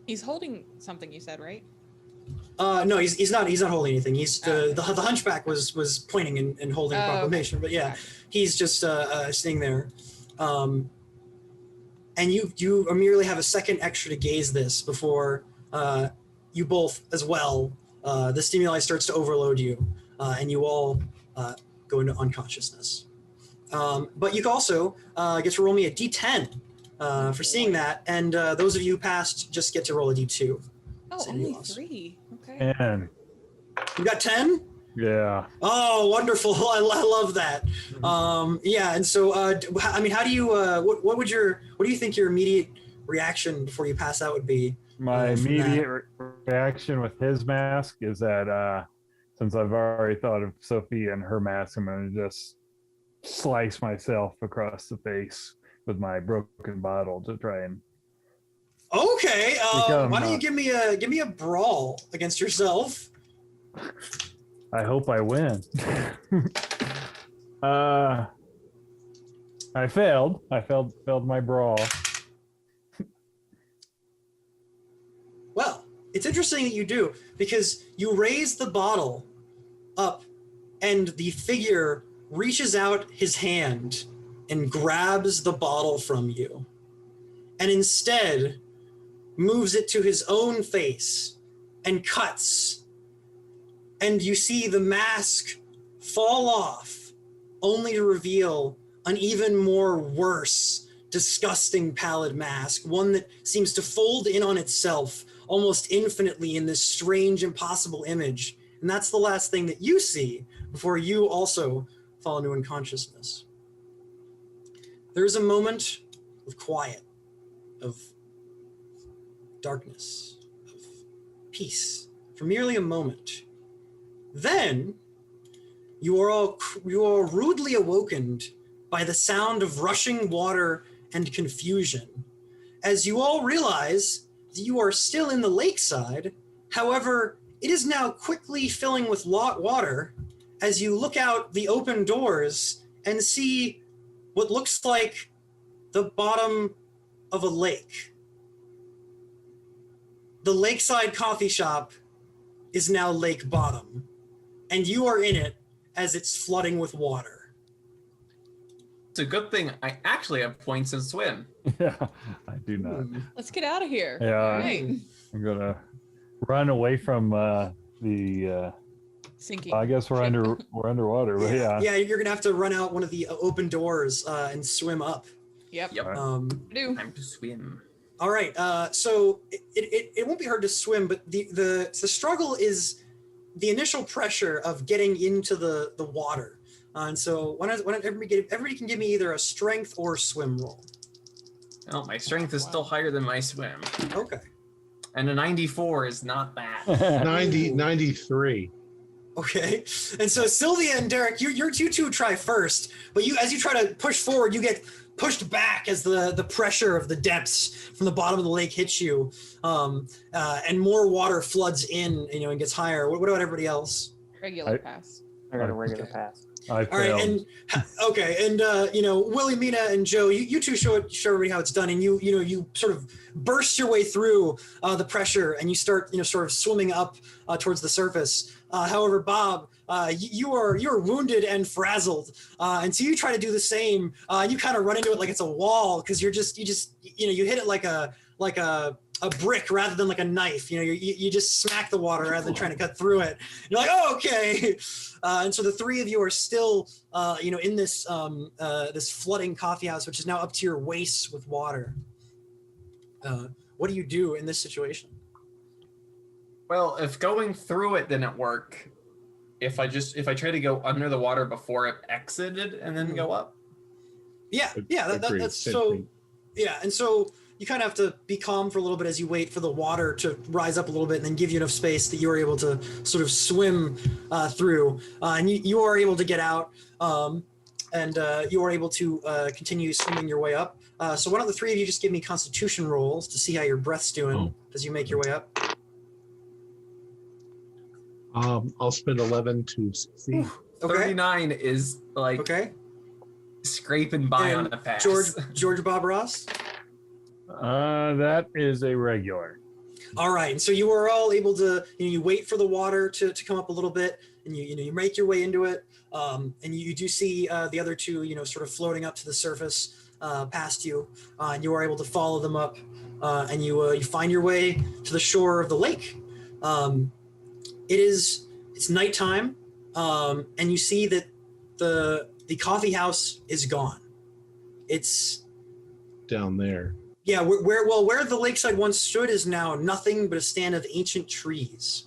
He's holding something, you said, right? No, he's not holding anything. He's the hunchback was pointing and holding a proclamation, okay. But yeah, he's just sitting there. And you merely have a second extra to gaze this before you both as well. The stimuli starts to overload you, and you all go into unconsciousness. But you can also get to roll me a D10 for seeing that, and those of you who passed just get to roll a D2. Oh, only 3. Okay. And You got 10? yeah. Oh, wonderful! I love that. Yeah, and so how do you? What do you think your immediate reaction before you pass out would be? My immediate reaction with his mask is that since I've already thought of Sophie and her mask, I'm going to just slice myself across the face with my broken bottle to try and. Okay. Why don't you give me a brawl against yourself? I hope I win. I failed. I failed my brawl. Well, it's interesting that you do, because you raise the bottle up and the figure reaches out his hand and grabs the bottle from you, and instead moves it to his own face and cuts and you see the mask fall off, only to reveal an even more worse, disgusting pallid mask, one that seems to fold in on itself almost infinitely in this strange, impossible image. And that's the last thing that you see before you also fall into unconsciousness. There's a moment of quiet, of darkness, of peace, for merely a moment. Then you are all rudely awakened by the sound of rushing water and confusion, as you all realize that you are still in the lakeside. However, it is now quickly filling with water as you look out the open doors and see what looks like the bottom of a lake. The lakeside coffee shop is now lake bottom, and you are in it as it's flooding with water. It's a good thing I actually have points in swim. Yeah, I do not. Let's get out of here. Yeah. All right. I'm gonna run away from the. Sinking. I guess we're underwater, but yeah. Yeah, you're gonna have to run out one of the open doors and swim up. Yep. Yep. Do. Time to swim. All right. So it won't be hard to swim, but the struggle is the initial pressure of getting into the water. And so why don't everybody can give me either a strength or swim roll. Well, my strength is still higher than my swim. Okay. And a 94 is not bad. 93. Okay. And so Sylvia and Derek, you two try first, but as you try to push forward, you get pushed back as the pressure of the depths from the bottom of the lake hits you, and more water floods in, and gets higher. What about everybody else? Regular pass. I got a regular pass. I All right, failed. and Willie, Mina, and Joe, you two show everybody how it's done, and you sort of burst your way through the pressure, and you start sort of swimming up towards the surface. However, Bob, you are wounded and frazzled, and so you try to do the same. You kind of run into it like it's a wall because you hit it like a brick rather than like a knife. You just smack the water rather than trying to cut through it. You're like, oh, okay. And so the three of you are still, in this this flooding coffee house, which is now up to your waists with water. What do you do in this situation? Well, if going through it didn't work, if I try to go under the water before it exited and then go up. Yeah, Agreed. that's Same so. thing. Yeah, and so you kind of have to be calm for a little bit as you wait for the water to rise up a little bit and then give you enough space that you are able to sort of swim through. And you are able to get out, and you are able to continue swimming your way up. So why don't the three of you just give me constitution rolls to see how your breath's doing as you make your way up? I'll spend 11 to succeed. Okay. 39 is like Okay. scraping by And on a pass. George Bob Ross? That is a regular. All right, and so you are all able to, you wait for the water to come up a little bit, and you make your way into it, and you do see the other two, sort of floating up to the surface past you, and you are able to follow them up, and you find your way to the shore of the lake. It's nighttime, and you see that the coffee house is gone. It's Down there. yeah, where the lakeside once stood is now nothing but a stand of ancient trees.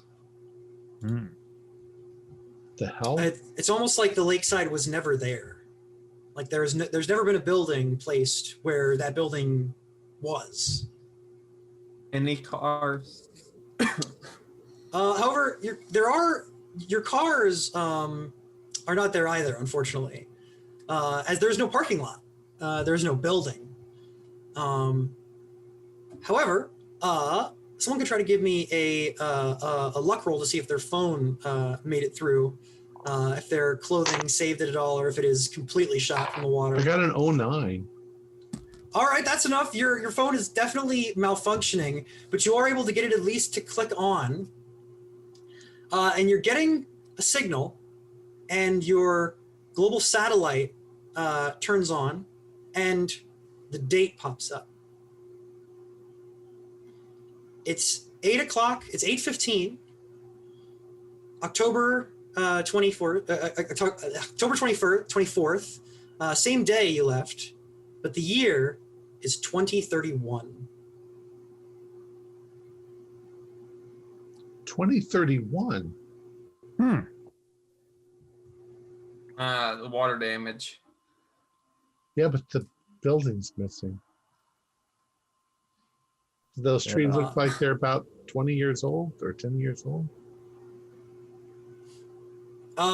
The hell? It's almost like the lakeside was never there. Like there's never been a building placed where that building was. Any cars? However, your cars are not there either, unfortunately, as there's no parking lot. There's no building. However, someone could try to give me a luck roll to see if their phone made it through, if their clothing saved it at all, or if it is completely shot from the water. I got an 09. All right, that's enough. Your phone is definitely malfunctioning, but you are able to get it at least to click on, and you're getting a signal, and your global satellite turns on, and the date pops up. It's 8 o'clock. It's 8:15 October 24th, October 24th, same day you left, but the year is 2031. 2031. The water damage. Yeah, but the building's missing. Do those trees look like they're about 20 years old or 10 years old?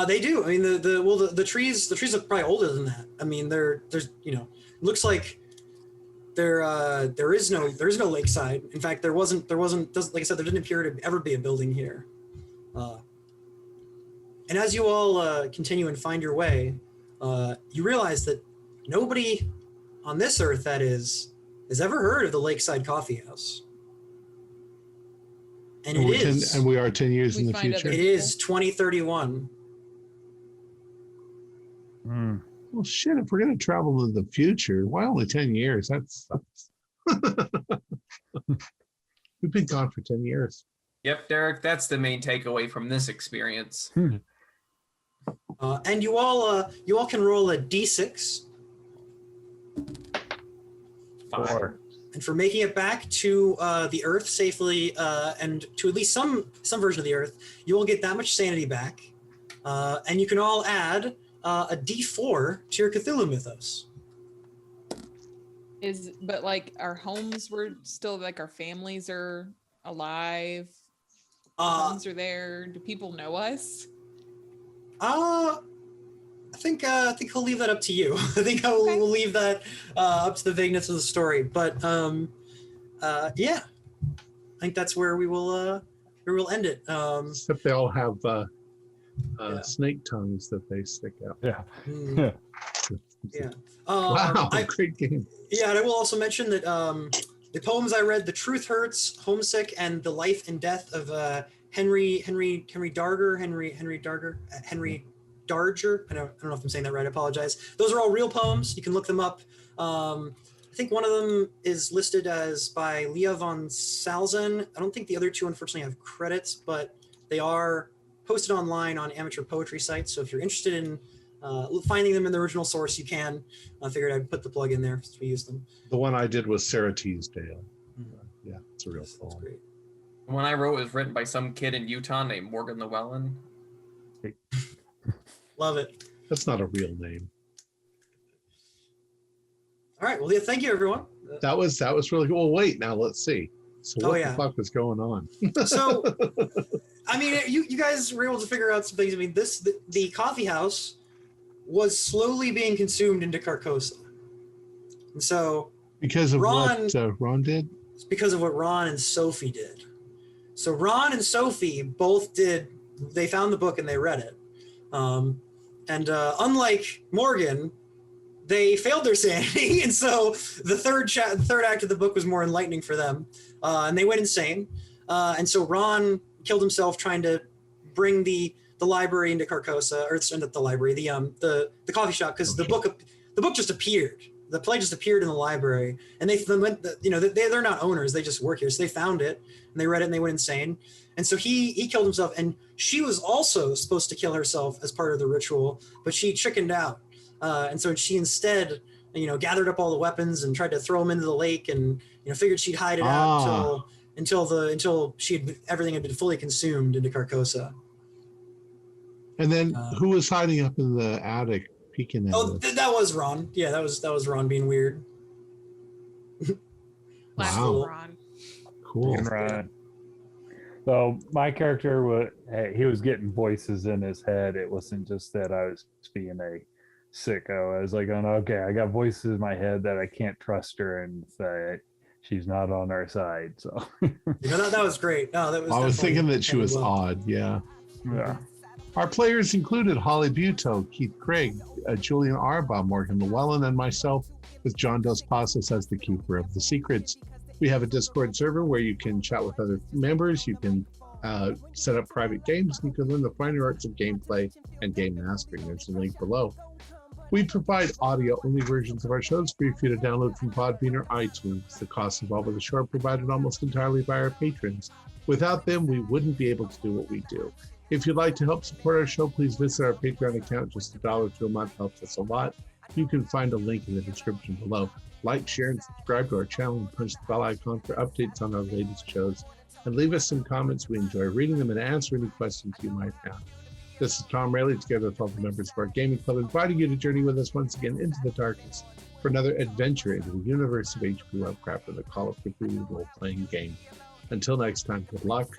They do. I mean, the trees look probably older than that. I mean, there's looks like there is no lakeside. In fact, there wasn't like I said, there didn't appear to ever be a building here. And as you all continue and find your way, you realize that nobody on this earth, that is, has ever heard of the Lakeside Coffee House. And we are 10 years We in the find future. it is 2031. Well, shit, if we're going to travel to the future, why only 10 years? That sucks. We've been gone for 10 years. Yep, Derek, that's the main takeaway from this experience. And you all can roll a d6. 4. And for making it back to the Earth safely, and to at least some version of the Earth, you will get that much sanity back. And you can all add a d4 to your Cthulhu mythos. But like our homes were still, like our families are alive. Homes are there. Do people know us? I think he'll leave that up to you. I think we'll leave that up to the vagueness of the story. But yeah, I think that's where we'll end it. Except they all have snake tongues that they stick out. Yeah. Yeah. Wow, great game. Yeah, and I will also mention that the poems I read, "The Truth Hurts," "Homesick," and "The Life and Death of Henry Darger." I don't know if I'm saying that right. I apologize. Those are all real poems. You can look them up. I think one of them is listed as by Leah von Salzen. I don't think the other two, unfortunately, have credits, but they are posted online on amateur poetry sites. So if you're interested in finding them in the original source, you can. I figured I'd put the plug in there since we use them. The one I did was Sarah Teasdale. Yeah, it's a real That's poem. great. The one I wrote was written by some kid in Utah named Morgan Llewellyn. Love it. That's not a real name. All right. Well, yeah, thank you, everyone. That was really cool. Well, wait, now let's see. So what yeah. the fuck was going on? So, I mean, you guys were able to figure out some things. I mean, the coffee house was slowly being consumed into Carcosa. And so Because of Ron- what Ron did? it's because of what Ron and Sophie did. So Ron and Sophie both they found the book and they read it. And unlike Morgan, they failed their sanity. And so the third act of the book was more enlightening for them. And they went insane. And so Ron killed himself trying to bring the library into Carcosa, or it's not the library, the coffee shop, because the book just appeared. The play just appeared in the library, and they're not owners; they just work here. So they found it and they read it and they went insane. And so he killed himself, and she was also supposed to kill herself as part of the ritual, but she chickened out, and so she instead, gathered up all the weapons and tried to throw them into the lake, and figured she'd hide it out until everything had been fully consumed into Carcosa. And then who was hiding up in the attic peeking at us? That was Ron. Yeah, that was Ron being weird. Wow. Ron. Cool. Right. So my character was getting voices in his head. It wasn't just that I was being a sicko. I was like, okay, I got voices in my head that I can't trust her and say she's not on our side. So that was great. No, that was. I was thinking that she was well. odd. Yeah. yeah. Our players included Holly Buto, Keith Craig, Julian Arba, Morgan Llewellyn, and myself, with John Dos Passos as the keeper of the secrets. We have a Discord server where you can chat with other members. You can set up private games. You can learn the finer arts of gameplay and game mastering. There's a link below. We provide audio-only versions of our shows for you to download from Podbean or iTunes. The costs involved with the show are provided almost entirely by our patrons. Without them, we wouldn't be able to do what we do. If you'd like to help support our show, please visit our Patreon account. Just $1 to a month helps us a lot. You can find a link in the description below. Like, share, and subscribe to our channel and punch the bell icon for updates on our latest shows. And leave us some comments. We enjoy reading them and answering any questions you might have. This is Tom Rayleigh, together with all the members of our gaming club, inviting you to journey with us once again into the darkness for another adventure into the universe of H.P. Lovecraft and the Call of Cthulhu role-playing game. Until next time, good luck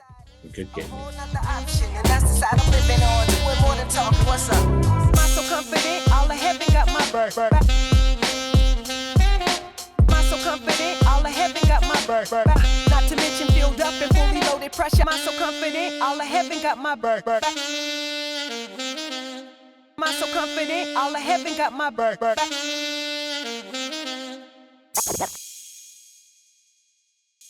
and good gaming. And that's the side I'm living on. Doing more than talking. What's up? I'm so confident, all of heaven got my back. I'm so confident, all of heaven got my back. Not to mention filled up and fully loaded pressure. I'm so confident, all of heaven got my back. I'm so confident, all of heaven got my back.